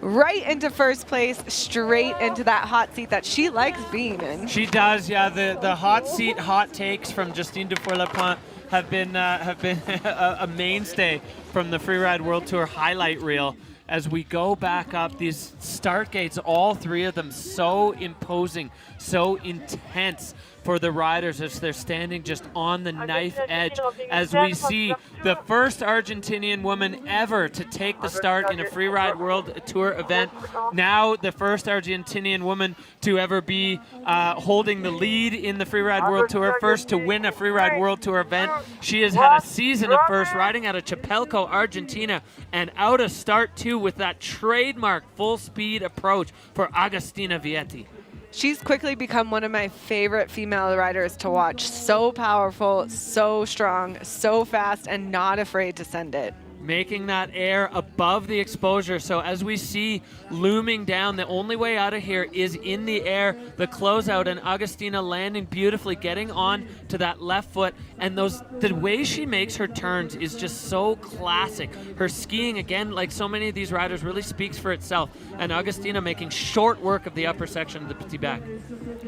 right into first place, straight into that hot seat that she likes being in. She does, yeah. The hot seat, hot takes from Justine Dufour-Lapointe have been a mainstay from the Freeride World Tour highlight reel. As we go back up, these start gates, all 3 of them so imposing, so intense for the riders as they're standing just on the knife edge, as we see the first Argentinian woman ever to take the start in a Freeride World Tour event. Now the first Argentinian woman to ever be holding the lead in the Freeride World Tour, first to win a Freeride World Tour event. She has had a season of first, riding out of Chapelco, Argentina, and out of start too with that trademark full speed approach for Agustina YETI. She's quickly become one of my favorite female riders to watch. So powerful, so strong, so fast, and not afraid to send it. making that air above the exposure. So as we see looming down, the only way out of here is in the air, the closeout, and Agustina landing beautifully, getting on to that left foot. And the way she makes her turns is just so classic. Her skiing, again, like so many of these riders, really speaks for itself. And Agustina making short work of the upper section of the Petit Bec.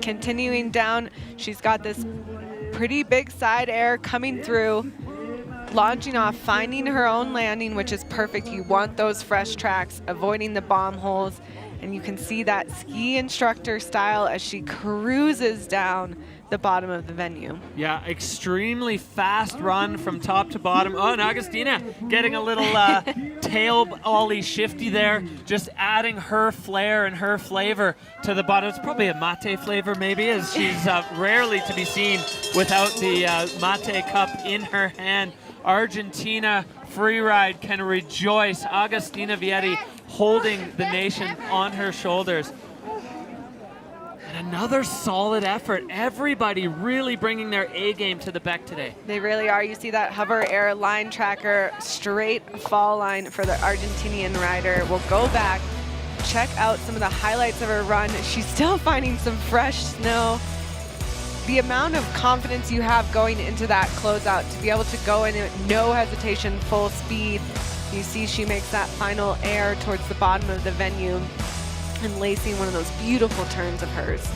Continuing down, she's got this pretty big side air coming through, launching off, finding her own landing, which is perfect. You want those fresh tracks, avoiding the bomb holes, and you can see that ski instructor style as she cruises down the bottom of the venue. Yeah, extremely fast run from top to bottom. Oh, and Agustina getting a little tail ollie shifty there, just adding her flair and her flavor to the bottom. It's probably a mate flavor maybe, as she's rarely to be seen without the mate cup in her hand. Argentina Freeride can rejoice. Agustina YETI holding the nation on her shoulders. And another solid effort. Everybody really bringing their A game to the Bec today. They really are. You see that hover air line tracker, straight fall line for the Argentinian rider. We'll go back, check out some of the highlights of her run. She's still finding some fresh snow. The amount of confidence you have going into that closeout to be able to go in at no hesitation, full speed. You see she makes that final air towards the bottom of the venue and lacing one of those beautiful turns of hers.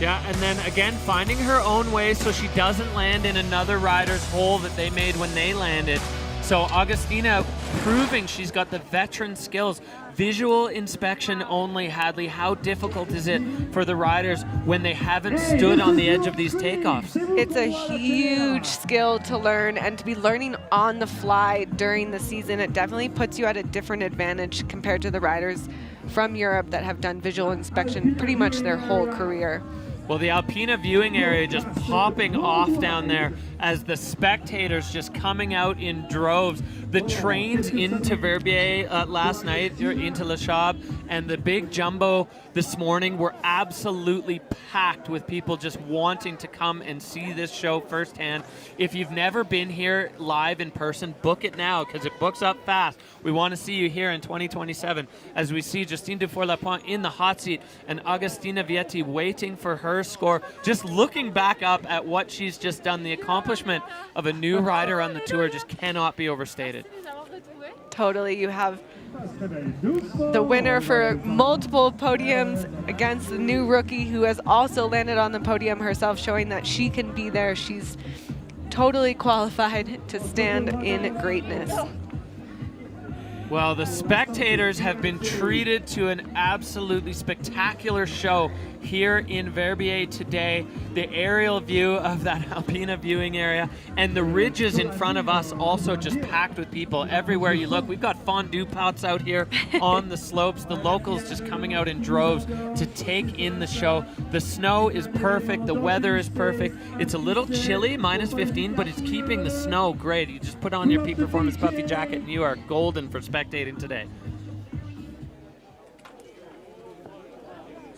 Yeah, and then again, finding her own way so she doesn't land in another rider's hole that they made when they landed. So Agustina proving she's got the veteran skills. Visual inspection only, Hadley. How difficult is it for the riders when they haven't stood on the edge of these takeoffs? It's a huge skill to learn, and to be learning on the fly during the season, it definitely puts you at a different advantage compared to the riders from Europe that have done visual inspection pretty much their whole career. Well, the Alpina viewing area just popping off down there as the spectators just coming out in droves. The trains into Verbier last night, or into Le Chab, and the big jumbo this morning were absolutely packed with people just wanting to come and see this show firsthand. If you've never been here live in person, book it now, because it books up fast. We want to see you here in 2027 as we see Justine Dufour-Lapointe in the hot seat and Agustina YETI waiting for her score. Just looking back up at what she's just done, the accomplishment of a new rider on the tour just cannot be overstated. Totally. You have the winner for multiple podiums against the new rookie who has also landed on the podium herself, showing that she can be there. She's totally qualified to stand in greatness. Well, the spectators have been treated to an absolutely spectacular show here in Verbier today. The aerial view of that Alpina viewing area and the ridges in front of us also just packed with people everywhere you look. We've got fondue pots out here on the slopes. The locals just coming out in droves to take in the show. The snow is perfect. The weather is perfect. It's a little chilly, minus 15, but it's keeping the snow great. You just put on your Peak Performance puffy jacket and you are golden for spectating today.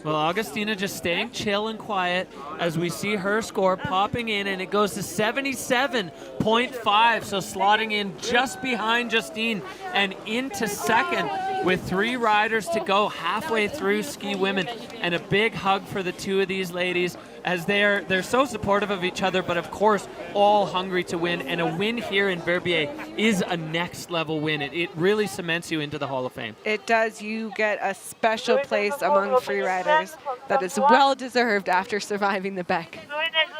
Well, Agustina just staying chill and quiet as we see her score popping in, and it goes to 77.5, so slotting in just behind Justine and into second with 3 riders to go halfway through Ski Women. And a big hug for the two of these ladies as they're so supportive of each other, but of course all hungry to win, and a win here in Verbier is a next level win. It really cements you into the Hall of Fame. It does. You get a special place among free riders that is well deserved after surviving the Bec.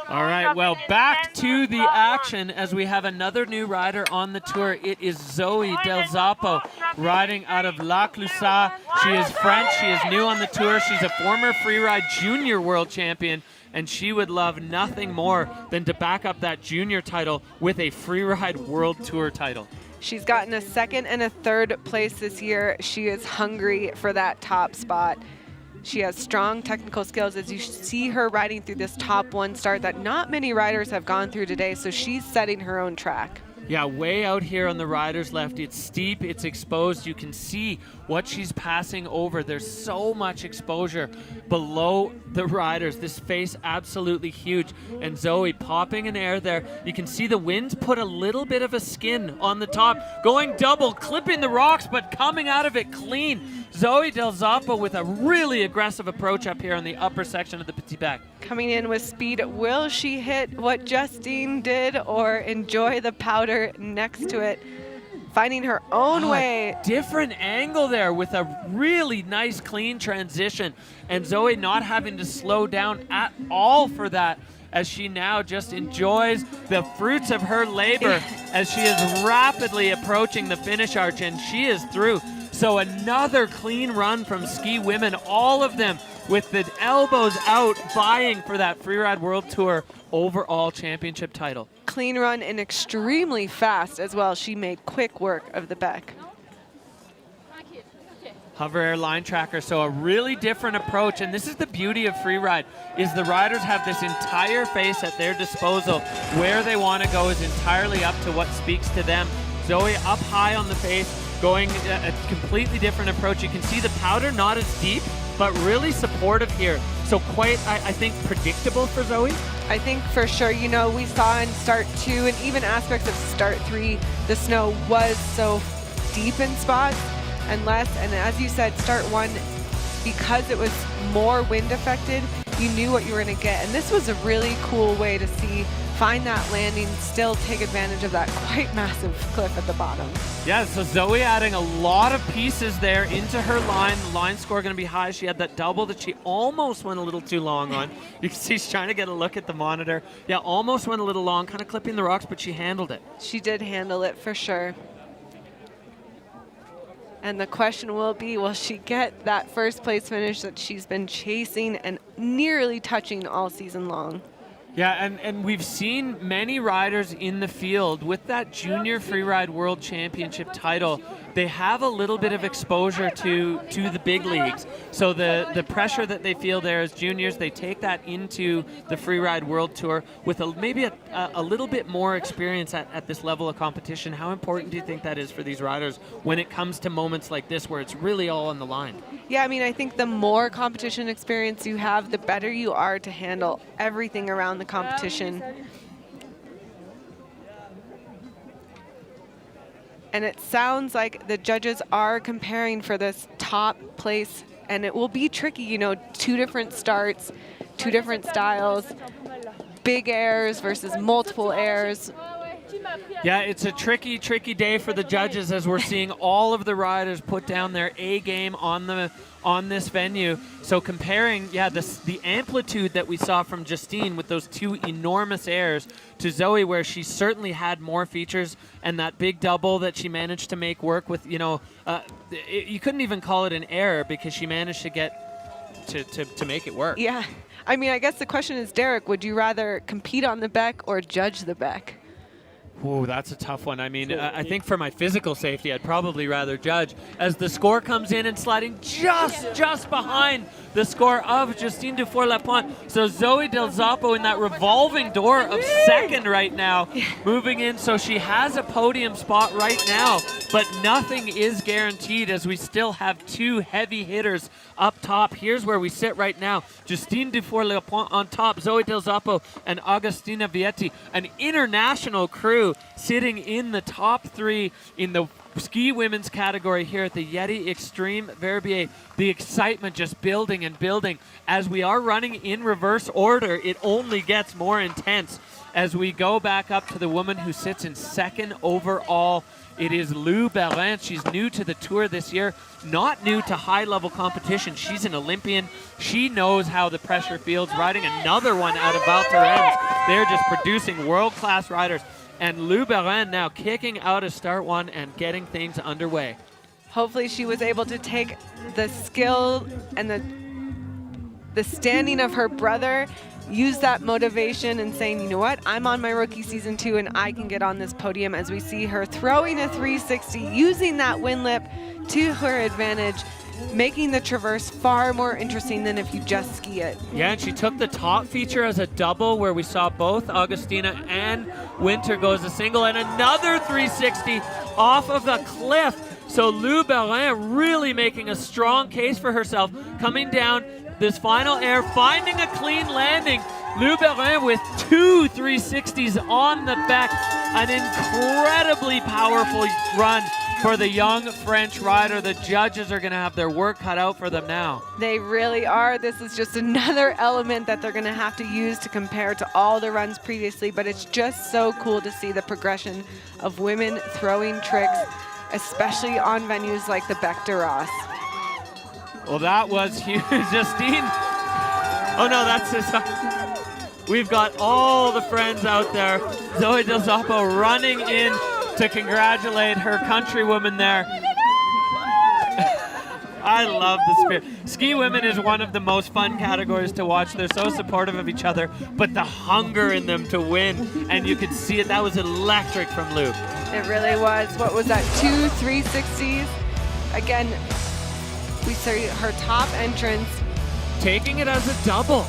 All right, well, back to the action as we have another new rider on the tour. It is Zoe Del Zappo riding out of La Clusaz. She is French. She is new on the tour. She's a former Freeride junior world champion, and she would love nothing more than to back up that junior title with a Freeride World Tour title. She's gotten a second and a third place this year. She is hungry for that top spot. She has strong technical skills as you see her riding through this top 1 start that not many riders have gone through today, so she's setting her own track. Yeah, way out here on the rider's left. It's steep, it's exposed. You can see what she's passing over. There's so much exposure below the riders. This face absolutely huge. And Zoe popping in air there. You can see the winds put a little bit of a skin on the top. Going double, clipping the rocks, but coming out of it clean. Zoe Del Zoppo with a really aggressive approach up here on the upper section of the Petit Bec. Coming in with speed, will she hit what Justine did or enjoy the powder next to it? Finding her own way. Different angle there with a really nice clean transition. And Zoe not having to slow down at all for that, as she now just enjoys the fruits of her labor as she is rapidly approaching the finish arch, and she is through. So another clean run from ski women, all of them with the elbows out, vying for that Freeride World Tour overall championship title. Clean run and extremely fast as well. She made quick work of the Beck. Hover Air line tracker, so a really different approach, and this is the beauty of Freeride, is the riders have this entire face at their disposal. Where they want to go is entirely up to what speaks to them. Zoe up high on the face, going a completely different approach. You can see the powder not as deep, but really supportive here. So quite, I think, predictable for Zoe. I think for sure, you know, we saw in start 2 and even aspects of start 3, the snow was so deep in spots and less. And as you said, start 1, because it was more wind affected, you knew what you were going to get. And this was a really cool way to see, find that landing, still take advantage of that quite massive cliff at the bottom. Yeah, so Zoe adding a lot of pieces there into her line. The line score going to be high. She had that double that she almost went a little too long on. You can see she's trying to get a look at the monitor. Yeah, almost went a little long, kind of clipping the rocks, but she handled it. She did handle it for sure. And the question will be, will she get that first place finish that she's been chasing and nearly touching all season long? Yeah, and we've seen many riders in the field with that Junior Freeride World Championship title. They have a little bit of exposure to the big leagues. So the pressure that they feel there as juniors, they take that into the Freeride World Tour with maybe a little bit more experience at this level of competition. How important do you think that is for these riders when it comes to moments like this where it's really all on the line? Yeah, I mean, I think the more competition experience you have, the better you are to handle everything around the competition. And it sounds like the judges are comparing for this top place, and it will be tricky, you know, 2 different starts, 2 different styles, big airs versus multiple airs. Yeah, it's a tricky day for the judges as we're seeing all of the riders put down their A game on this venue. So comparing, yeah, the amplitude that we saw from Justine with those 2 enormous airs to Zoe, where she certainly had more features, and that big double that she managed to make work with, you know, you couldn't even call it an error because she managed to get to make it work. Yeah, I mean, I guess the question is, Derek, would you rather compete on the Beck or judge the Beck? Ooh, that's a tough one. I mean, I think for my physical safety, I'd probably rather judge. As the score comes in and sliding just behind the score of Justine Dufour-Lapointe. So Zoe Del Zoppo in that revolving door of second right now, moving in. So she has a podium spot right now, but nothing is guaranteed as we still have 2 heavy hitters up top. Here's where we sit right now. Justine Dufour-Lapointe on top, Zoe Del Zoppo and Agustina Vietti, an international crew sitting in the top 3 in the ski women's category here at the YETI Xtreme Verbier. The excitement just building and building. As we are running in reverse order, it only gets more intense as we go back up to the woman who sits in second overall. It is Lou Belin. She's new to the tour this year, not new to high-level competition. She's an Olympian. She knows how the pressure feels, riding another one out of Val Thorens. They're just producing world-class riders. And Lou Belin now kicking out of start 1 and getting things underway. Hopefully she was able to take the skill and the standing of her brother, use that motivation and saying, you know what, I'm on my rookie season 2 and I can get on this podium, as we see her throwing a 360, using that wind lip to her advantage. making the traverse far more interesting than if you just ski it. Yeah, and she took the top feature as a double where we saw both Augustina and Winter go as a single, and another 360 off of the cliff. So Lou Belin really making a strong case for herself, coming down this final air, finding a clean landing. Lou Belin with 2 360s on the back. An incredibly powerful run for the young French rider. The judges are going to have their work cut out for them now. They really are. This is just another element that they're going to have to use to compare to all the runs previously, but it's just so cool to see the progression of women throwing tricks, especially on venues like the Bec de Ross. Well, that was huge. Justine. Oh, no, that's his. We've got all the friends out there. Zoe Del Zoppo running in to congratulate her countrywoman there. I love the spirit. Ski women is one of the most fun categories to watch. They're so supportive of each other, but the hunger in them to win, and you could see it. That was electric from Lou. It really was. What was that, 2 360s? Again, we see her top entrance. Taking it as a double.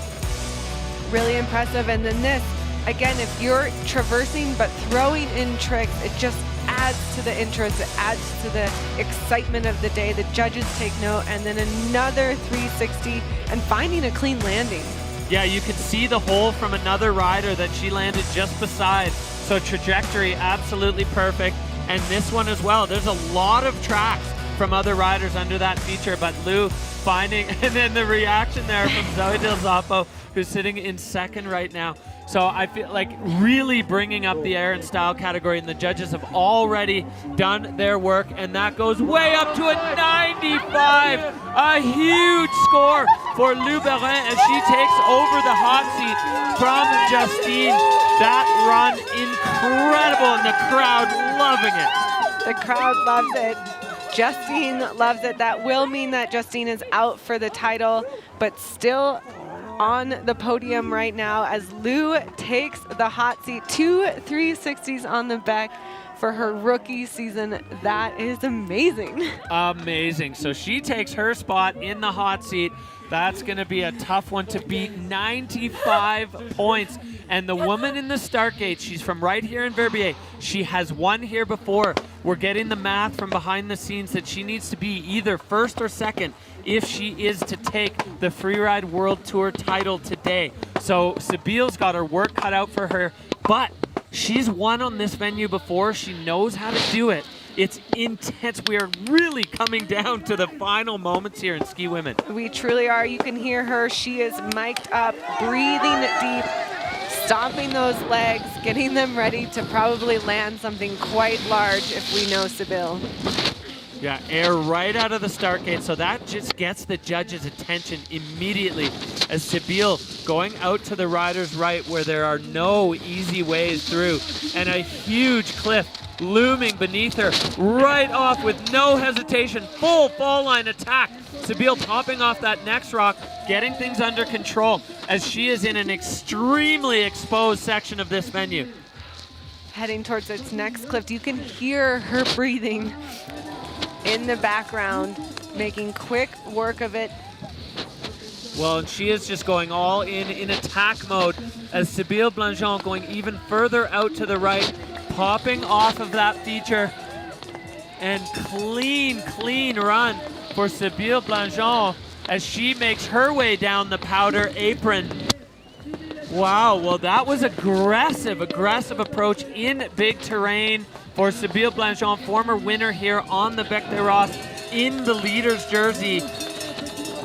Really impressive. And then this, again, if you're traversing but throwing in tricks, it just adds to the interest, it adds to the excitement of the day. The judges take note, and then another 360 and finding a clean landing. Yeah, you could see the hole from another rider that she landed just beside. So trajectory absolutely perfect. And this one as well. There's a lot of tracks from other riders under that feature, but Lou finding, and then the reaction there from Zoe Del Zoppo, who's sitting in second right now. So I feel like really bringing up the air and style category, and the judges have already done their work, and that goes way up to a 95. A huge score for Lou Belin as she takes over the hot seat from Justine. That run, incredible, and the crowd loving it. The crowd loves it. Justine loves it. That will mean that Justine is out for the title, but still on the podium right now as Lou takes the hot seat. 2 360s on the back for her rookie season. That is amazing. Amazing. So she takes her spot in the hot seat. That's going to be a tough one to beat. 95 points. And the woman in the start gate, she's from right here in Verbier. She has won here before. We're getting the math from behind the scenes that she needs to be either first or second if she is to take the Freeride World Tour title today. So Sabile's got her work cut out for her, but she's won on this venue before. She knows how to do it. It's intense. We are really coming down to the final moments here in Ski Women. We truly are. You can hear her. She is mic'd up, breathing deep, stomping those legs, getting them ready to probably land something quite large if we know Sabile. Yeah, air right out of the start gate, so that just gets the judges' attention immediately as Sabile going out to the rider's right where there are no easy ways through, and a huge cliff looming beneath her, right off with no hesitation, full fall line attack. Sabile popping off that next rock, getting things under control as she is in an extremely exposed section of this venue. Heading towards its next cliff, you can hear her breathing in the background, making quick work of it. Well, and she is just going all in attack mode as Sabile Blanchon going even further out to the right, popping off of that feature, and clean run for Sabile Blanchon as she makes her way down the powder apron. Wow, well that was aggressive approach in big terrain for Sabile Blanchon, former winner here on the Bec de Ross in the leader's jersey.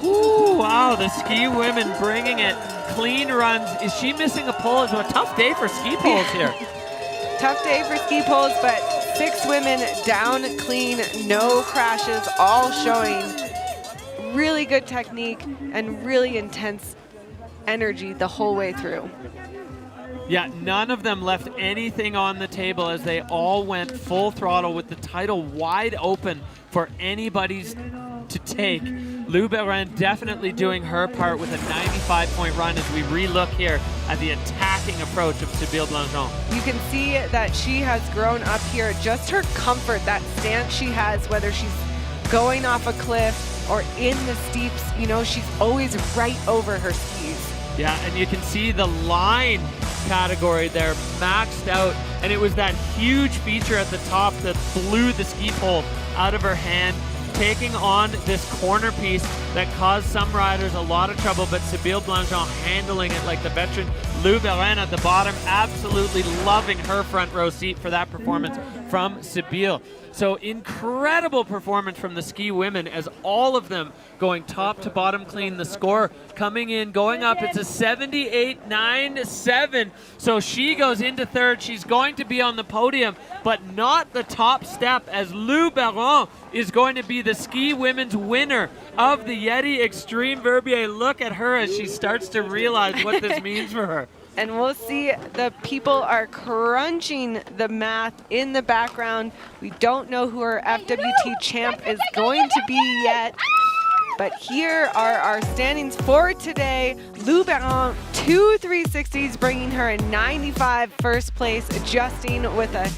Ooh, wow, the ski women bringing it. Clean runs. Is she missing a pole? It's a tough day for ski poles here. Tough day for ski poles, but 6 women down clean, no crashes, all showing really good technique and really intense energy the whole way through. Yeah, none of them left anything on the table as they all went full throttle with the title wide open for anybody's to take. Lou Belin definitely doing her part with a 95-point run as we re-look here at the attacking approach of Sabile Blanchon. You can see that she has grown up here. Just her comfort, that stance she has, whether she's going off a cliff or in the steeps, you know, she's always right over her skis. Yeah, and you can see the line category there maxed out, and it was that huge feature at the top that blew the ski pole out of her hand, taking on this corner piece that caused some riders a lot of trouble, but Sybille Blanchon handling it like the veteran. Lou Beren at the bottom, absolutely loving her front row seat for that performance from Sybille. So incredible performance from the ski women as all of them going top to bottom clean. The score coming in, going up, it's a 78.97. So she goes into third. She's going to be on the podium, but not the top step, as Lou Baron is going to be the ski women's winner of the YETI Xtreme Verbier. Look at her as she starts to realize what this means for her. And we'll see, the people are crunching the math in the background. We don't know who our FWT champ is going to be yet. But here are our standings for today. Lou Baron, 2 360s, bringing her in 95 first place. Justine with a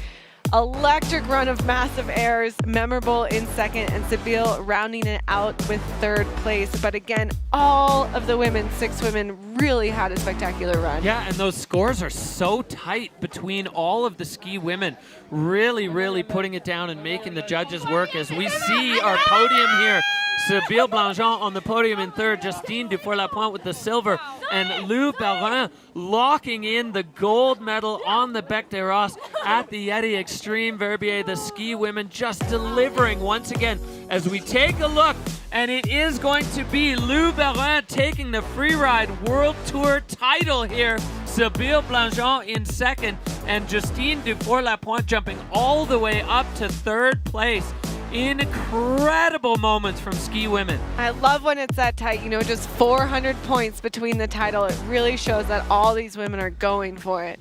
electric run of massive airs, memorable in second, and Sybille rounding it out with third place. But again, all of the women, 6 women, really had a spectacular run. Yeah, and those scores are so tight between all of the ski women, really, really putting it down and making the judges work. As we see our podium here, Sybille Blanchon on the podium in third, Justine Dufour-Lapointe with the silver, and Lou Barin locking in the gold medal on the Bec des Rosses at the YETI Xtreme Verbier. The ski women just delivering once again as we take a look, and it is going to be Lou Barin taking the Freeride World Tour title here. Sybille Blanchon in second, and Justine Dufour-Lapointe jumping all the way up to third place. Incredible moments from ski women. I love when it's that tight, you know, just 400 points between the title. It really shows that all these women are going for it.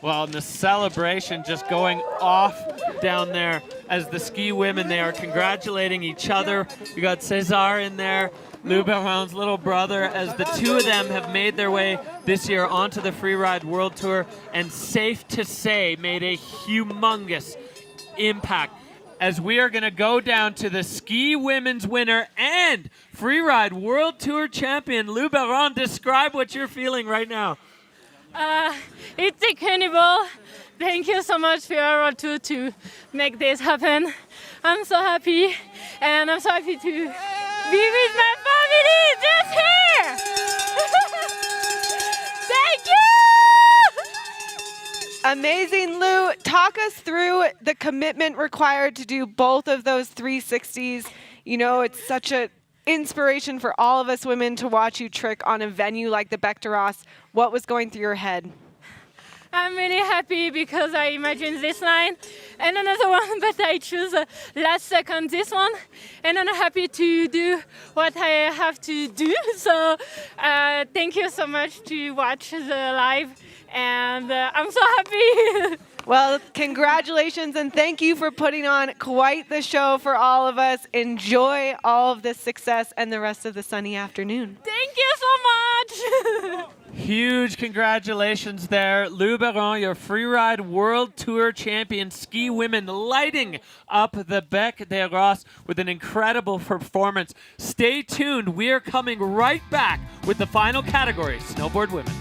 Well, and the celebration just going off down there as the ski women, they are congratulating each other. You got Cesar in there, Lou Baron's little brother, as the two of them have made their way this year onto the Freeride World Tour, and safe to say made a humongous impact. As we are going to go down to the ski women's winner and Freeride World Tour champion, Lou Baron. Describe what you're feeling right now. It's incredible. Thank you so much for your tour to make this happen. I'm so happy, and I'm so happy to be with my family just here. Thank you! Amazing, Lou. Talk us through the commitment required to do both of those 360s. You know, it's such an inspiration for all of us women to watch you trick on a venue like the Bec des Rosses. What was going through your head? I'm really happy because I imagined this line and another one, but I choose last second this one, and I'm happy to do what I have to do. So thank you so much to watch the live, and I'm so happy. Well, congratulations, and thank you for putting on quite the show for all of us. Enjoy all of this success and the rest of the sunny afternoon. Thank you so much. Huge congratulations there. Lou Baron, your Freeride World Tour champion. Ski women lighting up the Bec des Rosses with an incredible performance. Stay tuned. We are coming right back with the final category, Snowboard Women.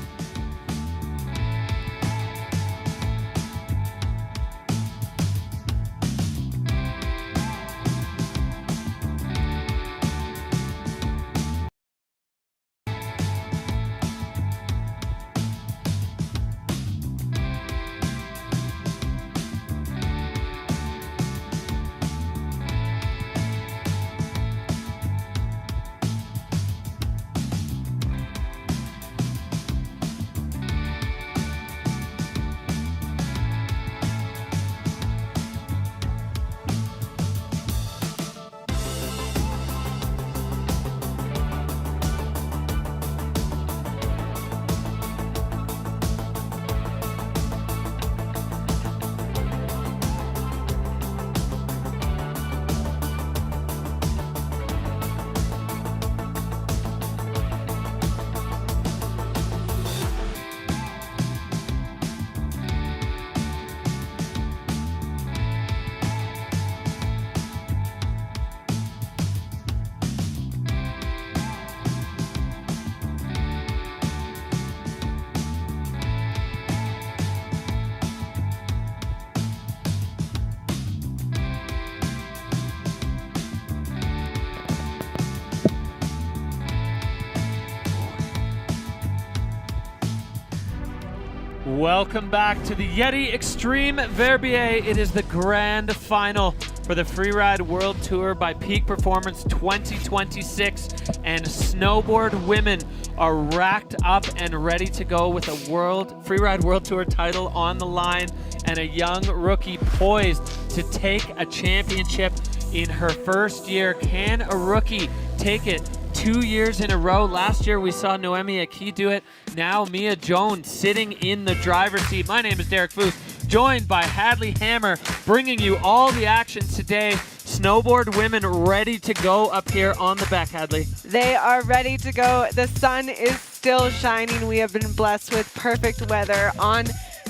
Welcome back to the YETI Xtreme Verbier. It is the grand final for the Freeride World Tour by Peak Performance 2026, and Snowboard women are racked up and ready to go with a Freeride World Tour title on the line and a young rookie poised to take a championship in her first year. Can a rookie take it 2 years in a row? Last year we saw Noemi Aki do it. Now Mia Jones sitting in the driver's seat. My name is Derek Foos, joined by Hadley Hammer, bringing you all the action today. Snowboard women ready to go up here on the back, Hadley. They are ready to go. The sun is still shining. We have been blessed with perfect weather on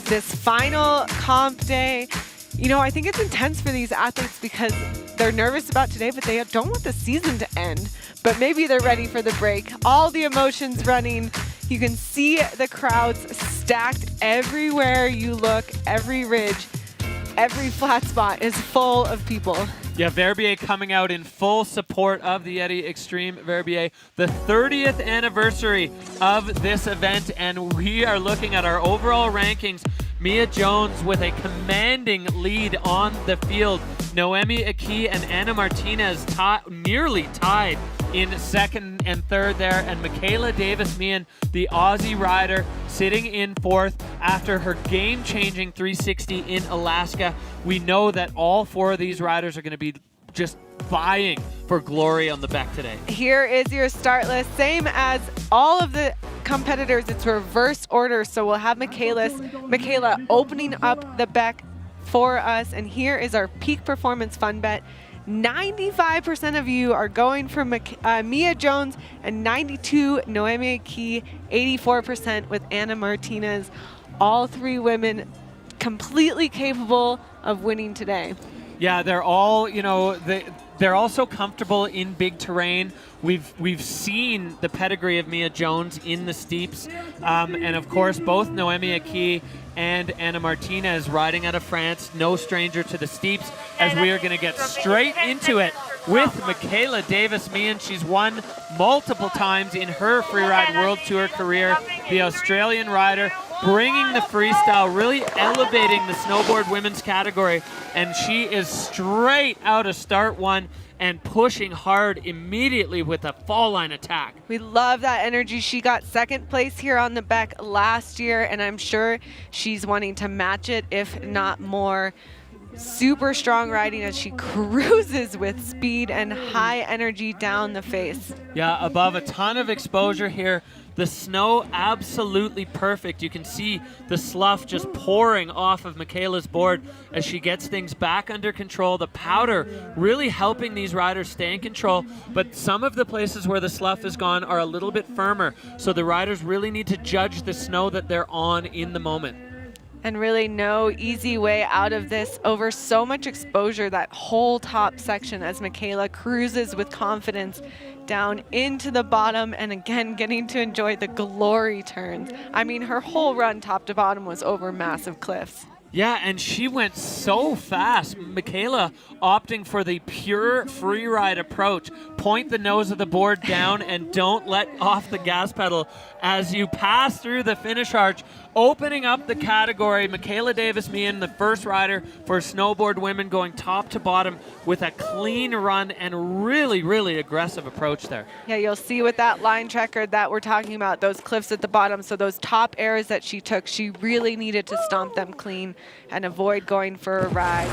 this final comp day. You know, I think it's intense for these athletes because they're nervous about today, but they don't want the season to end. But maybe they're ready for the break. All the emotions running. You can see the crowds stacked everywhere you look. Every ridge, every flat spot is full of people. Yeah, Verbier coming out in full support of the YETI Xtreme Verbier, the 30th anniversary of this event, and we are looking at our overall rankings. Mia Jones with a commanding lead on the field. Noemi Aki and Anna Martinez nearly tied in second and third there, and Michaela Davis-Meehan, the Aussie rider, sitting in fourth after her game-changing 360 in Alaska. We know that all four of these riders are going to be just vying for glory on the back today. Here is your start list, same as all of the competitors. It's reverse order, so we'll have Michaela opening up the back for us, and here is our Peak Performance Fun Bet. 95% of you are going for Mia Jones, and 92 Noemi Aki, 84% with Anna Martinez. All three women completely capable of winning today. Yeah, they're all, you know, they're all so comfortable in big terrain. We've seen the pedigree of Mia Jones in the steeps, and of course both Noemi Aki and Anna Martinez riding out of France, no stranger to the steeps, as we are going to get straight into it with Michaela Davis-Meehan. She's won multiple times in her Freeride World Tour career. The Australian rider bringing the freestyle, really elevating the snowboard women's category, and she is straight out of start one and pushing hard immediately with a fall line attack. We love that energy. She got second place here on the back last year, and I'm sure she's wanting to match it, if not more. Super strong riding as she cruises with speed and high energy down the face. Yeah, above a ton of exposure here. The snow absolutely perfect. You can see the slough just pouring off of Michaela's board as she gets things back under control. The powder really helping these riders stay in control, but some of the places where the slough is gone are a little bit firmer, so the riders really need to judge the snow that they're on in the moment. And really no easy way out of this over so much exposure, that whole top section, as Michaela cruises with confidence down into the bottom, and again getting to enjoy the glory turns. I mean, her whole run top to bottom was over massive cliffs. Yeah, and she went so fast. Michaela opting for the pure freeride approach. Point the nose of the board down and don't let off the gas pedal as you pass through the finish arch, opening up the category. Michaela Davis-Meehan, the first rider for snowboard women, going top to bottom with a clean run and really, really aggressive approach there. Yeah, you'll see with that line tracker that we're talking about, those cliffs at the bottom. So those top airs that she took, she really needed to stomp them clean and avoid going for a ride.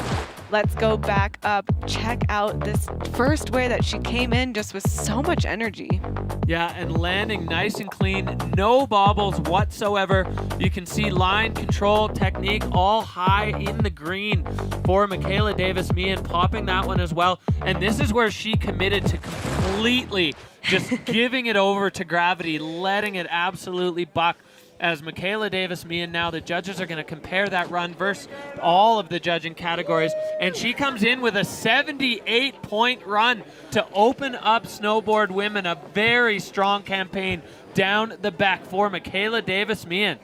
Let's go back up. Check out this first way that she came in just with so much energy. Yeah, and landing nice and clean, no bobbles whatsoever. You can see line control, technique, all high in the green for Michaela Davis-Meehan, popping that one as well. And this is where she committed to completely just giving it over to gravity, letting it absolutely buck. As Michaela Davis-Meehan, now the judges are going to compare that run versus all of the judging categories, and she comes in with a 78-point run to open up snowboard women. A very strong campaign down the back for Michaela Davis-Meehan.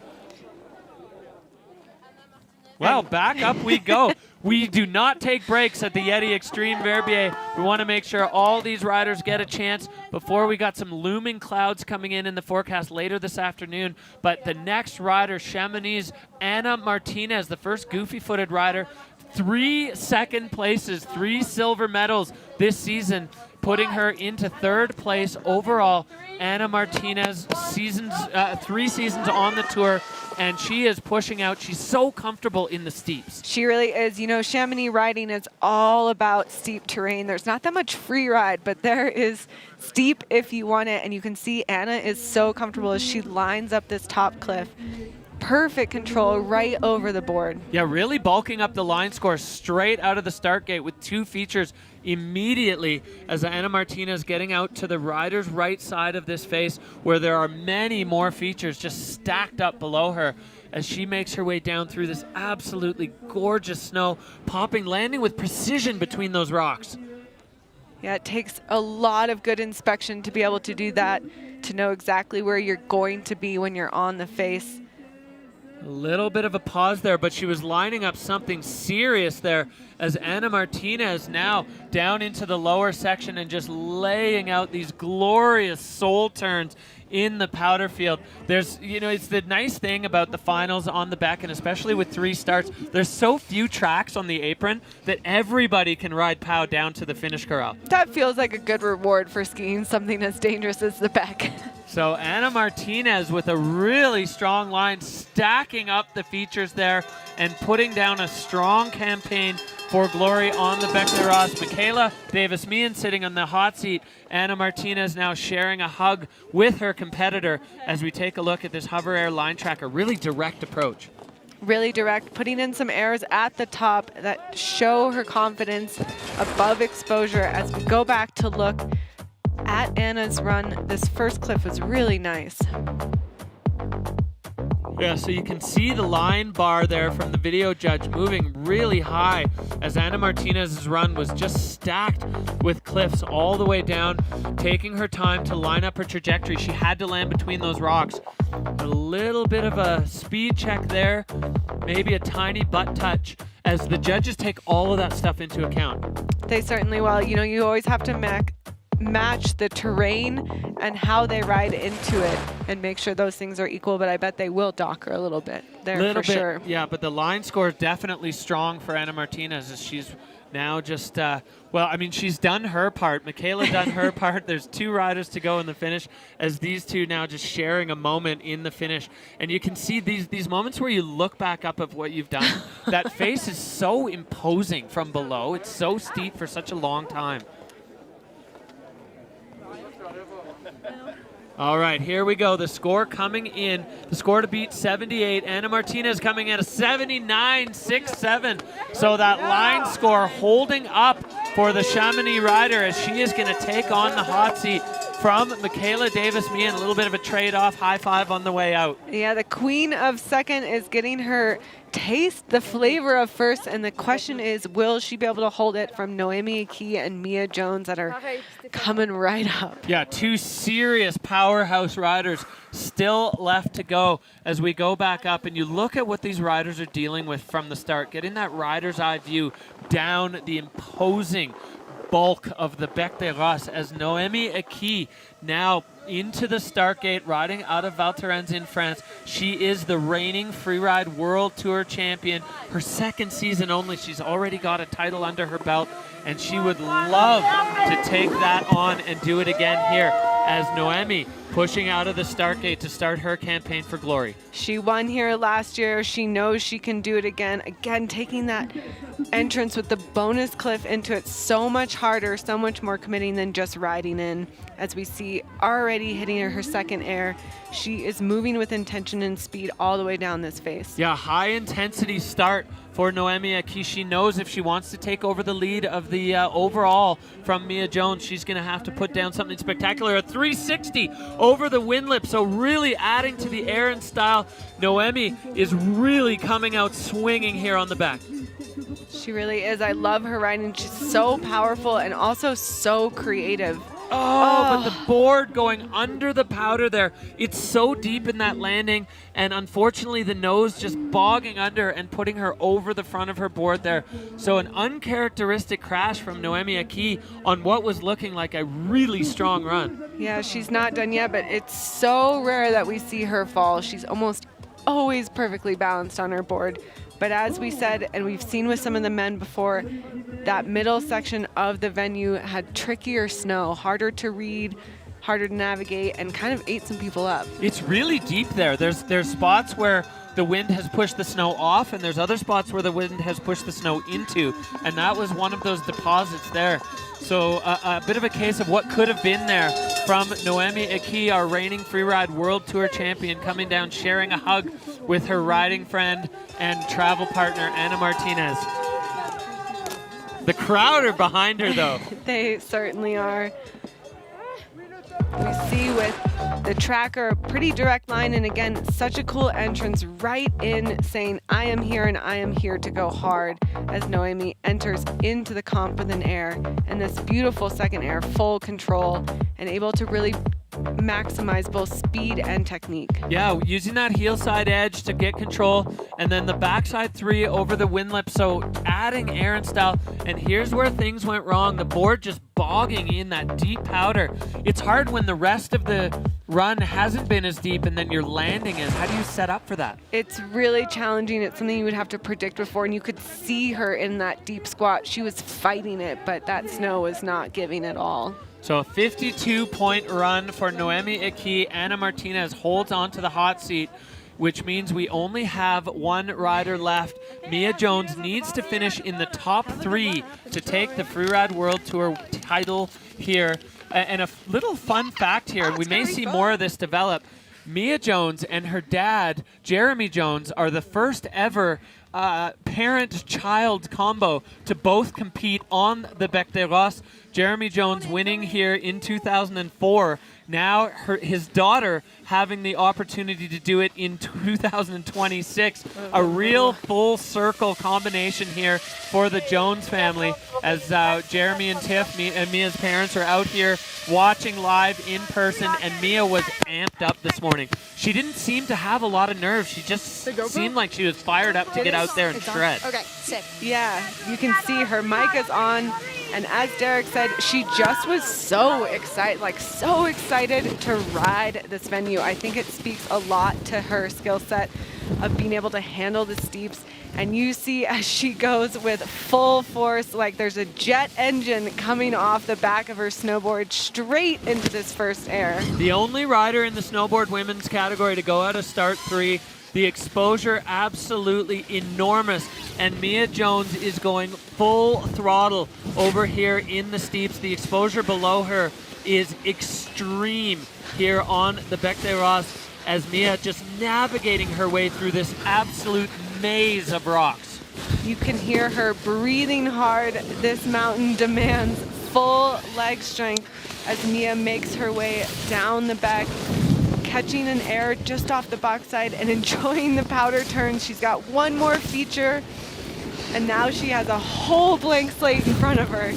Well, back up we go. We do not take breaks at the YETI Xtreme Verbier. We want to make sure all these riders get a chance before we got some looming clouds coming in the forecast later this afternoon. But the next rider, Chamonix' Anna Martinez, the first goofy-footed rider, 3 second places, 3 silver medals this season, putting her into 3rd place overall. Anna Martinez, 3 seasons on the tour, and she is pushing out. She's so comfortable in the steeps. She really is. You know, Chamonix riding is all about steep terrain. There's not that much free ride, but there is steep if you want it, and you can see Anna is so comfortable as she lines up this top cliff. Perfect control right over the board. Yeah, really bulking up the line score straight out of the start gate with 2 features immediately as Anna Martinez getting out to the rider's right side of this face where there are many more features just stacked up below her as she makes her way down through this absolutely gorgeous snow, landing with precision between those rocks. Yeah, it takes a lot of good inspection to be able to do that, to know exactly where you're going to be when you're on the face. A little bit of a pause there, but she was lining up something serious there as Anna Martinez now down into the lower section and just laying out these glorious soul turns in the powder field. There's, you know, it's the nice thing about the finals on the Beck, and especially with 3 starts, there's so few tracks on the apron that everybody can ride POW down to the finish corral. That feels like a good reward for skiing something as dangerous as the Beck. So Anna Martinez with a really strong line, stacking up the features there and putting down a strong campaign for glory on the Bec de Ros. Michaela Davis-Meehan sitting on the hot seat. Anna Martinez now sharing a hug with her competitor as we take a look at this Hover Air line track, a really direct approach. Really direct, putting in some airs at the top that show her confidence above exposure. As we go back to look at Anna's run, this first cliff was really nice. Yeah, so you can see the line bar there from the video judge moving really high as Anna Martinez's run was just stacked with cliffs all the way down, taking her time to line up her trajectory. She had to land between those rocks. A little bit of a speed check there, maybe a tiny butt touch, as the judges take all of that stuff into account. They certainly will. You know, you always have to match the terrain and how they ride into it and make sure those things are equal, but I bet they will dock her a little bit there for sure. Yeah, but the line score is definitely strong for Anna Martinez as she's now just, well, I mean, she's done her part. Michaela done her part. There's 2 riders to go in the finish as these 2 now just sharing a moment in the finish. And you can see these moments where you look back up of what you've done. That face is so imposing from below. It's so steep for such a long time. All right, here we go. The score coming in. The score to beat 78. Anna Martinez coming in at a 79.67. So that line score holding up for the Chamonix rider as she is going to take on the hot seat from Michaela Davis-Meehan. A little bit of a trade-off. High five on the way out. Yeah, the queen of second is getting her taste the flavor of first, and the question is, will she be able to hold it from Noemi Aki and Mia Jones that are coming right up? Yeah, 2 serious powerhouse riders still left to go as we go back up, and you look at what these riders are dealing with from the start, getting that rider's eye view down the imposing bulk of the Bec de Ros as Noemi Aki now into the start gate, riding out of Val Thorens in France. She is the reigning Freeride World Tour champion. Her 2nd season only. She's already got a title under her belt, and she would love to take that on and do it again here as Noemi pushing out of the start gate to start her campaign for glory. She won here last year. She knows she can do it again. Again, taking that entrance with the bonus cliff into it so much harder, so much more committing than just riding in. As we see already hitting her 2nd air, she is moving with intention and speed all the way down this face. Yeah, high intensity start for Noemi Aki. She knows if she wants to take over the lead of the overall from Mia Jones, she's going to have to put down something spectacular. A 360 over the wind lip, so really adding to the air and style. Noemi is really coming out swinging here on the back. She really is. I love her riding. She's so powerful and also so creative. But the board going under the powder there. It's so deep in that landing, and unfortunately the nose just bogging under and putting her over the front of her board there. So an uncharacteristic crash from Noemi Aki on what was looking like a really strong run. Yeah, she's not done yet, but it's so rare that we see her fall. She's almost always perfectly balanced on her board. But as we said, and we've seen with some of the men before, that middle section of the venue had trickier snow, harder to read, harder to navigate, and kind of ate some people up. It's really deep there. There's spots where the wind has pushed the snow off, and there's other spots where the wind has pushed the snow into, and that was one of those deposits there. So a bit of a case of what could have been there from Noemi Aki, our reigning Freeride World Tour champion, coming down, sharing a hug with her riding friend and travel partner, Ana Martinez. The crowd are behind her, though. They certainly are. We see with the tracker a pretty direct line, and again, such a cool entrance right in saying, I am here and I am here to go hard, as Noemi enters into the comp with an air, and this beautiful second air, full control, and able to really maximize both speed and technique. Yeah, using that heel side edge to get control, and then the backside three over the wind lip, so adding air and style. And here's where things went wrong. The board just bogging in that deep powder. It's hard when the rest of the run hasn't been as deep and then your landing is. How do you set up for that? It's really challenging. It's something you would have to predict before, and you could see her in that deep squat. She was fighting it, but that snow was not giving at all. So a 52-point run for Noemi Aki. Ana Martinez holds on to the hot seat, which means we only have one rider left. Mia Jones needs to finish in the top 3 to take the Freeride World Tour title here. And a little fun fact here, we may see more of this develop. Mia Jones and her dad, Jeremy Jones, are the first ever parent-child combo to both compete on the Bec des Rosses. Jeremy Jones winning here in 2004. Now his daughter having the opportunity to do it in 2026. A real full circle combination here for the Jones family, as Jeremy and Tiff, Mia's parents, are out here watching live in person, and Mia was amped up this morning. She didn't seem to have a lot of nerves. She just seemed like she was fired up to get out there and shred. Okay, sit. Yeah, you can see her mic is on, and as Derek said, she just was so excited to ride this venue. I think it speaks a lot to her skill set of being able to handle the steeps. And you see as she goes with full force, like there's a jet engine coming off the back of her snowboard straight into this first air. The only rider in the snowboard women's category to go out of start 3. The exposure absolutely enormous, and Mia Jones is going full throttle over here in the steeps. The exposure below her is extreme here on the Bec des Rosses, as Mia just navigating her way through this absolute maze of rocks. You can hear her breathing hard. This mountain demands full leg strength as Mia makes her way down the back, catching an air just off the backside and enjoying the powder turns. She's got one more feature, and now she has a whole blank slate in front of her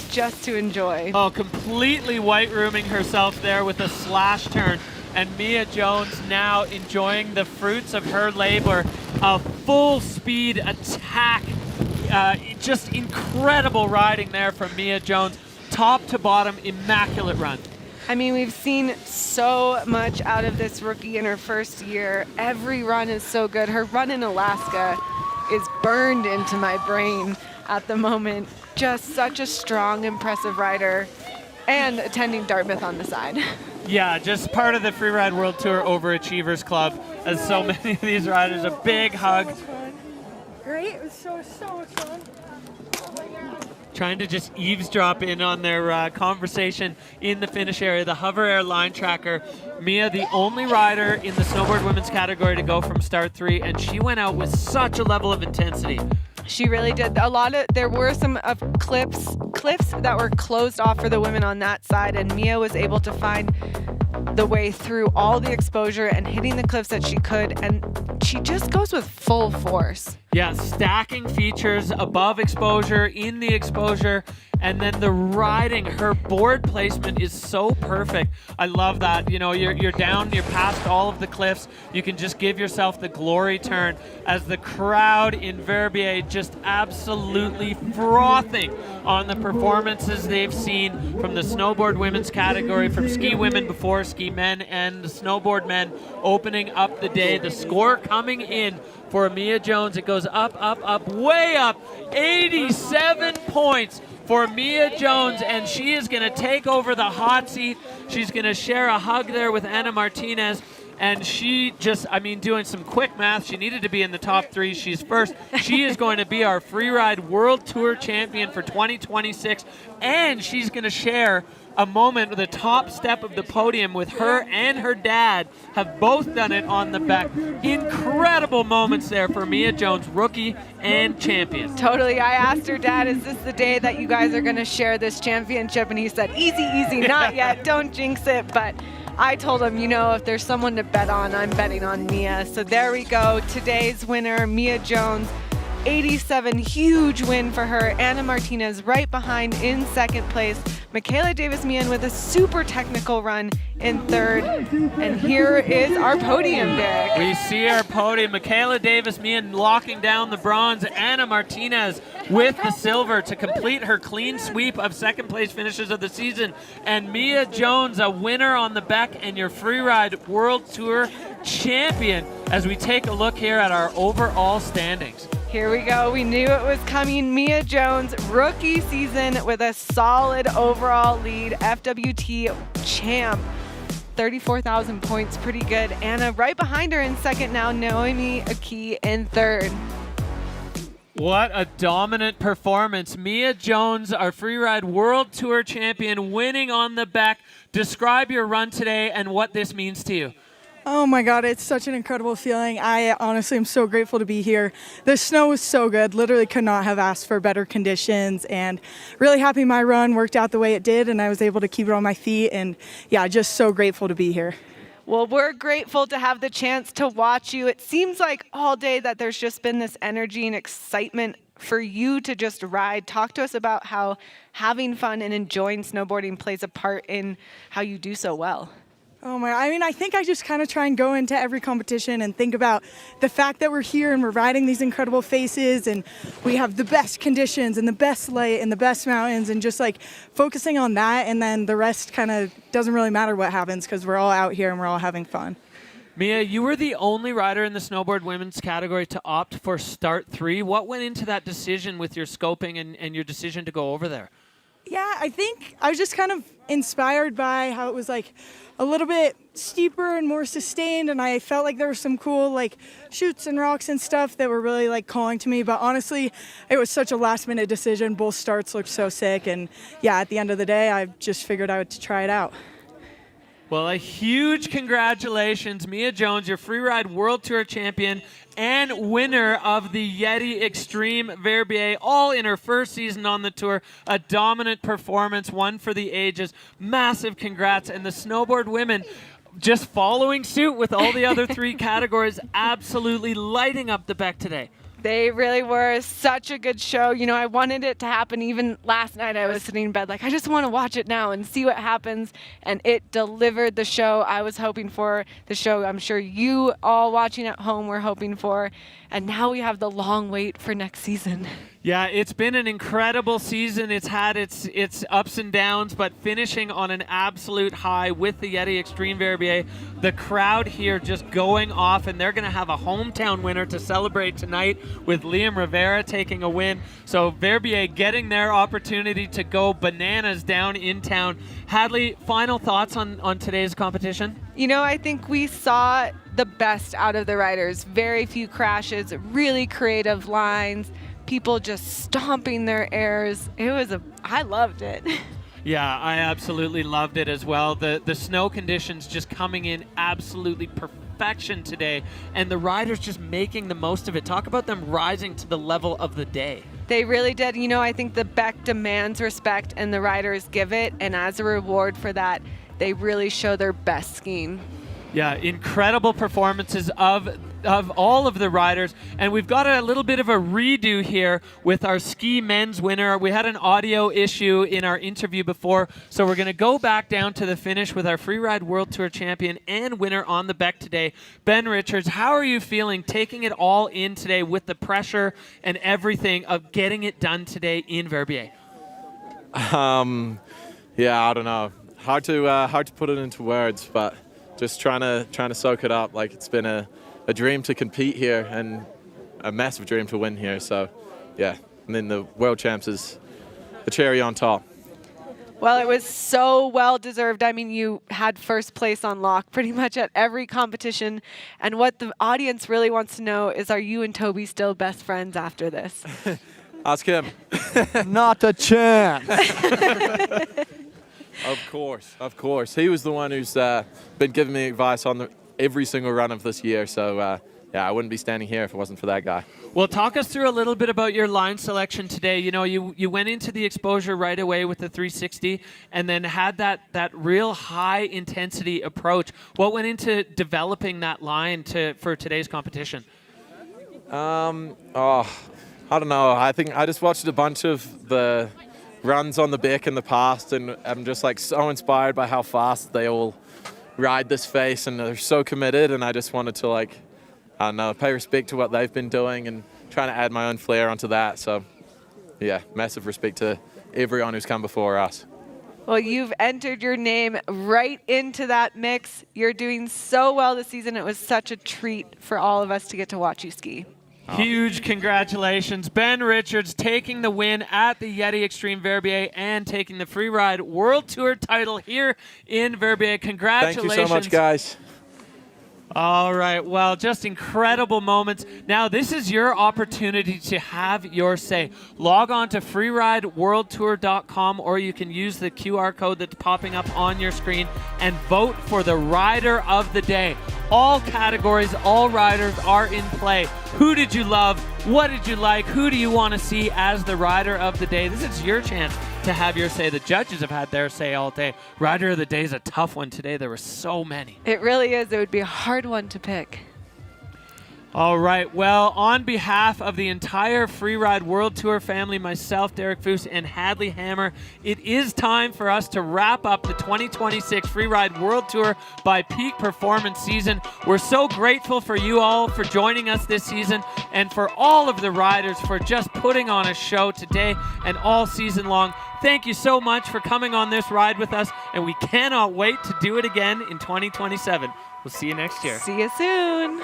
just to enjoy. Oh, completely white rooming herself there with a slash turn. And Mia Jones now enjoying the fruits of her labor. A full speed attack. Just incredible riding there from Mia Jones. Top to bottom, immaculate run. I mean, we've seen so much out of this rookie in her first year. Every run is so good. Her run in Alaska is burned into my brain at the moment. Just such a strong, impressive rider, and attending Dartmouth on the side. Yeah, just part of the Freeride World Tour Overachievers Club, as so many of these riders. A big hug. Great, it was so much fun. Trying to just eavesdrop in on their conversation in the finish area. The Hover Air line tracker. Mia, the only rider in the snowboard women's category to go from start 3, and she went out with such a level of intensity. She really did. There were some cliffs that were closed off for the women on that side, and Mia was able to find the way through all the exposure and hitting the cliffs that she could, and she just goes with full force. Yeah, stacking features, above exposure, in the exposure, and then the riding, her board placement is so perfect. I love that. You know, you're down, you're past all of the cliffs. You can just give yourself the glory turn as the crowd in Verbier just absolutely frothing on the performances they've seen from the snowboard women's category, from ski women before ski men, and the snowboard men opening up the day. The score coming in for Mia Jones, it goes up, up, up, way up, 87 points for Mia Jones, and she is going to take over the hot seat. She's going to share a hug there with Anna Martinez, and she just, I mean, doing some quick math, she needed to be in the top 3. She's first. She is going to be our Freeride World Tour champion for 2026, and she's going to share a moment with the top step of the podium with her and her dad have both done it on the back. Incredible moments there for Mia Jones, rookie and champion. Totally. I asked her dad, is this the day that you guys are going to share this championship? And he said, easy, easy, not yet. Don't jinx it. But I told him, you know, if there's someone to bet on, I'm betting on Mia. So there we go. Today's winner, Mia Jones. 87, huge win for her. Anna Martinez right behind in second place. Michaela Davis-Meehan with a super technical run in third. And here is our podium, Derek. We see our podium. Michaela Davis-Meehan locking down the bronze. Anna Martinez with the silver to complete her clean sweep of second place finishes of the season. And Mia Jones, a winner on the back and your Freeride World Tour champion, as we take a look here at our overall standings. Here we go. We knew it was coming. Mia Jones, rookie season with a solid overall lead. FWT champ. 34,000 points, pretty good. Anna right behind her in second now. Naomi Aki in third. What a dominant performance. Mia Jones, our Freeride World Tour champion, winning on the back. Describe your run today and what this means to you. Oh my God, it's such an incredible feeling. I honestly am so grateful to be here. The snow was so good, literally could not have asked for better conditions, and really happy my run worked out the way it did and I was able to keep it on my feet, and yeah, just so grateful to be here. Well, we're grateful to have the chance to watch you. It seems like all day that there's just been this energy and excitement for you to just ride. Talk to us about how having fun and enjoying snowboarding plays a part in how you do so well. Oh my, I mean, I think I just kind of try and go into every competition and think about the fact that we're here and we're riding these incredible faces and we have the best conditions and the best light and the best mountains, and just like focusing on that, and then the rest kind of doesn't really matter what happens because we're all out here and we're all having fun. Mia, you were the only rider in the snowboard women's category to opt for Start 3. What went into that decision with your scoping and your decision to go over there? Yeah, I think I was just kind of inspired by how it was like a little bit steeper and more sustained, and I felt like there were some cool like chutes and rocks and stuff that were really like calling to me. But honestly, it was such a last minute decision. Both starts looked so sick, and yeah, at the end of the day, I just figured out to try it out. Well, a huge congratulations, Mia Jones, your Freeride World Tour champion and winner of the YETI Xtreme Verbier, all in her first season on the tour. A dominant performance, one for the ages. Massive congrats. And the snowboard women just following suit with all the other 3 categories, absolutely lighting up the Beck today. They really were such a good show. You know, I wanted it to happen. Even last night I was sitting in bed like, I just want to watch it now and see what happens. And it delivered the show I was hoping for, the show I'm sure you all watching at home were hoping for. And now we have the long wait for next season. Yeah, it's been an incredible season. It's had its ups and downs, but finishing on an absolute high with the YETI Xtreme Verbier. The crowd here just going off, and they're going to have a hometown winner to celebrate tonight with Liam Rivera taking a win. So Verbier getting their opportunity to go bananas down in town. Hadley, final thoughts on today's competition? You know, I think we saw the best out of the riders. Very few crashes, really creative lines, people just stomping their airs. I loved it. Yeah, I absolutely loved it as well. The snow conditions just coming in absolutely perfection today, and the riders just making the most of it. Talk about them rising to the level of the day. They really did. You know, I think the Beck demands respect and the riders give it, and as a reward for that, they really show their best skiing. Yeah, incredible performances of of all of the riders, and we've got a little bit of a redo here with our ski men's winner. We had an audio issue in our interview before, so we're going to go back down to the finish with our Freeride World Tour champion and winner on the Beck today, Ben Richards. How are you feeling taking it all in today with the pressure and everything of getting it done today in Verbier? Yeah, I don't know. Hard to put it into words, but just trying to soak it up. Like, it's been a dream to compete here and a massive dream to win here. So, yeah. And then the World Champs is the cherry on top. Well, it was so well deserved. I mean, you had first place on lock pretty much at every competition. And what the audience really wants to know is, are you and Toby still best friends after this? Ask him. Not a chance. Of course. He was the one who's been giving me advice on every single run of this year. So, yeah, I wouldn't be standing here if it wasn't for that guy. Well, talk us through a little bit about your line selection today. You know, you went into the exposure right away with the 360 and then had that real high intensity approach. What went into developing that line for today's competition? I don't know. I think I just watched a bunch of the runs on the Beck in the past, and I'm just like so inspired by how fast they all ride this face, and they're so committed, and I just wanted to, like, I don't know, pay respect to what they've been doing and trying to add my own flair onto that. So, yeah, massive respect to everyone who's come before us. Well, you've entered your name right into that mix. You're doing so well this season. It was such a treat for all of us to get to watch you ski. Huge congratulations. Ben Richards taking the win at the YETI Xtreme Verbier and taking the Freeride World Tour title here in Verbier. Congratulations. Thank you so much, guys. All right, well, just incredible moments. Now, this is your opportunity to have your say. Log on to freerideworldtour.com, or you can use the QR code that's popping up on your screen and vote for the Rider of the Day. All categories, all riders are in play. Who did you love? What did you like? Who do you want to see as the Rider of the Day? This is your chance to have your say. The judges have had their say all day. Rider of the Day is a tough one today. There were so many. It really is. It would be a hard one to pick. All right, well, on behalf of the entire Freeride World Tour family, myself, Derek Foose, and Hadley Hammer, it is time for us to wrap up the 2026 Freeride World Tour by Peak Performance season. We're so grateful for you all for joining us this season, and for all of the riders for just putting on a show today and all season long. Thank you so much for coming on this ride with us, and we cannot wait to do it again in 2027. We'll see you next year. See you soon.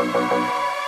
Thank you.